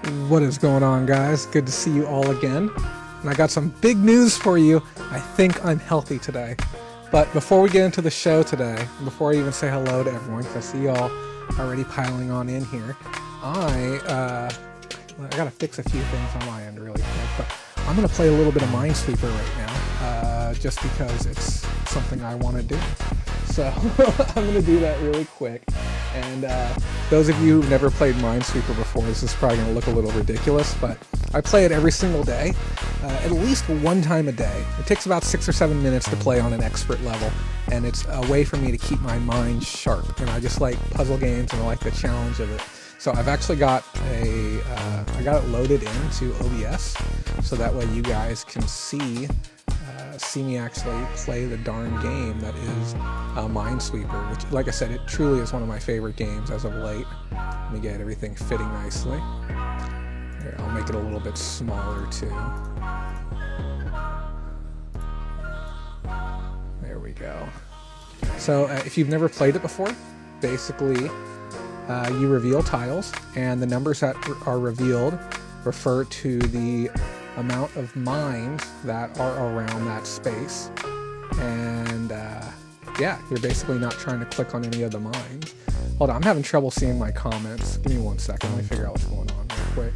What is going on, guys? Good to see you all again. And I got some big news for you. I think I'm healthy today. But before we get into the show today, before I even say hello to everyone, because I see y'all already piling on in here, I gotta fix a few things on my end really quick. But I'm gonna play a little bit of Minesweeper right now, just because it's something I want to do. So I'm gonna do that really quick. And those of you who've never played Minesweeper before, this is probably going to look a little ridiculous, but I play it every single day, at least one time a day. It takes about 6 or 7 minutes to play on an expert level, and it's a way for me to keep my mind sharp. And I just like puzzle games, and I like the challenge of it. So I've actually got I got it loaded into OBS, so that way you guys can see me actually play the darn game that is Minesweeper, which, like I said, it truly is one of my favorite games as of late. Let me get everything fitting nicely. Here, I'll make it a little bit smaller too. There we go. So if you've never played it before, basically you reveal tiles, and the numbers that are revealed refer to the amount of mines that are around that space. And yeah, you're basically not trying to click on any of the mines. Hold on, I'm having trouble seeing my comments. Give me 1 second, let me figure out what's going on real quick.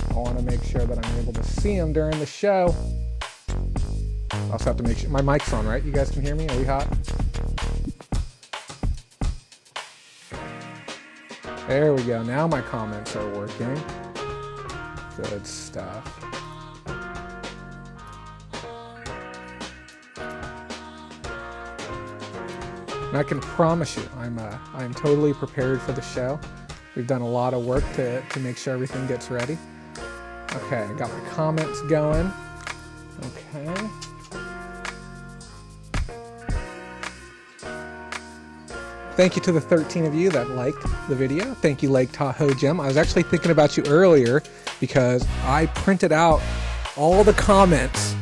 I want to make sure that I'm able to see them during the show. I also have to make sure my mic's on, right? You guys can hear me? Are we hot? There we go, now my comments are working. Good stuff. And I can promise you, I'm totally prepared for the show. We've done a lot of work to make sure everything gets ready. Okay, I got my comments going. Okay. Thank you to the 13 of you that liked the video. Thank you, Lake Tahoe Gem. I was actually thinking about you earlier because I printed out all the comments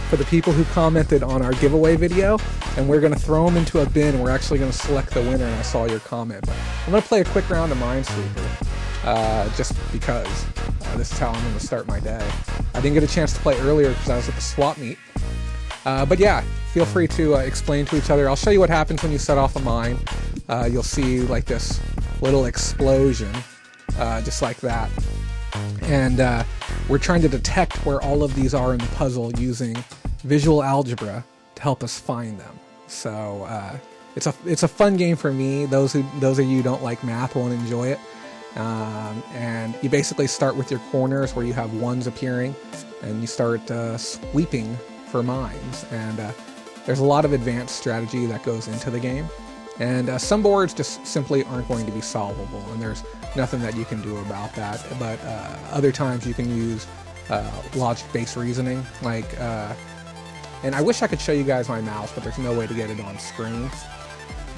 for the people who commented on our giveaway video, and we're going to throw them into a bin, and we're actually going to select the winner, and I saw your comment. But I'm going to play a quick round of Minesweeper, just because this is how I'm going to start my day. I didn't get a chance to play earlier because I was at the swap meet. But yeah, feel free to explain to each other. I'll show you what happens when you set off a mine. You'll see like this little explosion, just like that. And we're trying to detect where all of these are in the puzzle using visual algebra to help us find them. So it's a fun game for me. Those of you who don't like math won't enjoy it. And you basically start with your corners where you have ones appearing, and you start sweeping for mines. And there's a lot of advanced strategy that goes into the game. And some boards just simply aren't going to be solvable, and there's nothing that you can do about that. But other times you can use logic-based reasoning, like, and I wish I could show you guys my mouse, but there's no way to get it on screen.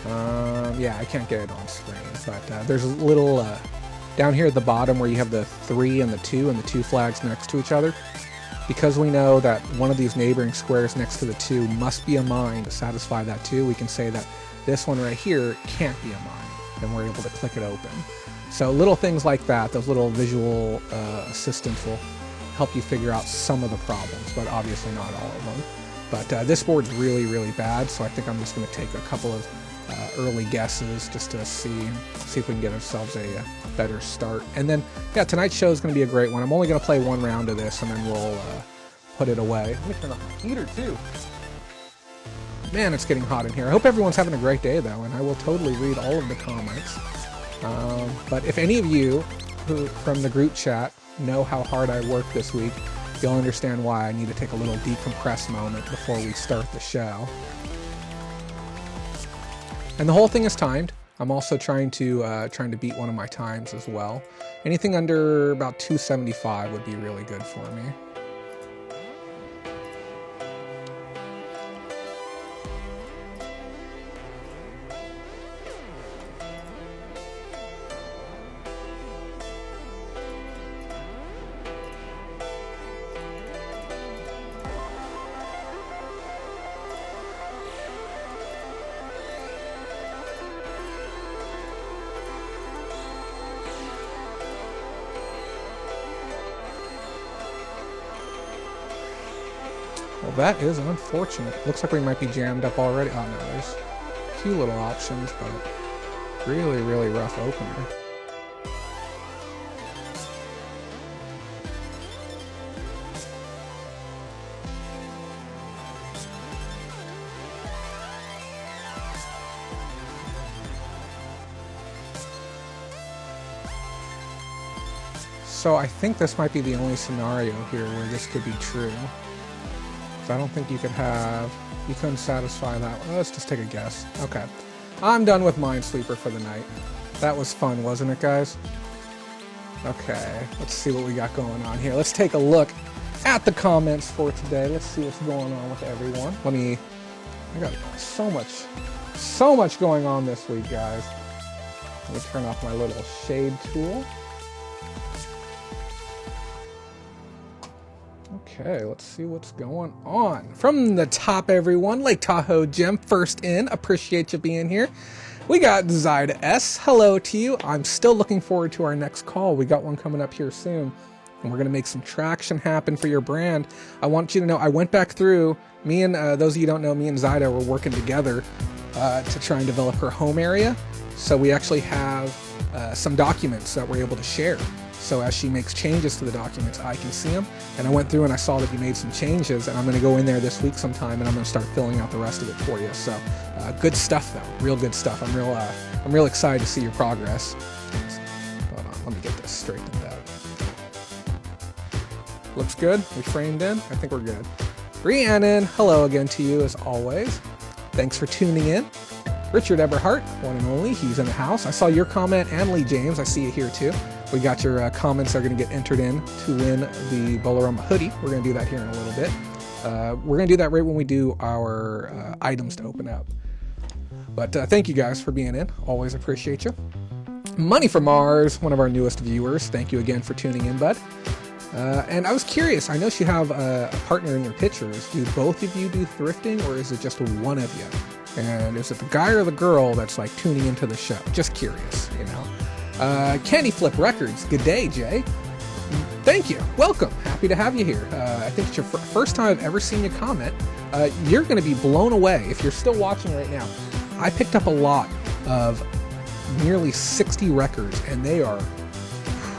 Yeah, I can't get it on screen, but there's a little, down here at the bottom where you have the 3 and the 2 and the 2 flags next to each other. Because we know that one of these neighboring squares next to the 2 must be a mine to satisfy that 2, we can say that this one right here can't be a mine, and we're able to click it open. So little things like that, those little visual assistants will help you figure out some of the problems, but obviously not all of them. But this board's really, really bad, so I think I'm just going to take a couple of early guesses just to see if we can get ourselves a better start. And then, yeah, tonight's show is going to be a great one. I'm only going to play one round of this, and then we'll put it away. Let me turn on the heater, too. Man, it's getting hot in here. I hope everyone's having a great day, though, and I will totally read all of the comments. But if any of you who from the group chat know how hard I worked this week, you'll understand why I need to take a little decompress moment before we start the show. And the whole thing is timed. I'm also trying to beat one of my times as well. Anything under about 275 would be really good for me. Well, that is unfortunate. Looks like we might be jammed up already. Oh no, there's a few little options, but really, really rough opener. So I think this might be the only scenario here where this could be true. So I don't think you couldn't satisfy that. Well, let's just take a guess. Okay. I'm done with Minesweeper for the night. That was fun, wasn't it, guys? Okay, let's see what we got going on here. Let's take a look at the comments for today. Let's see what's going on with everyone. I got so much going on this week, guys. Let me turn off my little shade tool. Okay, let's see what's going on. From the top, everyone, Lake Tahoe Jim, first in. Appreciate you being here. We got Zyda S. Hello to you. I'm still looking forward to our next call. We got one coming up here soon, and we're going to make some traction happen for your brand. I want you to know I went back through. Me and those of you who don't know, me and Zyda were working together to try and develop her home area. So we actually have some documents that we're able to share. So as she makes changes to the documents, I can see them. And I went through and I saw that you made some changes, and I'm going to go in there this week sometime and I'm going to start filling out the rest of it for you. So good stuff, though. Real good stuff. I'm real excited to see your progress. Hold on, let me get this straightened out. Looks good. We framed in. I think we're good. Rhiannon, hello again to you as always. Thanks for tuning in. Richard Eberhart, one and only, he's in the house. I saw your comment, and Lee James, I see you here too. We got your comments are going to get entered in to win the Bolorama hoodie. We're going to do that here in a little bit. We're going to do that right when we do our items to open up. But thank you guys for being in. Always appreciate you. Money from Mars, one of our newest viewers. Thank you again for tuning in, bud. And I was curious, I know you have a partner in your pictures. Do both of you do thrifting, or is it just one of you? And is it the guy or the girl that's like tuning into the show? Just curious, you know. Candy Flip Records, good day, Jay. Thank you. Welcome. Happy to have you here. I think it's your first time I've ever seen you comment. You're going to be blown away if you're still watching right now. I picked up a lot of nearly 60 records, and they are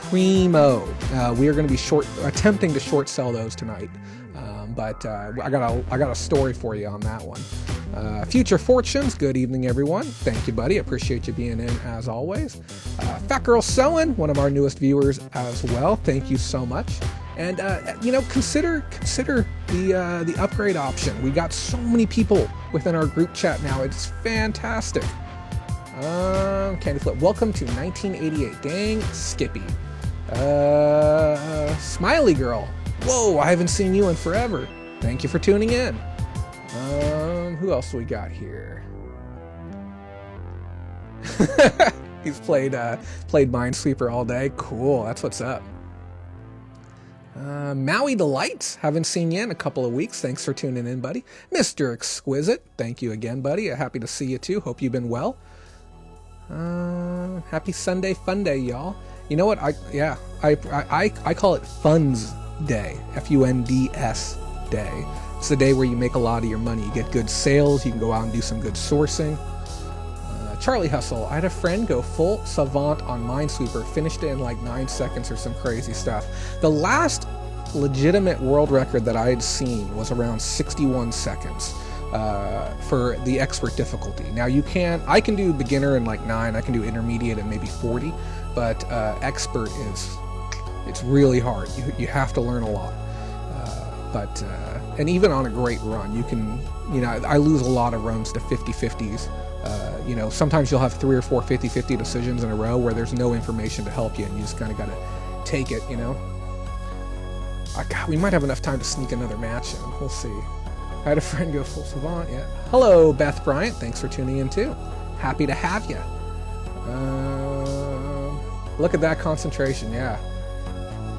primo. We are going to be attempting to short sell those tonight. But I got a story for you on that one. Future Fortunes, good evening, everyone. Thank you, buddy. Appreciate you being in as always. Fat Girl Sewing, one of our newest viewers as well. Thank you so much. And you know, consider the upgrade option. We got so many people within our group chat now. It's fantastic. Candy Flip, welcome to 1988. Dang, Skippy. Smiley Girl. Whoa, I haven't seen you in forever. Thank you for tuning in. Who else do we got here? He's played Minesweeper all day. Cool, that's what's up. Maui Delight, haven't seen you in a couple of weeks. Thanks for tuning in, buddy. Mr. Exquisite, thank you again, buddy. Happy to see you too. Hope you've been well. Happy Sunday Fun Day, y'all. You know what? I call it Funds Day. Funds Day. It's the day where you make a lot of your money. You get good sales. You can go out and do some good sourcing. Charlie Hustle. I had a friend go full savant on Minesweeper. Finished it in like 9 seconds or some crazy stuff. The last legitimate world record that I had seen was around 61 seconds for the expert difficulty. Now I can do beginner in like 9. I can do intermediate in maybe 40. But expert it's really hard. You have to learn a lot. And even on a great run, you can, I lose a lot of runs to 50-50s. Sometimes you'll have 3 or 4 50-50 decisions in a row where there's no information to help you, and you just kind of got to take it, God, we might have enough time to sneak another match in. We'll see. I had a friend go full savant, yeah. Hello, Beth Bryant. Thanks for tuning in, too. Happy to have you. Look at that concentration, yeah.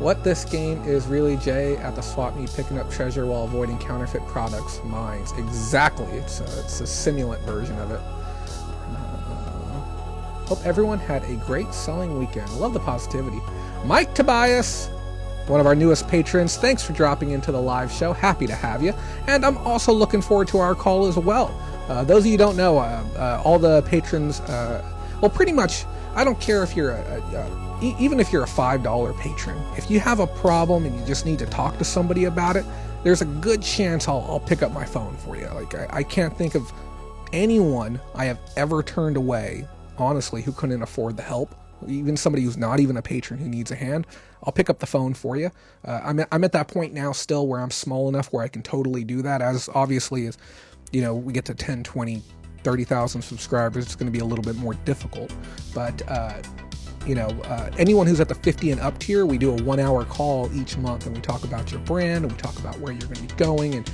What this game is really, Jay, at the swap meet, picking up treasure while avoiding counterfeit products, mines. Exactly. It's a simulant version of it. Hope everyone had a great selling weekend. Love the positivity. Mike Tobias, one of our newest patrons, thanks for dropping into the live show. Happy to have you. And I'm also looking forward to our call as well. Those of you who don't know, all the patrons, well, pretty much, I don't care if you're even if you're a $5 patron, if you have a problem and you just need to talk to somebody about it, there's a good chance I'll pick up my phone for you. Like, I can't think of anyone I have ever turned away, honestly, who couldn't afford the help. Even somebody who's not even a patron who needs a hand, I'll pick up the phone for you. I'm at that point now still where I'm small enough where I can totally do that. As obviously as, you know, we get to 10, 20, 30,000 subscribers, it's going to be a little bit more difficult. But, anyone who's at the 50 and up tier, we do a 1-hour call each month, and we talk about your brand, and we talk about where you're going to be going, and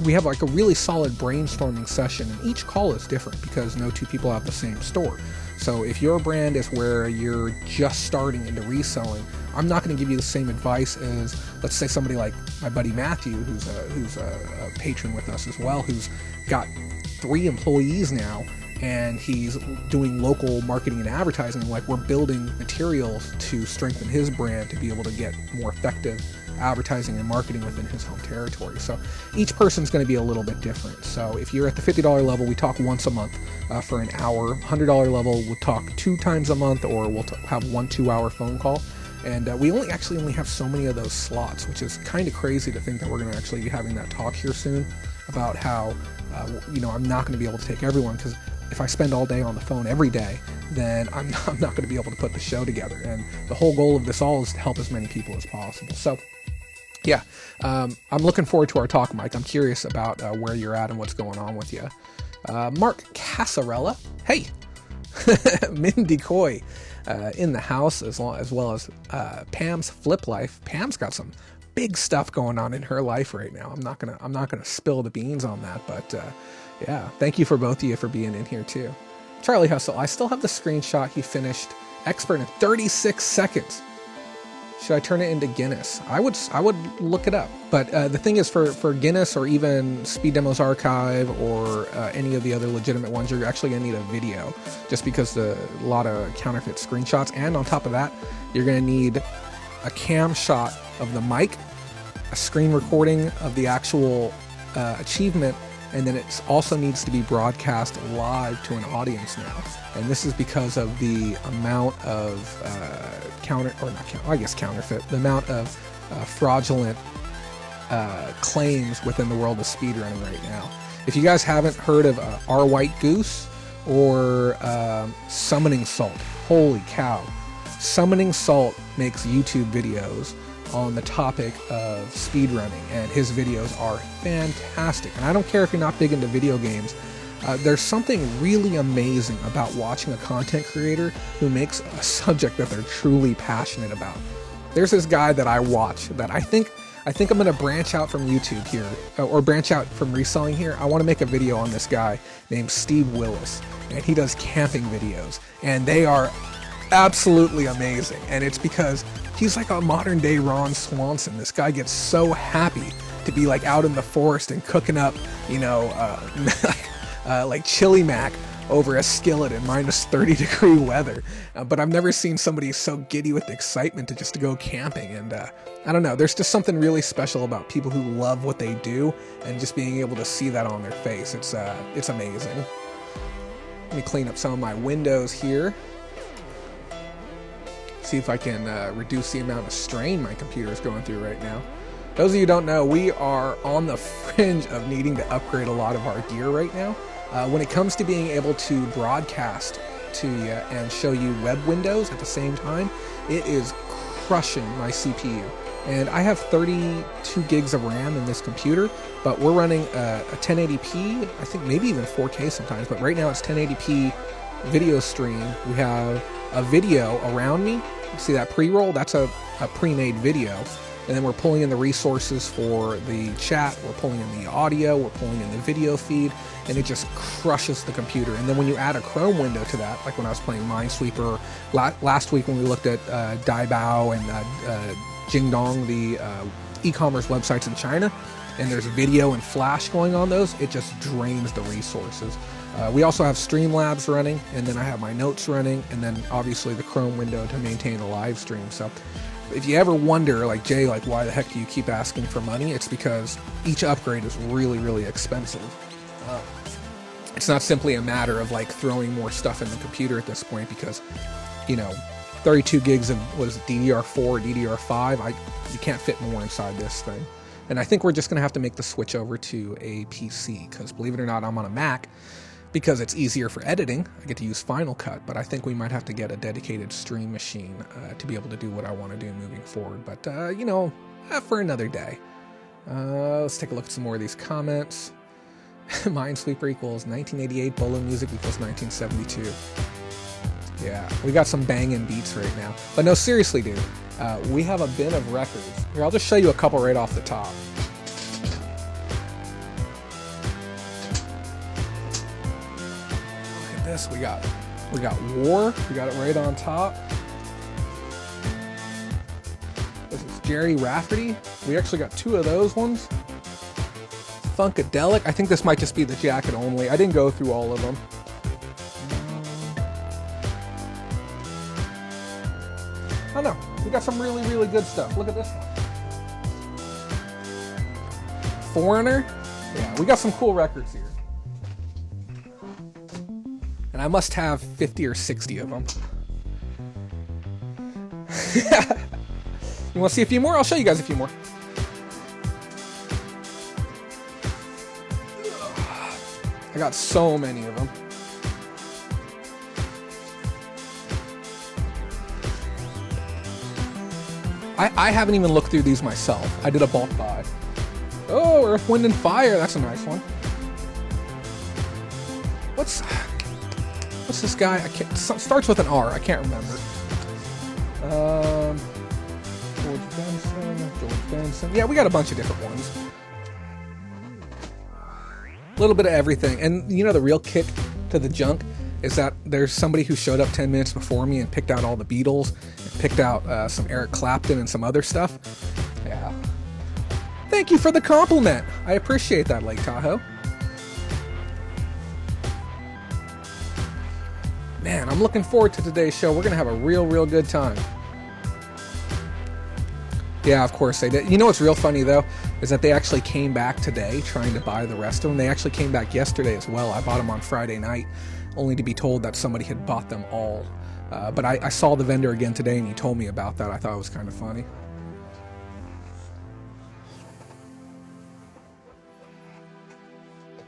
we have like a really solid brainstorming session, and each call is different because no two people have the same store. So if your brand is where you're just starting into reselling, I'm not going to give you the same advice as, let's say, somebody like my buddy Matthew, who's a patron with us as well, who's got 3 employees now, and he's doing local marketing and advertising. Like, we're building materials to strengthen his brand to be able to get more effective advertising and marketing within his home territory. So each person's going to be a little bit different. So if you're at the $50 level, we talk once a month for an hour. $100 level, we'll talk 2 times a month, or we'll have 1 2-hour phone call. And we only have so many of those slots, which is kind of crazy to think that we're going to actually be having that talk here soon about how, I'm not going to be able to take everyone, because if I spend all day on the phone every day, then I'm not going to be able to put the show together. And the whole goal of this all is to help as many people as possible. So, yeah, I'm looking forward to our talk, Mike. I'm curious about where you're at and what's going on with you. Mark Casarella, hey, Mindy Coy in the house, as well as Pam's Flip Life. Pam's got some big stuff going on in her life right now. I'm not gonna spill the beans on that, but yeah, thank you for both of you for being in here too. Charlie Hustle, I still have the screenshot he finished expert in 36 seconds. Should I turn it into Guinness? I would look it up. But the thing is, for Guinness or even Speed Demos Archive or any of the other legitimate ones, you're actually going to need a video, just because a lot of counterfeit screenshots. And on top of that, you're going to need a cam shot of the mic, a screen recording of the actual achievement, and then it also needs to be broadcast live to an audience now. And this is because of the amount of counterfeit, the amount of fraudulent claims within the world of speedrunning right now. If you guys haven't heard of Our White Goose or Summoning Salt, holy cow. Summoning Salt makes YouTube videos on the topic of speedrunning, and his videos are fantastic. And I don't care if you're not big into video games, there's something really amazing about watching a content creator who makes a subject that they're truly passionate about. There's this guy that I watch that I think I'm going to branch out from YouTube here, or branch out from reselling here. I want to make a video on this guy named Steve Willis, and he does camping videos, and they are absolutely amazing. And it's because he's like a modern day Ron Swanson. This guy gets so happy to be like out in the forest and cooking up, like chili mac over a skillet in minus 30-degree weather. But I've never seen somebody so giddy with excitement to go camping. And I don't know, there's just something really special about people who love what they do, and just being able to see that on their face. It's amazing. Let me clean up some of my windows here. See if I can reduce the amount of strain my computer is going through right now. Those of you who don't know, we are on the fringe of needing to upgrade a lot of our gear right now. When it comes to being able to broadcast to you and show you web windows at the same time, it is crushing my CPU. And I have 32 gigs of RAM in this computer, but we're running a 1080p, I think maybe even 4K sometimes, but right now it's 1080p video stream. We have a video around me. You see that pre-roll? That's a pre-made video. And then we're pulling in the resources for the chat, we're pulling in the audio, we're pulling in the video feed, and it just crushes the computer. And then when you add a Chrome window to that, like when I was playing Minesweeper, last week when we looked at Daibao and Jingdong, the e-commerce websites in China, and there's video and flash going on those, it just drains the resources. We also have Streamlabs running, and then I have my notes running, and then obviously the Chrome window to maintain the live stream. So If you ever wonder, like, Jay, like, why the heck do you keep asking for money? It's because each upgrade is really, really expensive. It's not simply a matter of like throwing more stuff in the computer at this point, because, you know, 32 gigs of, what is it, DDR4, DDR5, you can't fit more inside this thing. And I think we're just going to have to make the switch over to a PC, because believe it or not, I'm on a Mac because it's easier for editing. I get to use Final Cut, but I think we might have to get a dedicated stream machine to be able to do what I want to do moving forward. But, you know, for another day. Let's take a look at some more of these comments. Minesweeper equals 1988, Bolo Music equals 1972. Yeah, we got some banging beats right now. But no, seriously, dude, we have a bin of records. Here, I'll just show you a couple right off the top. Look at this. We got War. We got it right on top. This is Jerry Rafferty. We actually got 2 of those ones. Funkadelic. I think this might just be the jacket only. I didn't go through all of them. I don't know. We got some really, really good stuff. Look at this one. Foreigner. Yeah, we got some cool records here. And I must have 50 or 60 of them. You want to see a few more? I'll show you guys a few more. I got so many of them. I haven't even looked through these myself. I did a bulk buy. Oh, Earth, Wind, and Fire. That's a nice one. What's this guy? I can't. Starts with an R. I can't remember. George Benson. Yeah, we got a bunch of different ones. A little bit of everything. And you know, the real kick to the junk is that there's somebody who showed up 10 minutes before me and picked out all the Beatles, and picked out some Eric Clapton and some other stuff. Yeah. Thank you for the compliment. I appreciate that, Lake Tahoe. Man, I'm looking forward to today's show. We're going to have a real, real good time. Yeah, of course they did. You know what's real funny, though, is that they actually came back today trying to buy the rest of them. They actually came back yesterday as well. I bought them on Friday night, only to be told that somebody had bought them all. But I saw the vendor again today, and he told me about that. I thought it was kind of funny.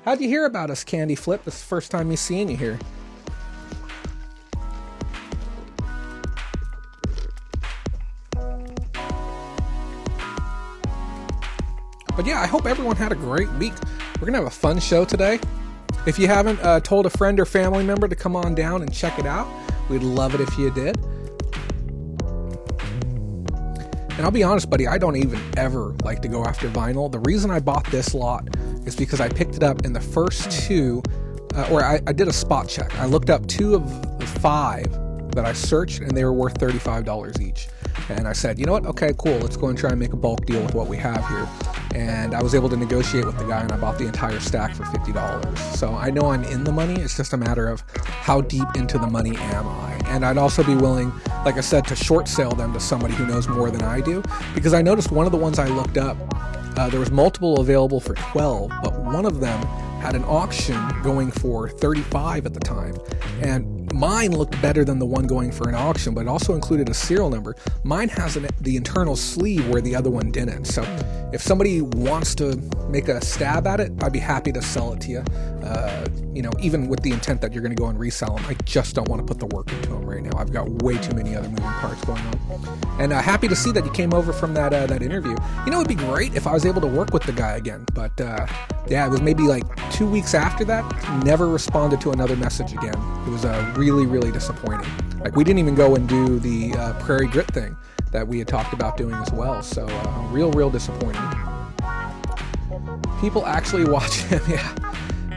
How'd you hear about us, Candy Flip? This is the first time me seeing you here. But yeah, I hope everyone had a great week. We're going to have a fun show today. If you haven't told a friend or family member to come on down and check it out, we'd love it if you did. And I'll be honest, buddy, I don't even ever like to go after vinyl. The reason I bought this lot is because I picked it up in the first 2, or I did a spot check. I looked up 2 of the 5 that I searched, and they were worth $35 each. And I said, you know what? Okay, cool. Let's go and try and make a bulk deal with what we have here. And I was able to negotiate with the guy, and I bought the entire stack for $50. So I know I'm in the money. It's just a matter of how deep into the money am I. And I'd also be willing, like I said, to short sale them to somebody who knows more than I do. Because I noticed one of the ones I looked up, there was multiple available for 12, but one of them had an auction going for 35 at the time. And mine looked better than the one going for an auction, but it also included a serial number. Mine has the internal sleeve where the other one didn't. So if somebody wants to make a stab at it, I'd be happy to sell it to you. You know, even with the intent that you're going to go and resell them. I just don't want to put the work into them right now. I've got way too many other moving parts going on. And happy to see that you came over from that interview. You know, it'd be great if I was able to work with the guy again. But yeah, it was maybe like 2 weeks after that. Never responded to another message again. It was really, really disappointing. Like, we didn't even go and do the Prairie Grit thing that we had talked about doing as well. So real disappointing. People actually watch him.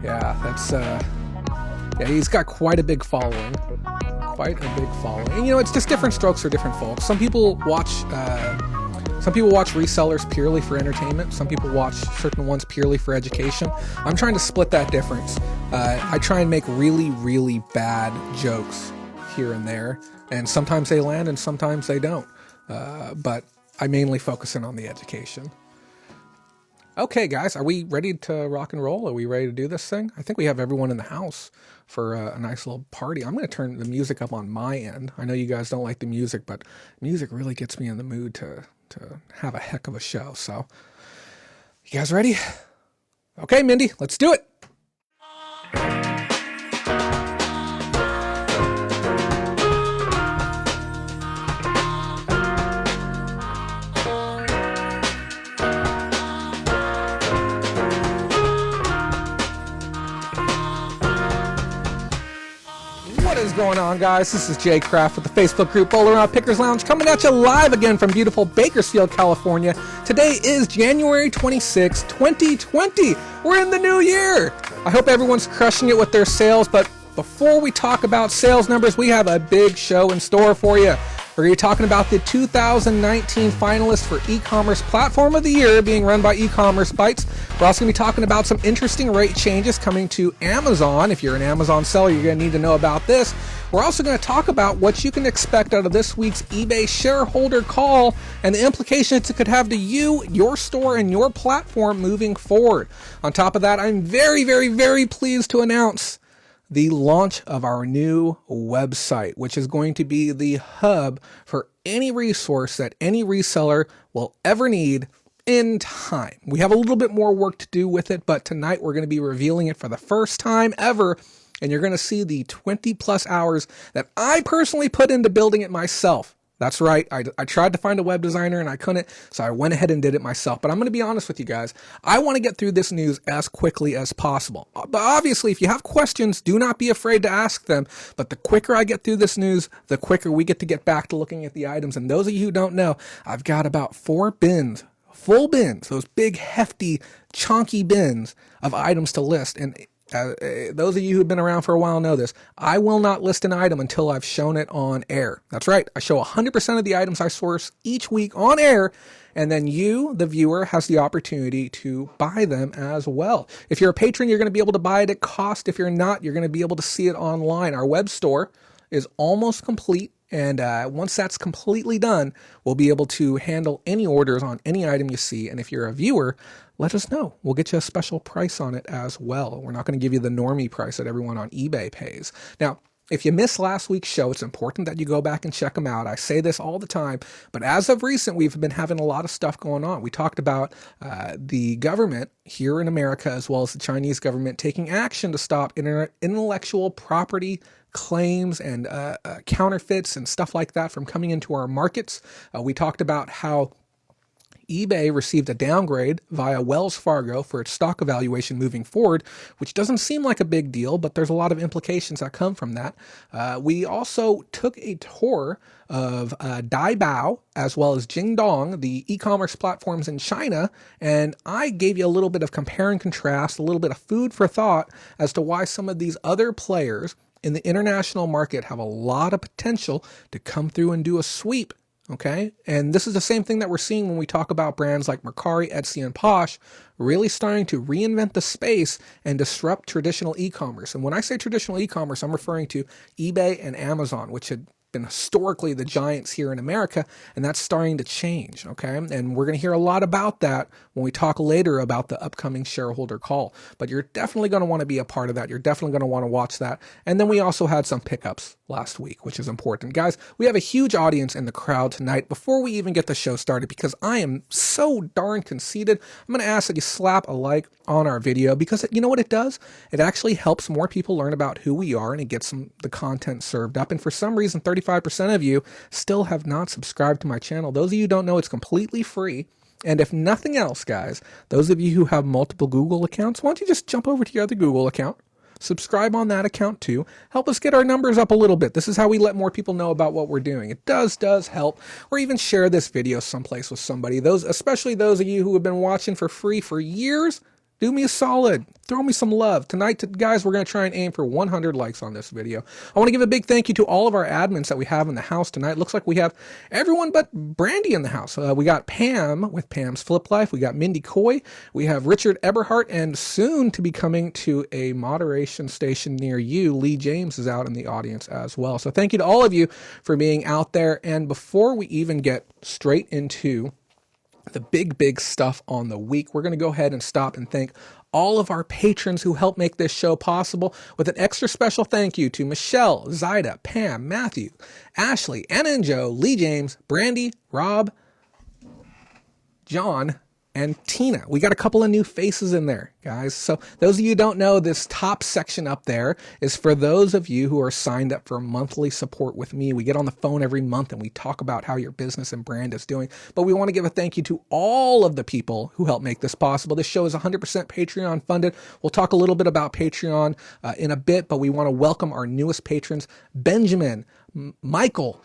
Yeah, that's yeah, he's got quite a big following. And you know, it's just different strokes for different folks. Some people watch resellers purely for entertainment. Some people watch certain ones purely for education. I'm trying to split that difference. I try and make really, really bad jokes here and there, and sometimes they land and sometimes they don't. but I mainly focus in on the education. Okay, guys, are we ready to rock and roll? Are we ready to do this thing? I think we have everyone in the house for a nice little party. I'm going to turn the music up on my end. I know you guys don't like the music, but music really gets me in the mood to have a heck of a show. So, you guys ready? Okay, Mindy, let's do it. What is going on, guys? This is Jay Kraft with the Facebook group Bowler Out Pickers Lounge, coming at you live again from beautiful Bakersfield, California. Today is January 26, 2020. We're in the new year. I hope everyone's crushing it with their sales, but before we talk about sales numbers, we have a big show in store for you. We're going to be talking about the 2019 finalists for E-commerce Platform of the Year being run by E-commerce Bytes. We're also going to be talking about some interesting rate changes coming to Amazon. If you're an Amazon seller, you're going to need to know about this. We're also going to talk about what you can expect out of this week's eBay shareholder call and the implications it could have to you, your store, and your platform moving forward. On top of that, I'm very, very, very pleased to announce the launch of our new website, which is going to be the hub for any resource that any reseller will ever need in time. We have a little bit more work to do with it, but tonight we're going to be revealing it for the first time ever, and you're going to see the 20 plus hours that I personally put into building it myself. That's right. I tried to find a web designer and I couldn't, so I went ahead and did it myself. But I'm going to be honest with you guys. I want to get through this news as quickly as possible. But obviously, if you have questions, do not be afraid to ask them. But the quicker I get through this news, the quicker we get to get back to looking at the items. And those of you who don't know, I've got about 4 bins, full bins, those big, hefty, chunky bins of items to list. And those of you who've been around for a while know this. I will not list an item until I've shown it on air. That's right. I show 100% of the items I source each week on air, and then you, the viewer, has the opportunity to buy them as well. If you're a patron, you're going to be able to buy it at cost. If you're not, you're going to be able to see it online. Our web store is almost complete. And once that's completely done, we'll be able to handle any orders on any item you see. And if you're a viewer, let us know. We'll get you a special price on it as well. We're not going to give you the normie price that everyone on eBay pays. Now, if you missed last week's show, it's important that you go back and check them out. I say this all the time, but as of recent, we've been having a lot of stuff going on. We talked about the government here in America, as well as the Chinese government, taking action to stop intellectual property claims and counterfeits and stuff like that from coming into our markets. We talked about how eBay received a downgrade via Wells Fargo for its stock evaluation moving forward, which doesn't seem like a big deal, but there's a lot of implications that come from that. We also took a tour of Daibao as well as Jingdong, the e-commerce platforms in China, and I gave you a little bit of compare and contrast, a little bit of food for thought as to why some of these other players in the international market have a lot of potential to come through and do a sweep. Okay. And this is the same thing that we're seeing when we talk about brands like Mercari, Etsy, and Posh really starting to reinvent the space and disrupt traditional e-commerce. And when I say traditional e-commerce, I'm referring to eBay and Amazon, which had been historically the giants here in America, and that's starting to change, okay? And we're going to hear a lot about that when we talk later about the upcoming shareholder call. But you're definitely going to want to be a part of that. You're definitely going to want to watch that. And then we also had some pickups last week, which is important. Guys, we have a huge audience in the crowd tonight. Before we even get the show started, because I am so darn conceited, I'm going to ask that you slap a like on our video, because you know what it does? It actually helps more people learn about who we are, and it gets the content served up. And for some reason, 35% of you still have not subscribed to my channel. Those of you who don't know, it's completely free. And if nothing else, guys, those of you who have multiple Google accounts, why don't you just jump over to your other Google account, subscribe on that account too, help us get our numbers up a little bit. This is how we let more people know about what we're doing. It does help. Or even share this video someplace with somebody. Especially those of you who have been watching for free for years, Do me a solid. Throw me some love. Tonight, guys, we're going to try and aim for 100 likes on this video. I want to give a big thank you to all of our admins that we have in the house tonight. Looks like we have everyone but Brandy in the house. We got Pam with Pam's Flip Life. We got Mindy Coy. We have Richard Eberhardt, and soon to be coming to a moderation station near you, Lee James is out in the audience as well. So thank you to all of you for being out there. And before we even get straight into the big stuff on the week, we're going to go ahead and stop and thank all of our patrons who help make this show possible, with an extra special thank you to Michelle, Zaida, Pam, Matthew, Ashley, Anna and Joe, Lee James, Brandy, Rob, John, and Tina. We got a couple of new faces in there, guys. So those of you who don't know, this top section up there is for those of you who are signed up for monthly support with me. We get on the phone every month and we talk about how your business and brand is doing. But we want to give a thank you to all of the people who help make this possible. This show is 100% Patreon funded. We'll talk a little bit about Patreon in a bit, but we want to welcome our newest patrons, Benjamin, Michael,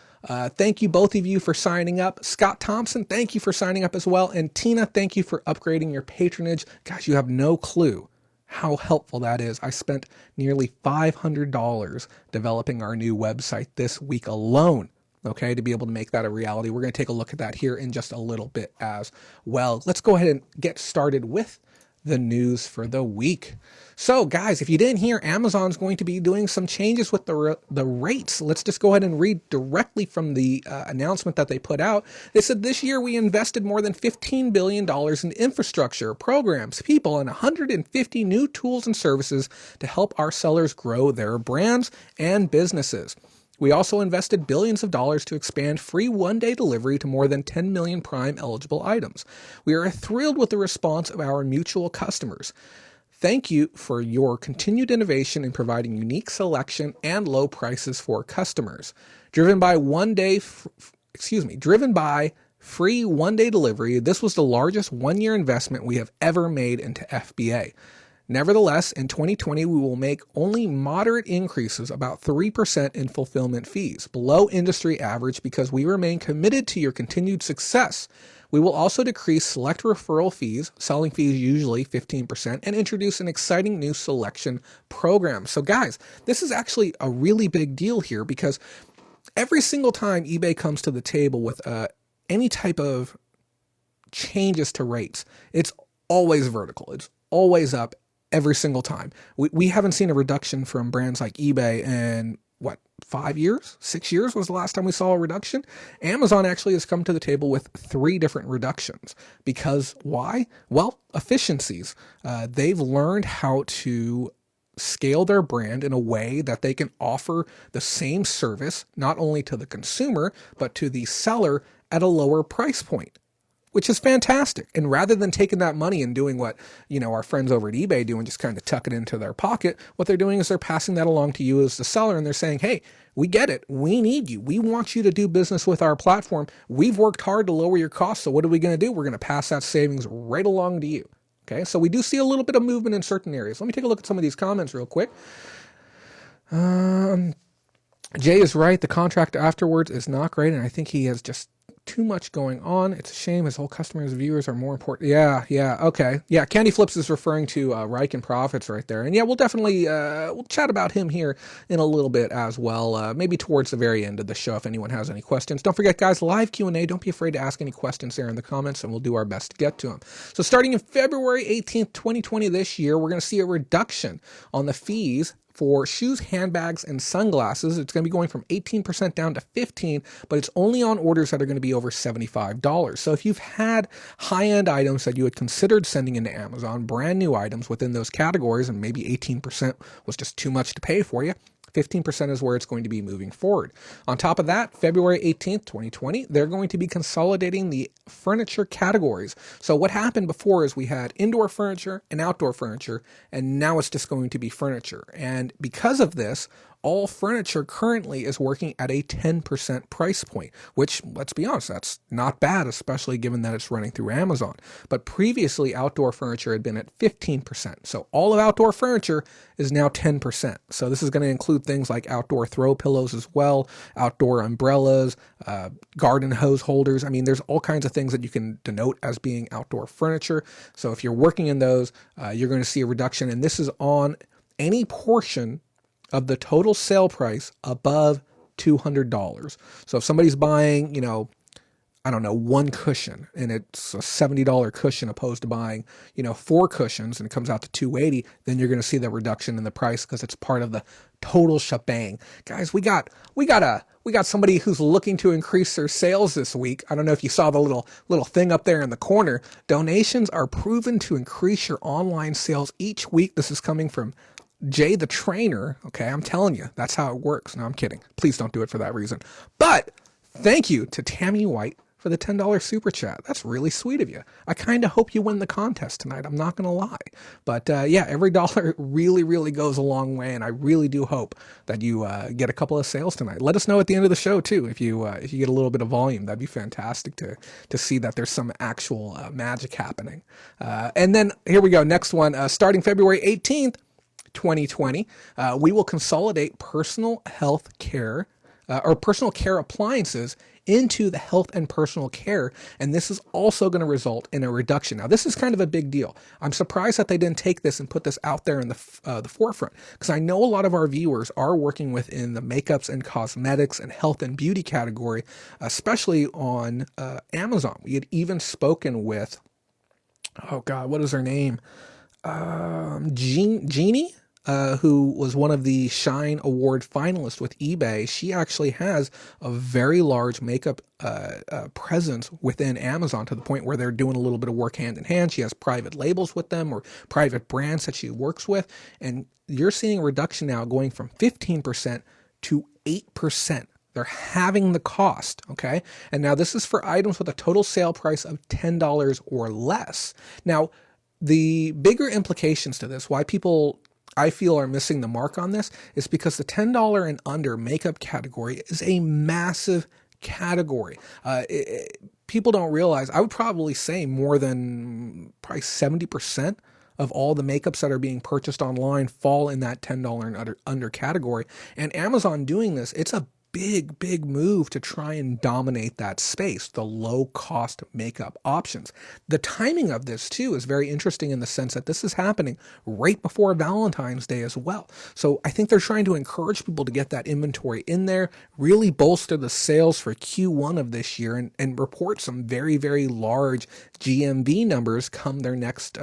thank you both of you for signing up. Scott Thompson, thank you for signing up as well. And Tina, thank you for upgrading your patronage. Guys, you have no clue how helpful that is. I spent nearly $500 developing our new website this week alone, okay, to be able to make that a reality. We're going to take a look at that here in just a little bit as well. Let's go ahead and get started with the news for the week. So guys, if you didn't hear, Amazon's going to be doing some changes with the rates. Let's just go ahead and read directly from the announcement that they put out. They said this year we invested more than $15 billion in infrastructure, programs, people, and 150 new tools and services to help our sellers grow their brands and businesses. We also invested billions of dollars to expand free one-day delivery to more than 10 million Prime eligible items. We are thrilled with the response of our mutual customers. Thank you for your continued innovation in providing unique selection and low prices for customers. Driven by free one-day delivery, this was the largest one-year investment we have ever made into FBA. Nevertheless, in 2020, we will make only moderate increases, about 3% in fulfillment fees, below industry average, because we remain committed to your continued success. We will also decrease select referral fees, selling fees usually 15%, and introduce an exciting new selection program. So guys, this is actually a really big deal here, because every single time eBay comes to the table with any type of changes to rates, it's always vertical. It's always up. Every single time. We haven't seen a reduction from brands like eBay in, 5 years? 6 years was the last time we saw a reduction? Amazon actually has come to the table with 3 different reductions. Because why? Well, efficiencies. They've learned how to scale their brand in a way that they can offer the same service, not only to the consumer, but to the seller at a lower price point, which is fantastic. And rather than taking that money and doing what, our friends over at eBay do and just kind of tuck it into their pocket, what they're doing is they're passing that along to you as the seller, and they're saying, hey, we get it. We need you. We want you to do business with our platform. We've worked hard to lower your costs. So what are we going to do? We're going to pass that savings right along to you. Okay. So we do see a little bit of movement in certain areas. Let me take a look at some of these comments real quick. Jay is right. The contract afterwards is not great. And I think he has just too much going on. It's a shame. His whole customers, viewers are more important. Yeah. Okay. Yeah. Candy Flips is referring to Reich and Profits right there. And yeah, we'll definitely, we'll chat about him here in a little bit as well. Maybe towards the very end of the show, if anyone has any questions. Don't forget, guys, live Q&A. Don't be afraid to ask any questions there in the comments, and we'll do our best to get to them. So starting in February 18th, 2020 this year, we're going to see a reduction on the fees for shoes, handbags, and sunglasses. It's going to be going from 18% down to 15%, but it's only on orders that are going to be over $75. So if you've had high-end items that you had considered sending into Amazon, brand new items within those categories, and maybe 18% was just too much to pay for you, 15% is where it's going to be moving forward. On top of that, February 18th, 2020, they're going to be consolidating the furniture categories. So what happened before is we had indoor furniture and outdoor furniture, and now it's just going to be furniture. And because of this, all furniture currently is working at a 10% price point, which, let's be honest, that's not bad, especially given that it's running through Amazon. But previously, outdoor furniture had been at 15%. So all of outdoor furniture is now 10%. So this is going to include things like outdoor throw pillows as well, outdoor umbrellas, garden hose holders. I mean, there's all kinds of things that you can denote as being outdoor furniture. So if you're working in those, you're going to see a reduction. And this is on any portion of the total sale price above $200. So if somebody's buying, I don't know, one cushion and it's a $70 cushion opposed to buying, 4 cushions and it comes out to $280, then you're going to see the reduction in the price because it's part of the total shebang. Guys, we got somebody who's looking to increase their sales this week. I don't know if you saw the little thing up there in the corner. Donations are proven to increase your online sales each week. This is coming from Jay the trainer. Okay, I'm telling you, that's how it works. No, I'm kidding. Please don't do it for that reason. But thank you to Tammy White for the $10 super chat. That's really sweet of you. I kind of hope you win the contest tonight. I'm not going to lie. But yeah, every dollar really, really goes a long way. And I really do hope that you get a couple of sales tonight. Let us know at the end of the show too. If you get a little bit of volume, that'd be fantastic to see that there's some actual magic happening. And then here we go. Next one, starting February 18th, 2020, we will consolidate personal health care or personal care appliances into the health and personal care. And this is also going to result in a reduction. Now, this is kind of a big deal. I'm surprised that they didn't take this and put this out there in the forefront, because I know a lot of our viewers are working within the makeups and cosmetics and health and beauty category, especially on Amazon. We had even spoken with, oh God, what is her name? Jeannie? Who was one of the Shine Award finalists with eBay. She actually has a very large makeup presence within Amazon, to the point where they're doing a little bit of work hand in hand. She has private labels with them or private brands that she works with. And you're seeing a reduction now going from 15% to 8%. They're halving the cost, okay? And now this is for items with a total sale price of $10 or less. Now, the bigger implications to this, why people I feel are missing the mark on this, is because the $10 and under makeup category is a massive category. People don't realize, I would probably say more than probably 70% of all the makeups that are being purchased online fall in that $10 and under category. And Amazon doing this, it's a big move to try and dominate that space, the low cost makeup options. The timing of this too is very interesting in the sense that this is happening right before Valentine's Day as well. So I think they're trying to encourage people to get that inventory in there, really bolster the sales for Q1 of this year, and report some very large GMV numbers come their next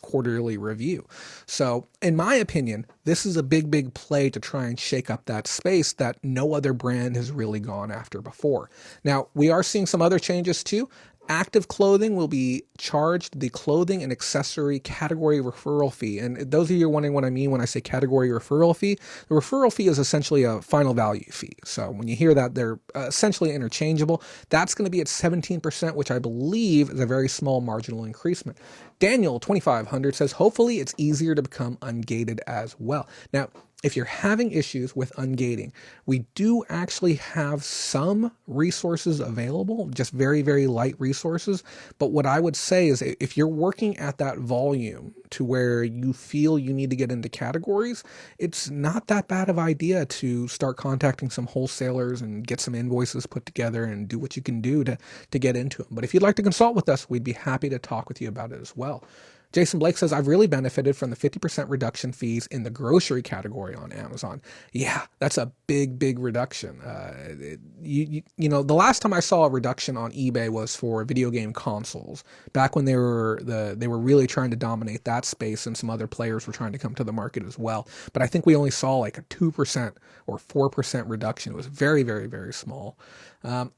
quarterly review. So in my opinion, this is a big play to try and shake up that space that no other brand has really gone after before. Now, we are seeing some other changes too. Active Clothing will be charged the clothing and accessory category referral fee. And those of you wondering what I mean when I say category referral fee, the referral fee is essentially a final value fee. So when you hear that, they're essentially interchangeable. That's going to be at 17%, which I believe is a very small marginal increasement. Daniel 2500 says, hopefully it's easier to become ungated as well. Now, if you're having issues with ungating, we do actually have some resources available, just very light resources. But what I would say is, if you're working at that volume to where you feel you need to get into categories, it's not that bad of an idea to start contacting some wholesalers and get some invoices put together and do what you can do to get into them. But if you'd like to consult with us, we'd be happy to talk with you about it as well. Jason Blake says, I've really benefited from the 50% reduction fees in the grocery category on Amazon. Yeah, that's a big reduction. You know, the last time I saw a reduction on eBay was for video game consoles, back when they were really trying to dominate that space, and some other players were trying to come to the market as well. But I think we only saw like a 2% or 4% reduction. It was very small.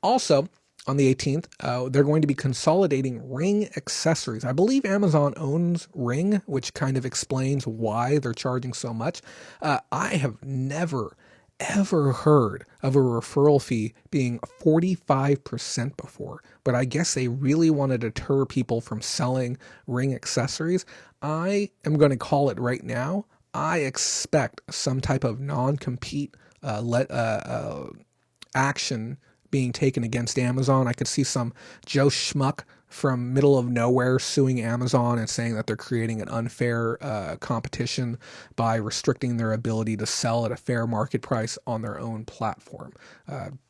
Also, on the 18th, they're going to be consolidating Ring accessories. I believe Amazon owns Ring, which kind of explains why they're charging so much. I have never, ever heard of a referral fee being 45% before, but I guess they really want to deter people from selling Ring accessories. I am going to call it right now. I expect some type of non-compete action being taken against Amazon. I could see some Joe Schmuck from middle of nowhere suing Amazon and saying that they're creating an unfair competition by restricting their ability to sell at a fair market price on their own platform.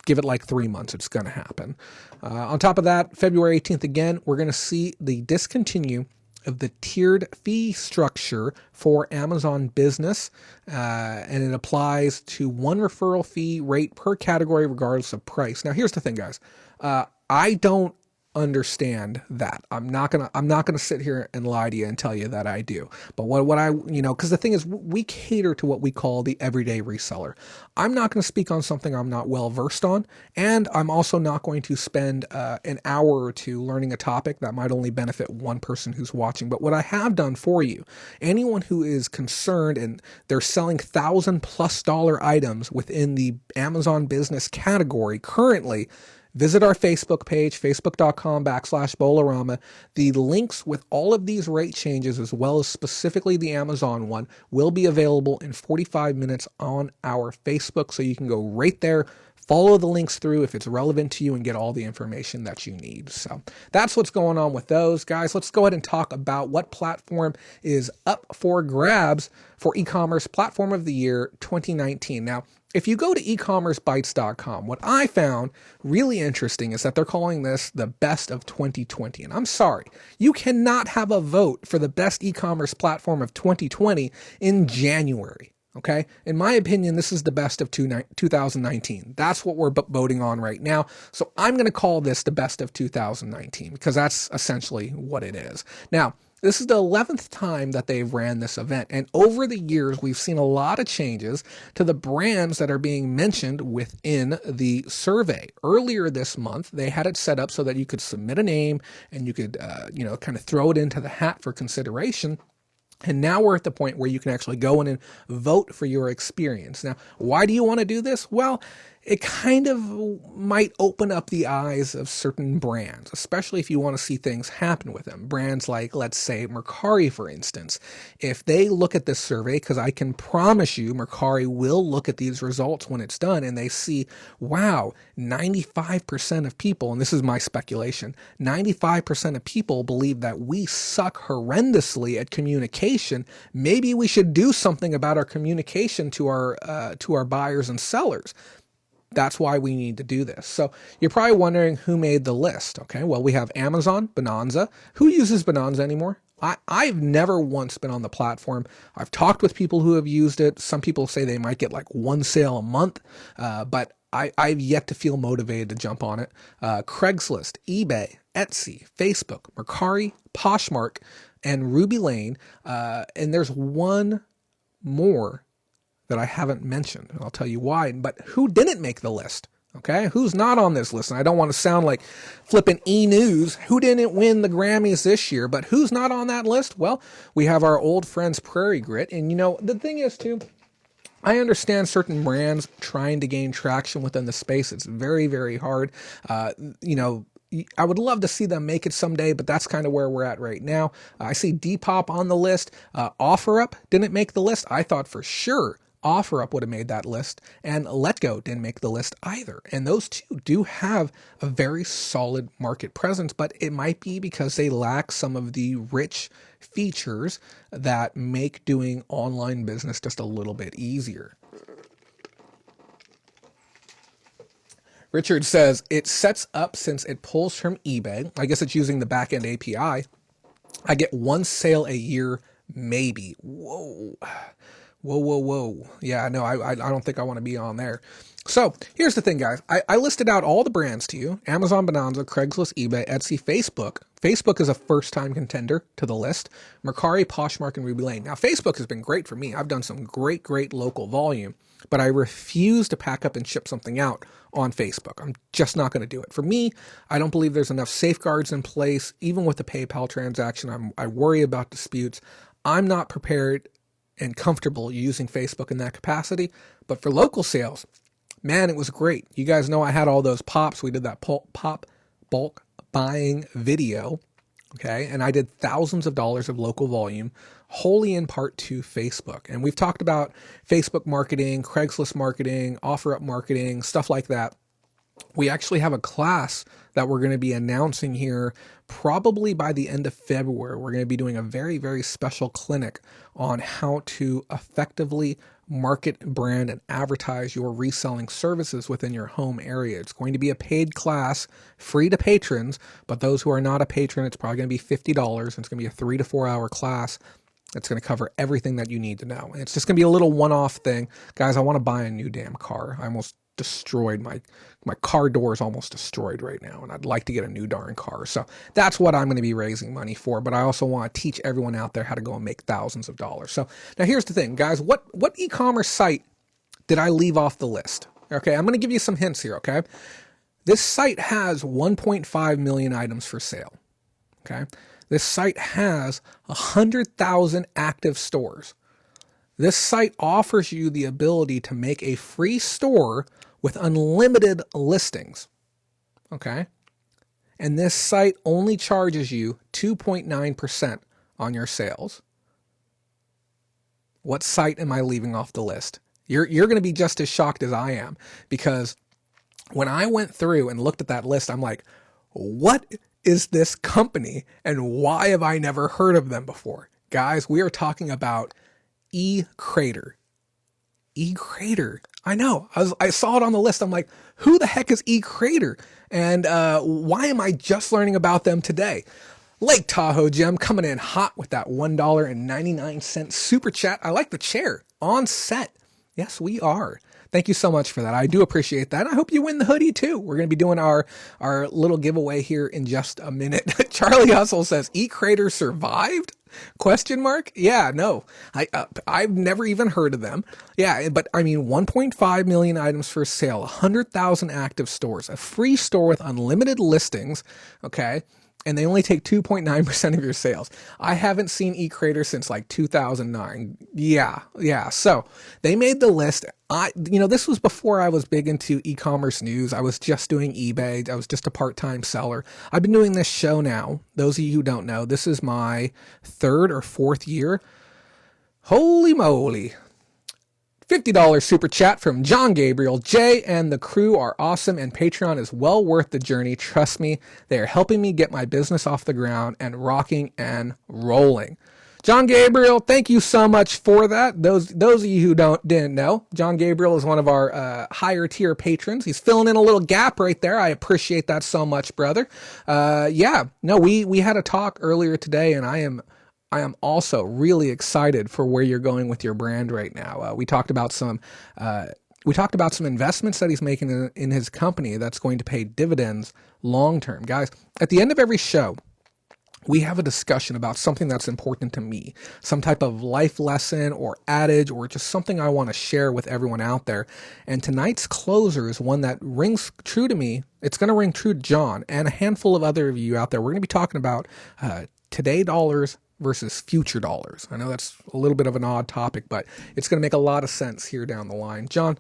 Give it like 3 months, it's going to happen. On top of that, February 18th again, we're going to see the discontinue of the tiered fee structure for Amazon Business, and it applies to one referral fee rate per category regardless of price. Now, here's the thing, guys. I don't understand that. I'm not gonna sit here and lie to you and tell you that I do. But what I, because the thing is, we cater to what we call the everyday reseller. I'm not going to speak on something I'm not well versed on, and I'm also not going to spend an hour or two learning a topic that might only benefit one person who's watching. But what I have done for you, anyone who is concerned and they're selling $1,000+ items within the Amazon business category currently, visit our Facebook page, facebook.com/Bolarama. The links with all of these rate changes, as well as specifically the Amazon one, will be available in 45 minutes on our Facebook. So you can go right there, follow the links through if it's relevant to you, and get all the information that you need. So that's what's going on with those, guys. Let's go ahead and talk about what platform is up for grabs for e-commerce platform of the year 2019. Now, if you go to ecommercebytes.com, what I found really interesting is that they're calling this the best of 2020. And I'm sorry, you cannot have a vote for the best e-commerce platform of 2020 in January. Okay. In my opinion, this is the best of 2019. That's what we're voting on right now. So I'm going to call this the best of 2019 because that's essentially what it is. Now, this is the 11th time that they've ran this event. And over the years, we've seen a lot of changes to the brands that are being mentioned within the survey. Earlier this month, they had it set up so that you could submit a name and you could, kind of throw it into the hat for consideration. And now we're at the point where you can actually go in and vote for your experience. Now, why do you want to do this? Well, it kind of might open up the eyes of certain brands, especially if you want to see things happen with them. Brands like, let's say, Mercari, for instance. If they look at this survey, because I can promise you Mercari will look at these results when it's done, and they see, wow, 95% of people, and this is my speculation, 95% of people believe that we suck horrendously at communication. Maybe we should do something about our communication to our buyers and sellers. That's why we need to do this. So you're probably wondering who made the list. Okay, well, we have Amazon, Bonanza. Who uses Bonanza anymore? I've never once been on the platform. I've talked with people who have used it. Some people say they might get like one sale a month, but I've yet to feel motivated to jump on it. Craigslist, eBay, Etsy, Facebook, Mercari, Poshmark, and Ruby Lane. And there's one more that I haven't mentioned, and I'll tell you why. But who didn't make the list? Okay, who's not on this list? And I don't want to sound like flipping E-News. Who didn't win the Grammys this year? But who's not on that list? Well, we have our old friends Prairie Grit. And the thing is too, I understand certain brands trying to gain traction within the space. It's very, very hard. I would love to see them make it someday, but that's kind of where we're at right now. I see Depop on the list. OfferUp didn't make the list. I thought for sure OfferUp would have made that list, and Letgo didn't make the list either. And those two do have a very solid market presence, but it might be because they lack some of the rich features that make doing online business just a little bit easier. Richard says, it sets up since it pulls from eBay. I guess it's using the backend API. I get one sale a year, maybe. Whoa. Yeah, no, I don't think I want to be on there. So here's the thing, guys. I listed out all the brands to you: Amazon, Bonanza, Craigslist, eBay, Etsy, Facebook. Facebook is a first-time contender to the list. Mercari, Poshmark, and Ruby Lane. Now, Facebook has been great for me. I've done some great local volume, but I refuse to pack up and ship something out on Facebook. I'm just not going to do it. For me, I don't believe there's enough safeguards in place. Even with the PayPal transaction, I worry about disputes. I'm not prepared and comfortable using Facebook in that capacity. But for local sales, man, it was great. You guys know I had all those pops. We did that pop bulk buying video Okay. And I did thousands of dollars of local volume wholly in part to Facebook. And we've talked about Facebook marketing, Craigslist marketing, OfferUp marketing, stuff like that. We actually have a class that we're going to be announcing here probably by the end of February. We're going to be doing a very, very special clinic on how to effectively market, brand, and advertise your reselling services within your home area. It's going to be a paid class, free to patrons, but those who are not a patron, it's probably going to be $50. And it's going to be a 3 to 4 hour class. It's going to cover everything that you need to know. And it's just going to be a little one-off thing. Guys, I want to buy a new damn car. I almost destroyed my car door is almost destroyed right now, and I'd like to get a new darn car. So that's what I'm going to be raising money for. But I also want to teach everyone out there how to go and make thousands of dollars. So now here's the thing, guys. What e-commerce site did I leave off the list? Okay, I'm going to give you some hints here. Okay, this site has 1.5 million items for sale. Okay, this site has 100,000 active stores. This site offers you the ability to make a free store with unlimited listings, okay? And this site only charges you 2.9% on your sales. What site am I leaving off the list? You're going to be just as shocked as I am, because when I went through and looked at that list, I'm like, what is this company and why have I never heard of them before? Guys, we are talking about eCrater. eCrater. I know. I saw it on the list. I'm like, who the heck is eCrater? And why am I just learning about them today? Lake Tahoe Jim coming in hot with that $1.99 super chat. I like the chair on set. Yes, we are. Thank you so much for that. I do appreciate that. I hope you win the hoodie too. We're going to be doing our little giveaway here in just a minute. Charlie Hustle says, eCrater survived? Question mark? Yeah, no, I've never even heard of them. Yeah, but I mean, 1.5 million items for sale, 100,000 active stores, a free store with unlimited listings. Okay. And they only take 2.9% of your sales. I haven't seen eCrater since like 2009. Yeah. So they made the list. This was before I was big into e-commerce news. I was just doing eBay. I was just a part-time seller. I've been doing this show now. Those of you who don't know, this is my 3rd or 4th year. Holy moly. $50 super chat from John Gabriel. Jay and the crew are awesome, and Patreon is well worth the journey. Trust me, they are helping me get my business off the ground and rocking and rolling. John Gabriel, thank you so much for that. Those of you who didn't know, John Gabriel is one of our higher tier patrons. He's filling in a little gap right there. I appreciate that so much, brother. We had a talk earlier today, and I am also really excited for where you're going with your brand right now. We talked about some investments that he's making in his company that's going to pay dividends long term. Guys, at the end of every show, we have a discussion about something that's important to me, some type of life lesson or adage or just something I want to share with everyone out there. And tonight's closer is one that rings true to me. It's going to ring true to John and a handful of other of you out there. We're going to be talking about today dollars versus future dollars. I know that's a little bit of an odd topic, but it's going to make a lot of sense here down the line. John,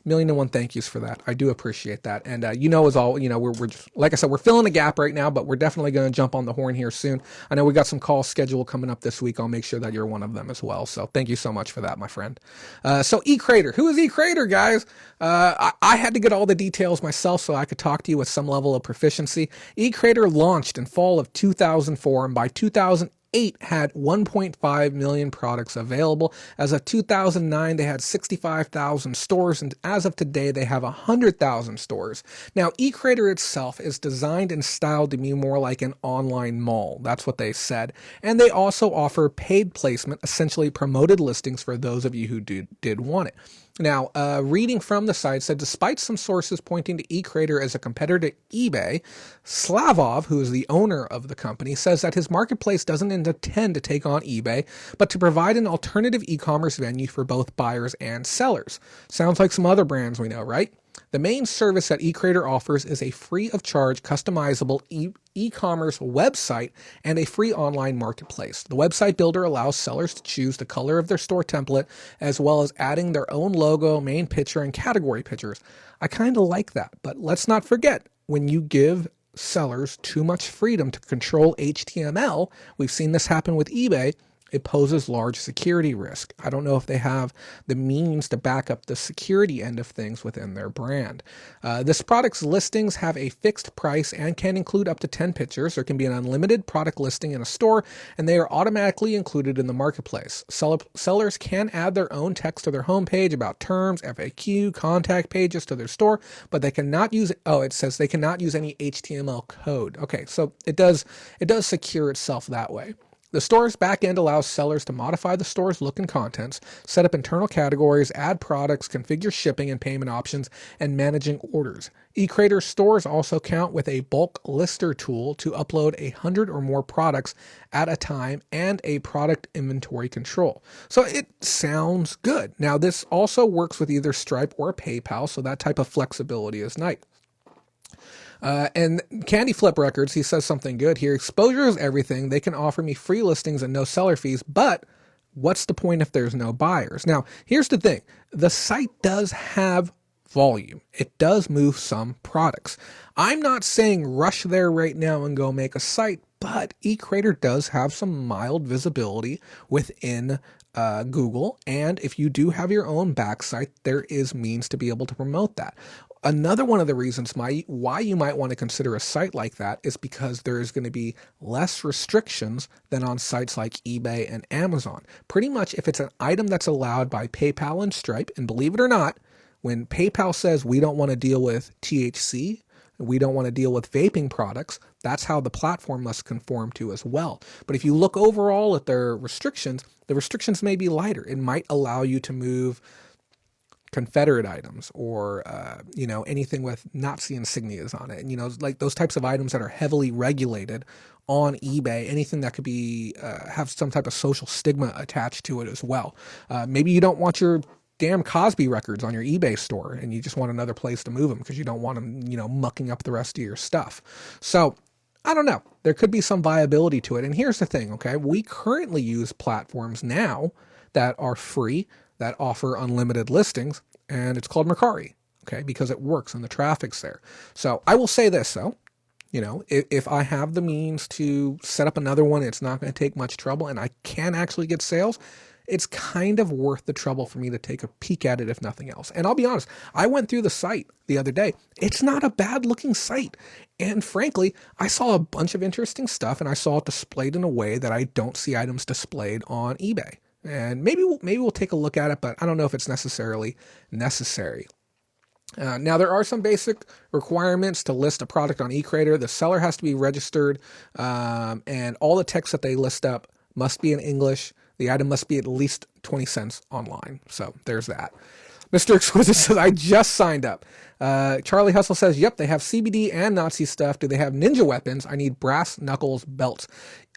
1,000,001 thank yous for that. I do appreciate that. And we're just, like I said, we're filling a gap right now, but we're definitely going to jump on the horn here soon. I know we got some calls scheduled coming up this week. I'll make sure that you're one of them as well. So thank you so much for that, my friend. So eCrater, who is eCrater, guys? I had to get all the details myself so I could talk to you with some level of proficiency. eCrater launched in fall of 2004, and by 2008 had 1.5 million products available. As of 2009, they had 65,000 stores, and as of today, they have 100,000 stores. Now, eCrater itself is designed and styled to be more like an online mall. That's what they said. And they also offer paid placement, essentially promoted listings for those of you who did want it. Now, reading from the site said, despite some sources pointing to eCrater as a competitor to eBay, Slavov, who is the owner of the company, says that his marketplace doesn't intend to take on eBay, but to provide an alternative e-commerce venue for both buyers and sellers. Sounds like some other brands we know, right? The main service that eCrater offers is a free of charge customizable e-commerce website and a free online marketplace. The website builder allows sellers to choose the color of their store template as well as adding their own logo, main picture, and category pictures. I kind of like that, but let's not forget, when you give sellers too much freedom to control HTML, we've seen this happen with eBay, it poses large security risk. I don't know if they have the means to back up the security end of things within their brand. This product's listings have a fixed price and can include up to 10 pictures. There can be an unlimited product listing in a store, and they are automatically included in the marketplace. Sellers can add their own text to their homepage about terms, FAQ, contact pages to their store, but they cannot use, it says they cannot use any HTML code. Okay, so it does secure itself that way. The store's backend allows sellers to modify the store's look and contents, set up internal categories, add products, configure shipping and payment options, and managing orders. eCreator stores also count with a bulk lister tool to upload 100 or more products at a time and a product inventory control. So it sounds good. Now, this also works with either Stripe or PayPal, so that type of flexibility is nice. And Candy Flip Records, he says something good here. Exposure is everything. They can offer me free listings and no seller fees, but what's the point if there's no buyers? Now, here's the thing. The site does have volume. It does move some products. I'm not saying rush there right now and go make a site, but eCreator does have some mild visibility within Google. And if you do have your own backsite, there is means to be able to promote that. Another one of the reasons why you might want to consider a site like that is because there is going to be less restrictions than on sites like eBay and Amazon. Pretty much if it's an item that's allowed by PayPal and Stripe, and believe it or not, when PayPal says we don't want to deal with THC, we don't want to deal with vaping products, that's how the platform must conform to as well. But if you look overall at their restrictions, the restrictions may be lighter. It might allow you to move Confederate items or, anything with Nazi insignias on it. And, like those types of items that are heavily regulated on eBay, anything that could be, have some type of social stigma attached to it as well. Maybe you don't want your damn Cosby records on your eBay store and you just want another place to move them because you don't want them, mucking up the rest of your stuff. So I don't know. There could be some viability to it. And here's the thing, okay? We currently use platforms now that are free, that offer unlimited listings, and it's called Mercari, okay, because it works and the traffic's there. So I will say this, though, if I have the means to set up another one, it's not going to take much trouble, and I can actually get sales, it's kind of worth the trouble for me to take a peek at it, if nothing else. And I'll be honest, I went through the site the other day. It's not a bad looking site. And frankly, I saw a bunch of interesting stuff, and I saw it displayed in a way that I don't see items displayed on eBay. And maybe we'll take a look at it, but I don't know if it's necessarily necessary. Now, there are some basic requirements to list a product on eCreator. The seller has to be registered, and all the text that they list up must be in English. The item must be at least 20 cents online. So there's that. Mr. Exquisite says, I just signed up. Charlie Hustle says, yep, they have CBD and Nazi stuff. Do they have ninja weapons? I need brass knuckles belts.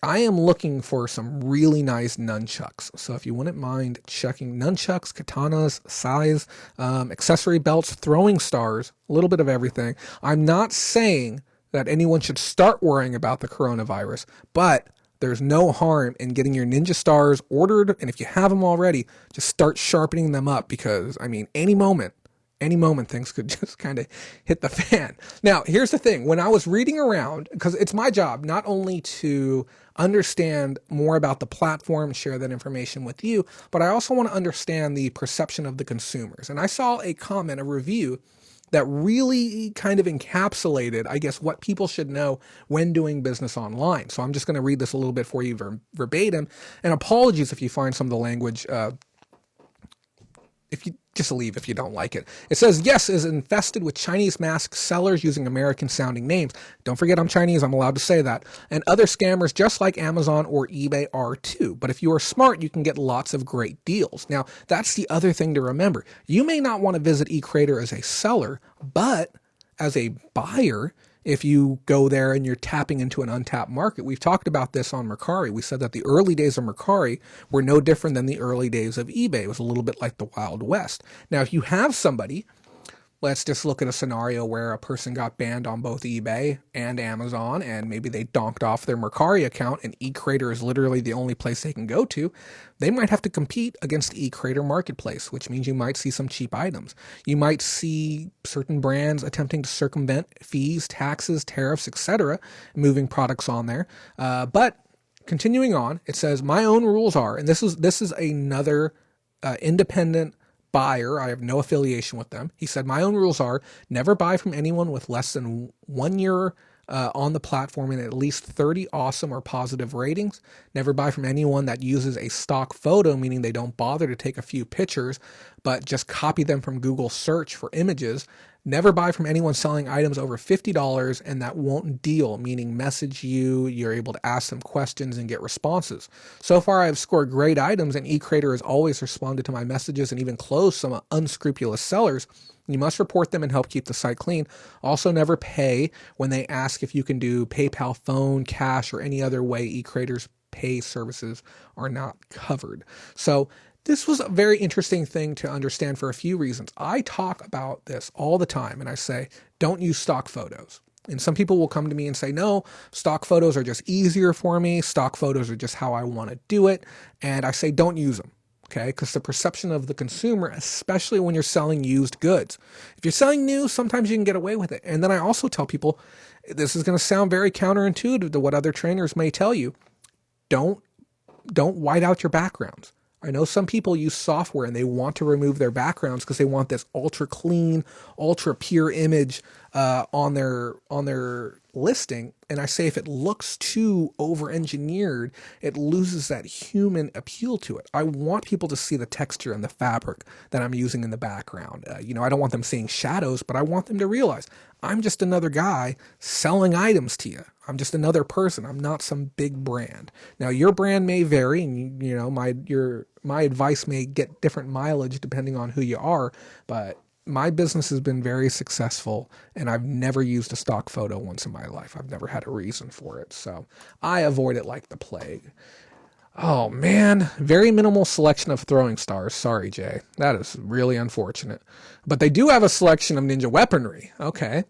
I am looking for some really nice nunchucks. So if you wouldn't mind checking nunchucks, katanas, sais, accessory belts, throwing stars, a little bit of everything. I'm not saying that anyone should start worrying about the coronavirus, but there's no harm in getting your ninja stars ordered. And if you have them already, just start sharpening them up because, any moment things could just kind of hit the fan. Now, here's the thing. When I was reading around, because it's my job not only to understand more about the platform and share that information with you, but I also want to understand the perception of the consumers. And I saw a comment, a review that really kind of encapsulated, I guess, what people should know when doing business online. So I'm just going to read this a little bit for you verbatim. And apologies if you find some of the language, if you just leave if you don't like it. It says, yes, is infested with Chinese masked sellers using American sounding names. Don't forget I'm Chinese, I'm allowed to say that. And other scammers just like Amazon or eBay are too. But if you are smart, you can get lots of great deals. Now, that's the other thing to remember. You may not want to visit eCreator as a seller, but as a buyer, if you go there and you're tapping into an untapped market. We've talked about this on Mercari. We said that the early days of Mercari were no different than the early days of eBay. It was a little bit like the Wild West. Now, if you have somebody let's just look at a scenario where a person got banned on both eBay and Amazon, and maybe they donked off their Mercari account, and eCrater is literally the only place they can go to. They might have to compete against eCrater Marketplace, which means you might see some cheap items. You might see certain brands attempting to circumvent fees, taxes, tariffs, etc., moving products on there. But continuing on, it says, my own rules are, and this is another independent buyer. I have no affiliation with them. He said, my own rules are never buy from anyone with less than 1 year on the platform and at least 30 awesome or positive ratings. Never buy from anyone that uses a stock photo, meaning they don't bother to take a few pictures, but just copy them from Google search for images. Never buy from anyone selling items over $50 and that won't deal, meaning message you, you're able to ask them questions and get responses. So far, I've scored great items, and eCrater has always responded to my messages and even closed some unscrupulous sellers. You must report them and help keep the site clean. Also, never pay when they ask if you can do PayPal, phone, cash, or any other way eCrater's pay services are not covered. So this was a very interesting thing to understand for a few reasons. I talk about this all the time, and I say, don't use stock photos. And some people will come to me and say, no, stock photos are just easier for me. Stock photos are just how I want to do it. And I say, don't use them. Okay, because the perception of the consumer, especially when you're selling used goods. If you're selling new, sometimes you can get away with it. And then I also tell people, this is going to sound very counterintuitive to what other trainers may tell you. Don't white out your backgrounds. I know some people use software and they want to remove their backgrounds because they want this ultra clean, ultra pure image on their listing. And I say, if it looks too over-engineered, it loses that human appeal to it. I want people to see the texture and the fabric that I'm using in the background. I don't want them seeing shadows, but I want them to realize I'm just another guy selling items to you. I'm just another person. I'm not some big brand. Now, your brand may vary, and my advice may get different mileage depending on who you are, but my business has been very successful, and I've never used a stock photo once in my life. I've never had a reason for it, so I avoid it like the plague. Oh man, very minimal selection of throwing stars. Sorry, Jay. That is really unfortunate. But they do have a selection of ninja weaponry. Okay,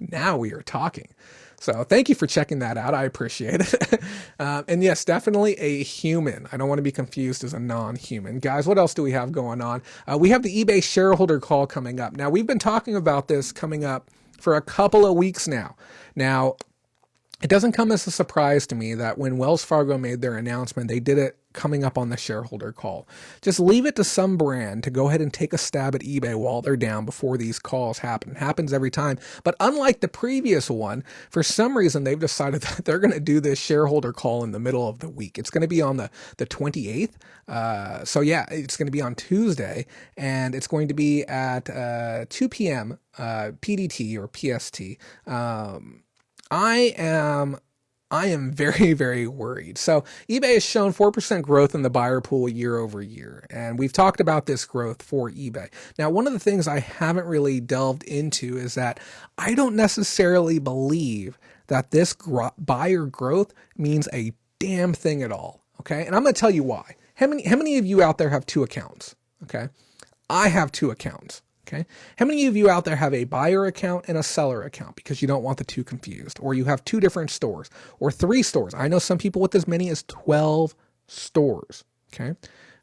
now we are talking. So thank you for checking that out. I appreciate it. And yes, definitely a human. I don't want to be confused as a non-human. Guys, what else do we have going on? We have the eBay shareholder call coming up. Now, we've been talking about this coming up for a couple of weeks now. Now, it doesn't come as a surprise to me that when Wells Fargo made their announcement, they did it coming up on the shareholder call. Just leave it to some brand to go ahead and take a stab at eBay while they're down before these calls happen. It happens every time. But unlike the previous one, for some reason, they've decided that they're going to do this shareholder call in the middle of the week. It's going to be on the 28th. So yeah, it's going to be on Tuesday, and it's going to be at 2 p.m. PDT or PST. I am very, very worried. So eBay has shown 4% growth in the buyer pool year over year. And we've talked about this growth for eBay. Now, one of the things I haven't really delved into is that I don't necessarily believe that this buyer growth means a damn thing at all. Okay. And I'm going to tell you why. How many of you out there have two accounts? Okay. I have two accounts. Okay. How many of you out there have a buyer account and a seller account because you don't want the two confused, or you have two different stores or three stores? I know some people with as many as 12 stores. Okay.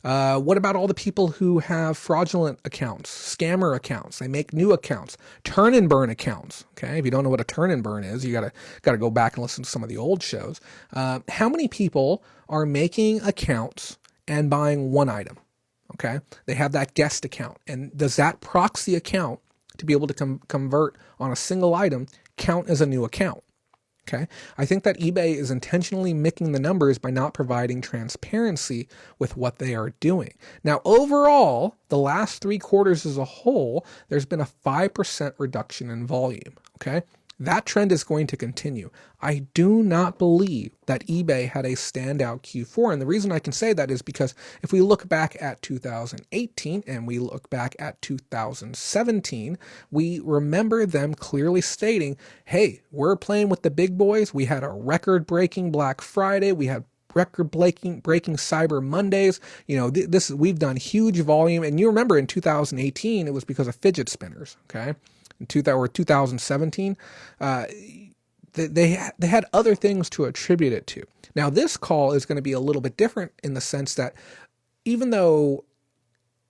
What about all the people who have fraudulent accounts, scammer accounts? They make new accounts, turn and burn accounts. Okay. If you don't know what a turn and burn is, you gotta go back and listen to some of the old shows. How many people are making accounts and buying one item? Okay, they have that guest account. And does that proxy account to be able to convert on a single item count as a new account? Okay, I think that eBay is intentionally mixing the numbers by not providing transparency with what they are doing. Now, overall, the last 3 quarters as a whole, there's been a 5% reduction in volume. Okay, that trend is going to continue. I do not believe that eBay had a standout Q4. And the reason I can say that is because if we look back at 2018 and we look back at 2017, we remember them clearly stating, hey, we're playing with the big boys. We had a record-breaking Black Friday. We had breaking Cyber Mondays. You know, we've done huge volume. And you remember in 2018, it was because of fidget spinners. Okay. In 2017, they had other things to attribute it to. Now, this call is going to be a little bit different in the sense that even though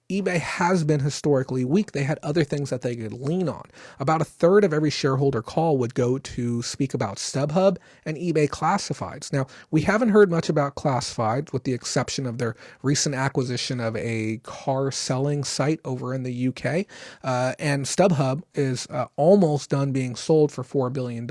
eBay has been historically weak, they had other things that they could lean on. About a third of every shareholder call would go to speak about StubHub and eBay Classifieds. Now, we haven't heard much about Classifieds with the exception of their recent acquisition of a car selling site over in the UK. And StubHub is almost done being sold for $4 billion.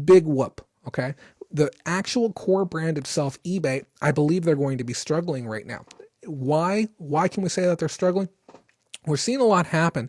Big whoop, okay? The actual core brand itself, eBay, I believe they're going to be struggling right now. Why? Why can we say that they're struggling? We're seeing a lot happen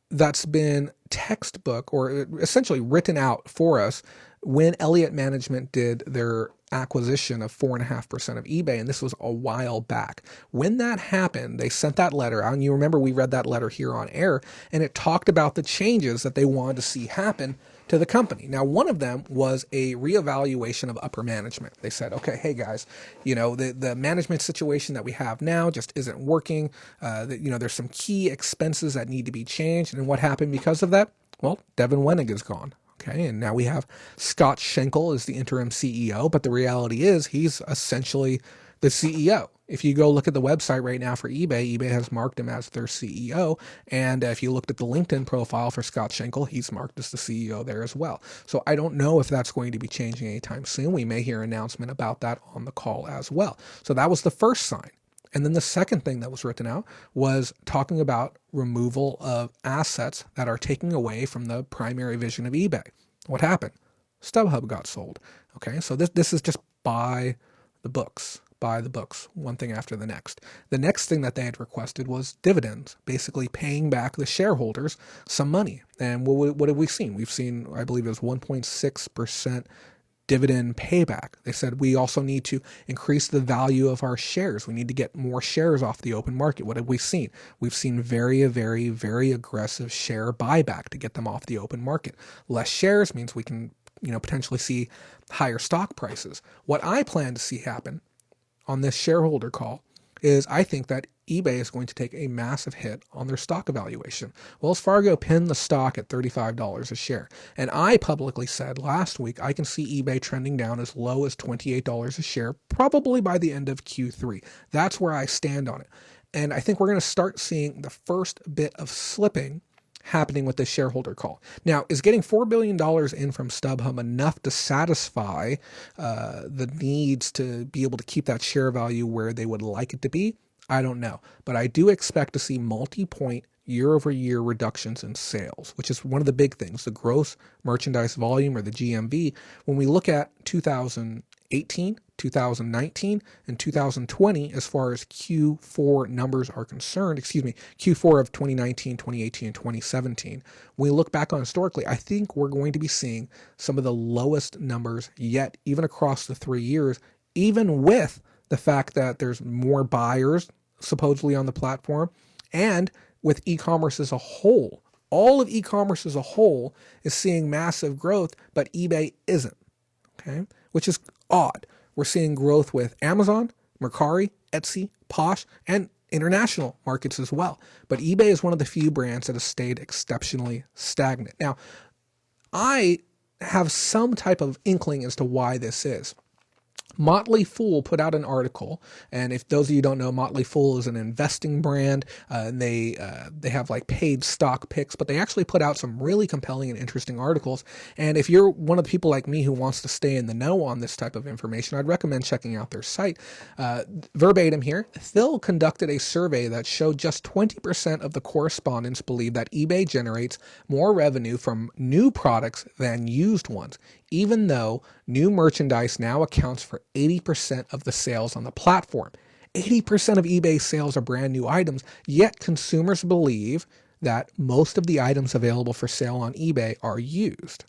that's been textbook or essentially written out for us when Elliott Management did their acquisition of 4.5% of eBay, and this was a while back. When that happened, they sent that letter out, and you remember we read that letter here on air, and it talked about the changes that they wanted to see happen to the company. Now, one of them was a reevaluation of upper management. They said, okay, hey guys, you know, the management situation that we have now just isn't working. You know, there's some key expenses that need to be changed. And what happened because of that? Well, Devin Wenig is gone. Okay, and now we have Scott Schenkel as the interim CEO, but the reality is he's essentially the CEO. If you go look at the website right now for eBay, eBay has marked him as their CEO. And if you looked at the LinkedIn profile for Scott Schenkel, he's marked as the CEO there as well. So I don't know if that's going to be changing anytime soon. We may hear an announcement about that on the call as well. So that was the first sign. And then the second thing that was written out was talking about removal of assets that are taking away from the primary vision of eBay. What happened? StubHub got sold. Okay, so this is just by the books, one thing after the next. The next thing that they had requested was dividends, basically paying back the shareholders some money. And what have we seen? We've seen, I believe it was 1.6% dividend payback. They said we also need to increase the value of our shares. We need to get more shares off the open market. What have we seen? We've seen very, very, very aggressive share buyback to get them off the open market. Less shares means we can, you know, potentially see higher stock prices. What I plan to see happen on this shareholder call is I think that eBay is going to take a massive hit on their stock evaluation. Wells Fargo pinned the stock at $35 a share. And I publicly said last week, I can see eBay trending down as low as $28 a share, probably by the end of Q3. That's where I stand on it. And I think we're going to start seeing the first bit of slipping happening with this shareholder call. Now, is getting $4 billion in from StubHub enough to satisfy the needs to be able to keep that share value where they would like it to be? I don't know. But I do expect to see multi-point year-over-year reductions in sales, which is one of the big things, the gross merchandise volume or the GMV. When we look at 2018, 2019, and 2020, as far as Q4 numbers are concerned, Q4 of 2019, 2018, and 2017, when we look back on historically, I think we're going to be seeing some of the lowest numbers yet, even across the 3 years, even with the fact that there's more buyers supposedly on the platform, and with e-commerce as a whole. All of e-commerce as a whole is seeing massive growth, but eBay isn't, okay? Which is odd. We're seeing growth with Amazon, Mercari, Etsy, Posh, and international markets as well. But eBay is one of the few brands that has stayed exceptionally stagnant. Now, I have some type of inkling as to why this is. Motley Fool put out an article, and if those of you don't know, Motley Fool is an investing brand, and they have like paid stock picks, but they actually put out some really compelling and interesting articles. And if you're one of the people like me who wants to stay in the know on this type of information, I'd recommend checking out their site. Verbatim here, Phil conducted a survey that showed just 20% of the correspondents believe that eBay generates more revenue from new products than used ones, even though new merchandise now accounts for 80% of the sales on the platform. 80% of eBay sales are brand new items, yet consumers believe that most of the items available for sale on eBay are used.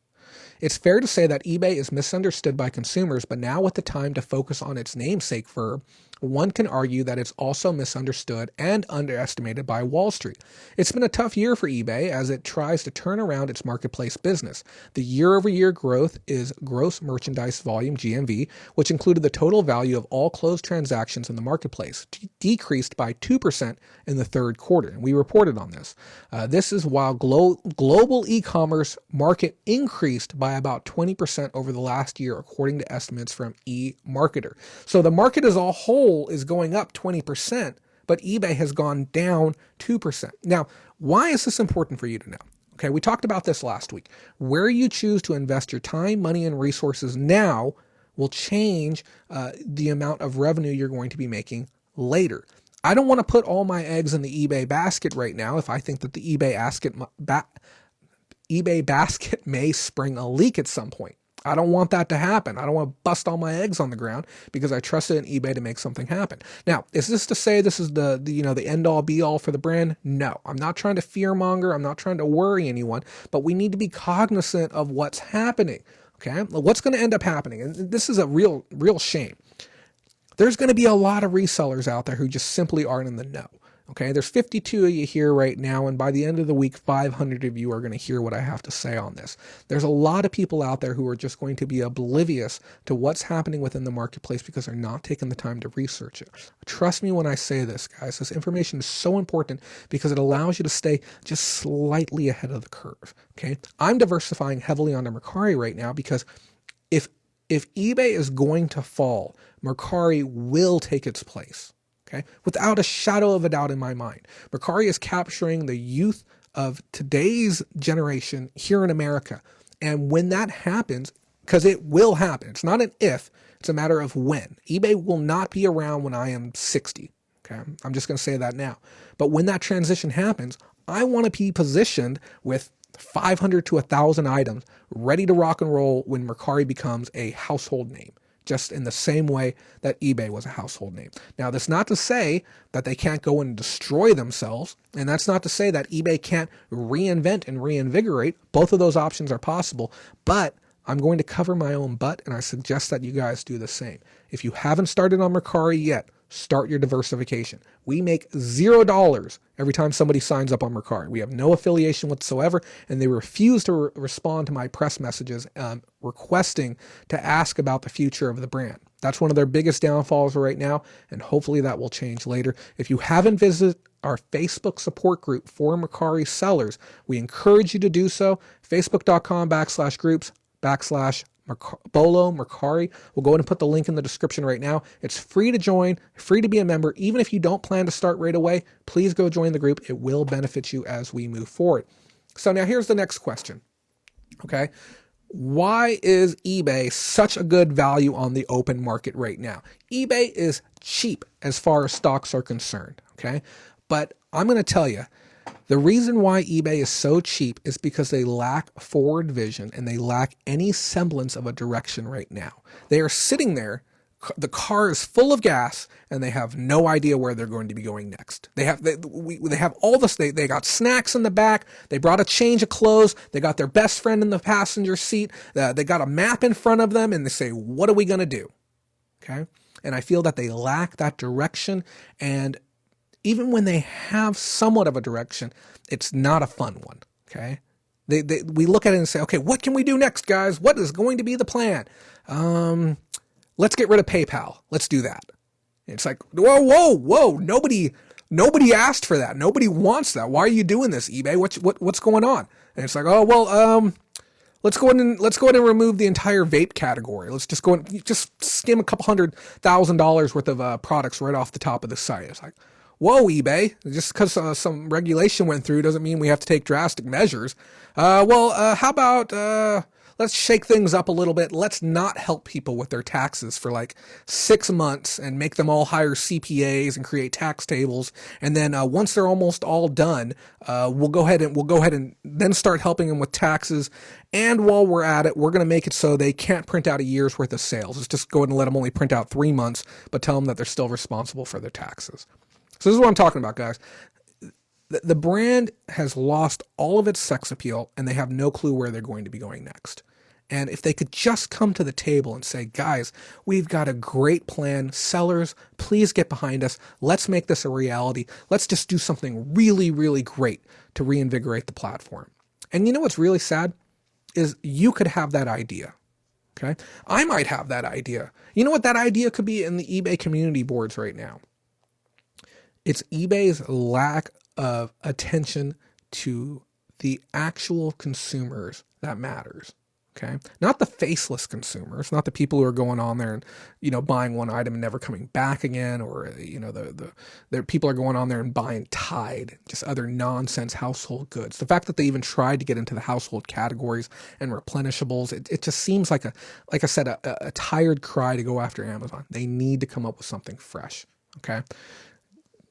It's fair to say that eBay is misunderstood by consumers, but now with the time to focus on its namesake verb, one can argue that it's also misunderstood and underestimated by Wall Street. It's been a tough year for eBay as it tries to turn around its marketplace business. The year-over-year growth is gross merchandise volume, GMV, which included the total value of all closed transactions in the marketplace, decreased by 2% in the third quarter. And we reported on this. This is while global e-commerce market increased by about 20% over the last year, according to estimates from eMarketer. So the market as a whole is going up 20%, but eBay has gone down 2%. Now, why is this important for you to know? Okay, we talked about this last week. Where you choose to invest your time, money, and resources now will change the amount of revenue you're going to be making later. I don't want to put all my eggs in the eBay basket right now if I think that the eBay basket may spring a leak at some point. I don't want that to happen. I don't want to bust all my eggs on the ground because I trusted in eBay to make something happen. Now, is this to say this is the end all be all for the brand? No, I'm not trying to fear monger. I'm not trying to worry anyone, but we need to be cognizant of what's happening. Okay. What's going to end up happening? And this is a real shame. There's going to be a lot of resellers out there who just simply aren't in the know. Okay, there's 52 of you here right now, and by the end of the week, 500 of you are going to hear what I have to say on this. There's a lot of people out there who are just going to be oblivious to what's happening within the marketplace because they're not taking the time to research it. Trust me when I say this, guys. This information is so important because it allows you to stay just slightly ahead of the curve. Okay, I'm diversifying heavily onto Mercari right now because if eBay is going to fall, Mercari will take its place. Okay, without a shadow of a doubt in my mind. Mercari is capturing the youth of today's generation here in America. And when that happens, because it will happen, it's not an if, it's a matter of when. eBay will not be around when I am 60. Okay, I'm just going to say that now. But when that transition happens, I want to be positioned with 500 to 1,000 items ready to rock and roll when Mercari becomes a household name, just in the same way that eBay was a household name. Now, that's not to say that they can't go and destroy themselves, and that's not to say that eBay can't reinvent and reinvigorate. Both of those options are possible, but I'm going to cover my own butt, and I suggest that you guys do the same. If you haven't started on Mercari yet, start your diversification. We make $0 every time somebody signs up on Mercari. We have no affiliation whatsoever, and they refuse to respond to my press messages requesting to ask about the future of the brand. That's one of their biggest downfalls right now, and hopefully that will change later. If you haven't visited our Facebook support group for Mercari sellers, we encourage you to do so. Facebook.com/groups/Bolo Mercari. We'll go ahead and put the link in the description right now. It's free to join, free to be a member. Even if you don't plan to start right away, please go join the group. It will benefit you as we move forward. So now here's the next question. Okay. Why is eBay such a good value on the open market right now? eBay is cheap as far as stocks are concerned. Okay. But I'm going to tell you, the reason why eBay is so cheap is because they lack forward vision and they lack any semblance of a direction right now. They are sitting there, the car is full of gas, and they have no idea where they're going to be going next. They have all this. They got snacks in the back. They brought a change of clothes. They got their best friend in the passenger seat. They got a map in front of them, and they say, "What are we going to do?" Okay, and I feel that they lack that direction, and even when they have somewhat of a direction, it's not a fun one, okay? We look at it and say, okay, what can we do next, guys? What is going to be the plan? Let's get rid of PayPal. Let's do that. It's like, whoa. Nobody asked for that. Nobody wants that. Why are you doing this, eBay? What's going on? And it's like, let's go ahead and remove the entire vape category. Let's just go and just skim a couple $100,000 worth of products right off the top of the site. It's like, whoa, eBay, just because some regulation went through doesn't mean we have to take drastic measures. How about let's shake things up a little bit. Let's not help people with their taxes for like 6 months and make them all hire CPAs and create tax tables. And then once they're almost all done, we'll go ahead and then start helping them with taxes. And while we're at it, we're going to make it so they can't print out a year's worth of sales. Let's just go ahead and let them only print out 3 months, but tell them that they're still responsible for their taxes. So this is what I'm talking about, guys. The brand has lost all of its sex appeal, and they have no clue where they're going to be going next. And if they could just come to the table and say, guys, we've got a great plan. Sellers, please get behind us. Let's make this a reality. Let's just do something really, really great to reinvigorate the platform. And you know what's really sad is you could have that idea. Okay. I might have that idea. You know what that idea could be in the eBay community boards right now? It's eBay's lack of attention to the actual consumers that matters. Okay. Not the faceless consumers, not the people who are going on there and, buying one item and never coming back again, or, the people are going on there and buying Tide, just other nonsense household goods. The fact that they even tried to get into the household categories and replenishables, it just seems like I said, a tired cry to go after Amazon. They need to come up with something fresh. Okay.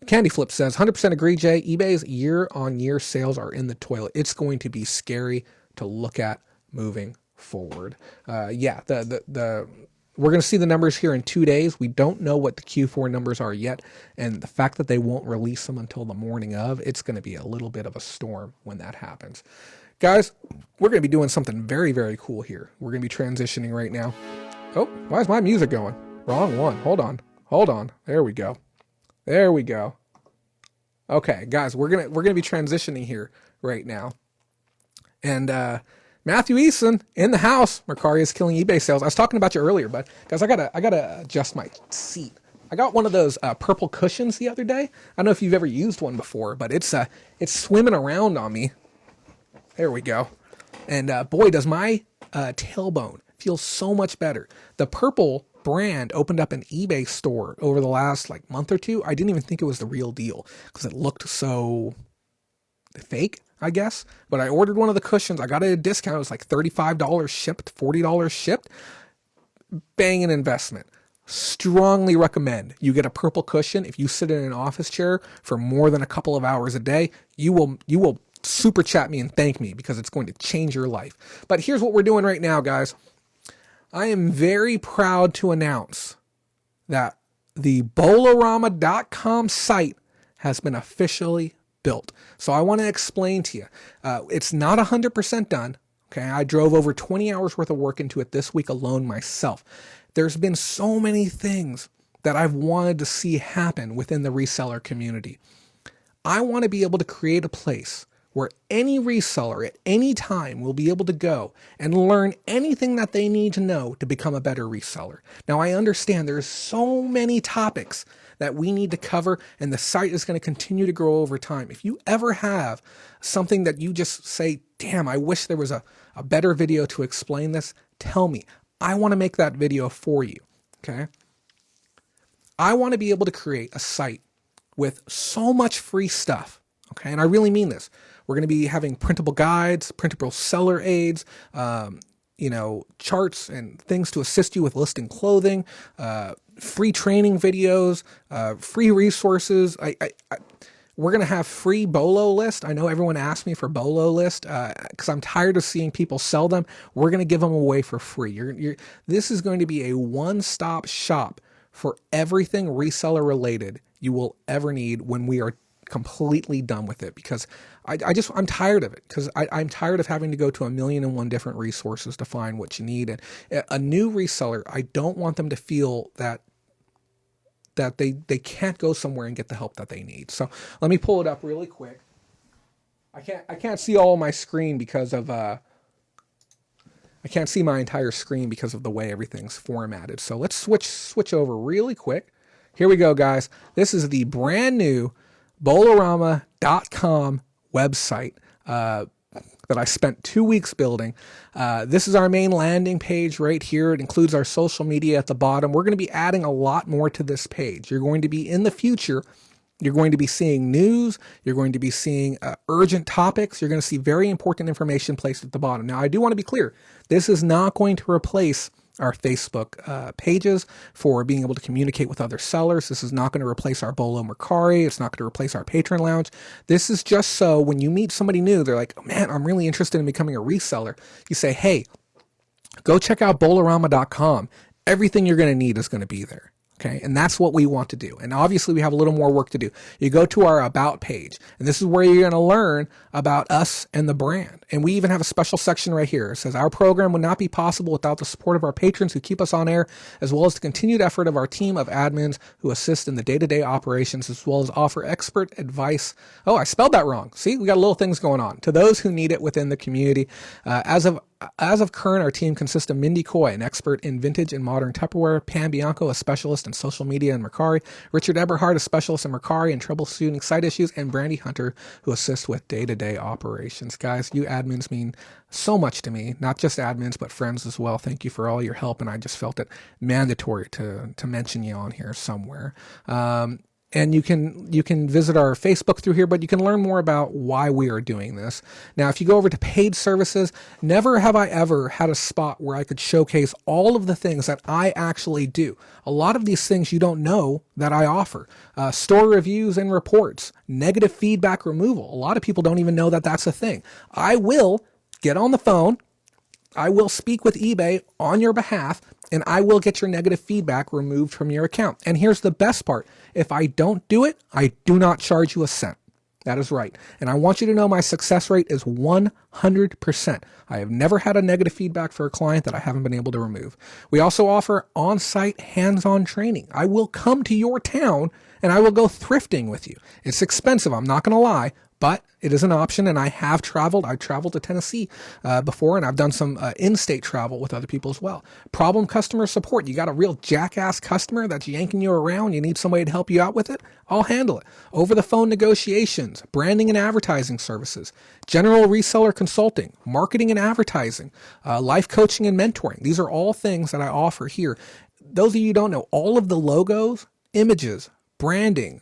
Candy Flip says, 100% agree, Jay. eBay's year-on-year sales are in the toilet. It's going to be scary to look at moving forward. We're going to see the numbers here in 2 days. We don't know what the Q4 numbers are yet, and the fact that they won't release them until the morning of, it's going to be a little bit of a storm when that happens. Guys, we're going to be doing something very, very cool here. We're going to be transitioning right now. Oh, why is my music going? Wrong one. Hold on. There we go. Okay, guys, we're gonna be transitioning here right now, and Matthew Eason in the house. Mercari is killing eBay sales. I was talking about you earlier, but guys, I gotta adjust my seat. I got one of those purple cushions the other day. I don't know if you've ever used one before, but it's swimming around on me. There we go, and boy, does my tailbone feel so much better. The purple brand opened up an eBay store over the last month or two. I didn't even think it was the real deal because it looked so fake, I guess. But I ordered one of the cushions. I got it at a discount. It was like $35 shipped, $40 shipped. Banging investment. Strongly recommend you get a purple cushion. If you sit in an office chair for more than a couple of hours a day, you will super chat me and thank me because it's going to change your life. But here's what we're doing right now, guys. I am very proud to announce that the Bolorama.com site has been officially built. So I want to explain to you, it's not 100% done. Okay. I drove over 20 hours worth of work into it this week alone myself. There's been so many things that I've wanted to see happen within the reseller community. I want to be able to create a place where any reseller at any time will be able to go and learn anything that they need to know to become a better reseller. Now, I understand there's so many topics that we need to cover, and the site is going to continue to grow over time. If you ever have something that you just say, damn, I wish there was a better video to explain this, tell me. I want to make that video for you, okay? I want to be able to create a site with so much free stuff, okay? And I really mean this. We're going to be having printable guides, printable seller aids, charts and things to assist you with listing clothing, free training videos, free resources. We're going to have free BOLO list. I know everyone asked me for BOLO list because I'm tired of seeing people sell them. We're going to give them away for free. This is going to be a one-stop shop for everything reseller related you will ever need when we are completely done with it, because I'm tired of it, because I'm tired of having to go to 1,000,001 different resources to find what you need. And a new reseller, I don't want them to feel that they can't go somewhere and get the help that they need. So let me pull it up really quick. I can't see all of my screen because of I can't see my entire screen because of the way everything's formatted. So let's switch over really quick. Here we go, guys. This is the brand new Bolorama.com website that I spent 2 weeks building. This is our main landing page right here. It includes our social media at the bottom. We're going to be adding a lot more to this page. You're going to be, in the future, you're going to be seeing news. You're going to be seeing urgent topics. You're going to see very important information placed at the bottom. Now, I do want to be clear. This is not going to replace our Facebook pages for being able to communicate with other sellers. This is not going to replace our Bolo Mercari. It's not going to replace our Patreon Lounge. This is just so when you meet somebody new, they're like, oh, man, I'm really interested in becoming a reseller. You say, hey, go check out Bolorama.com. Everything you're going to need is going to be there. Okay, and that's what we want to do. And obviously we have a little more work to do. You go to our About page, and this is where you're going to learn about us and the brand. And we even have a special section right here. It says, our program would not be possible without the support of our patrons who keep us on air, as well as the continued effort of our team of admins who assist in the day-to-day operations, as well as offer expert advice. Oh, I spelled that wrong. See, we got little things going on. To those who need it within the community. As of current, our team consists of Mindy Coy, an expert in vintage and modern Tupperware, Pam Bianco, a specialist in social media and Mercari, Richard Eberhard, a specialist in Mercari and troubleshooting site issues, and Brandy Hunter, who assists with day-to-day operations. Guys, you admins mean so much to me, not just admins, but friends as well. Thank you for all your help, and I just felt it mandatory to mention you on here somewhere. And you can visit our Facebook through here, but you can learn more about why we are doing this. Now, if you go over to paid services, never have I ever had a spot where I could showcase all of the things that I actually do. A lot of these things you don't know that I offer. Store reviews and reports, negative feedback removal. A lot of people don't even know that that's a thing. I will get on the phone. I will speak with eBay on your behalf, and I will get your negative feedback removed from your account. And here's the best part. If I don't do it, I do not charge you a cent. That is right. And I want you to know my success rate is 100%. I have never had a negative feedback for a client that I haven't been able to remove. We also offer on-site hands-on training. I will come to your town and I will go thrifting with you. It's expensive, I'm not going to lie, but it is an option, and I have traveled. I traveled to Tennessee before, and I've done some in-state travel with other people as well. Problem customer support. You got a real jackass customer that's yanking you around. You need somebody to help you out with it. I'll handle it. Over-the-phone negotiations, branding and advertising services, general reseller consulting, marketing and advertising, life coaching and mentoring. These are all things that I offer here. Those of you who don't know, all of the logos, images, branding,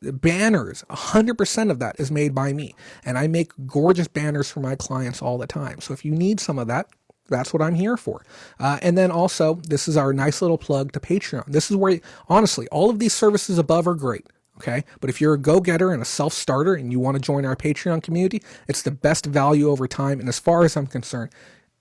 banners, 100% of that is made by me. And I make gorgeous banners for my clients all the time. So if you need some of that, that's what I'm here for. And then also, this is our nice little plug to Patreon. This is where, honestly, all of these services above are great. Okay. But if you're a go-getter and a self-starter and you want to join our Patreon community, it's the best value over time. And as far as I'm concerned,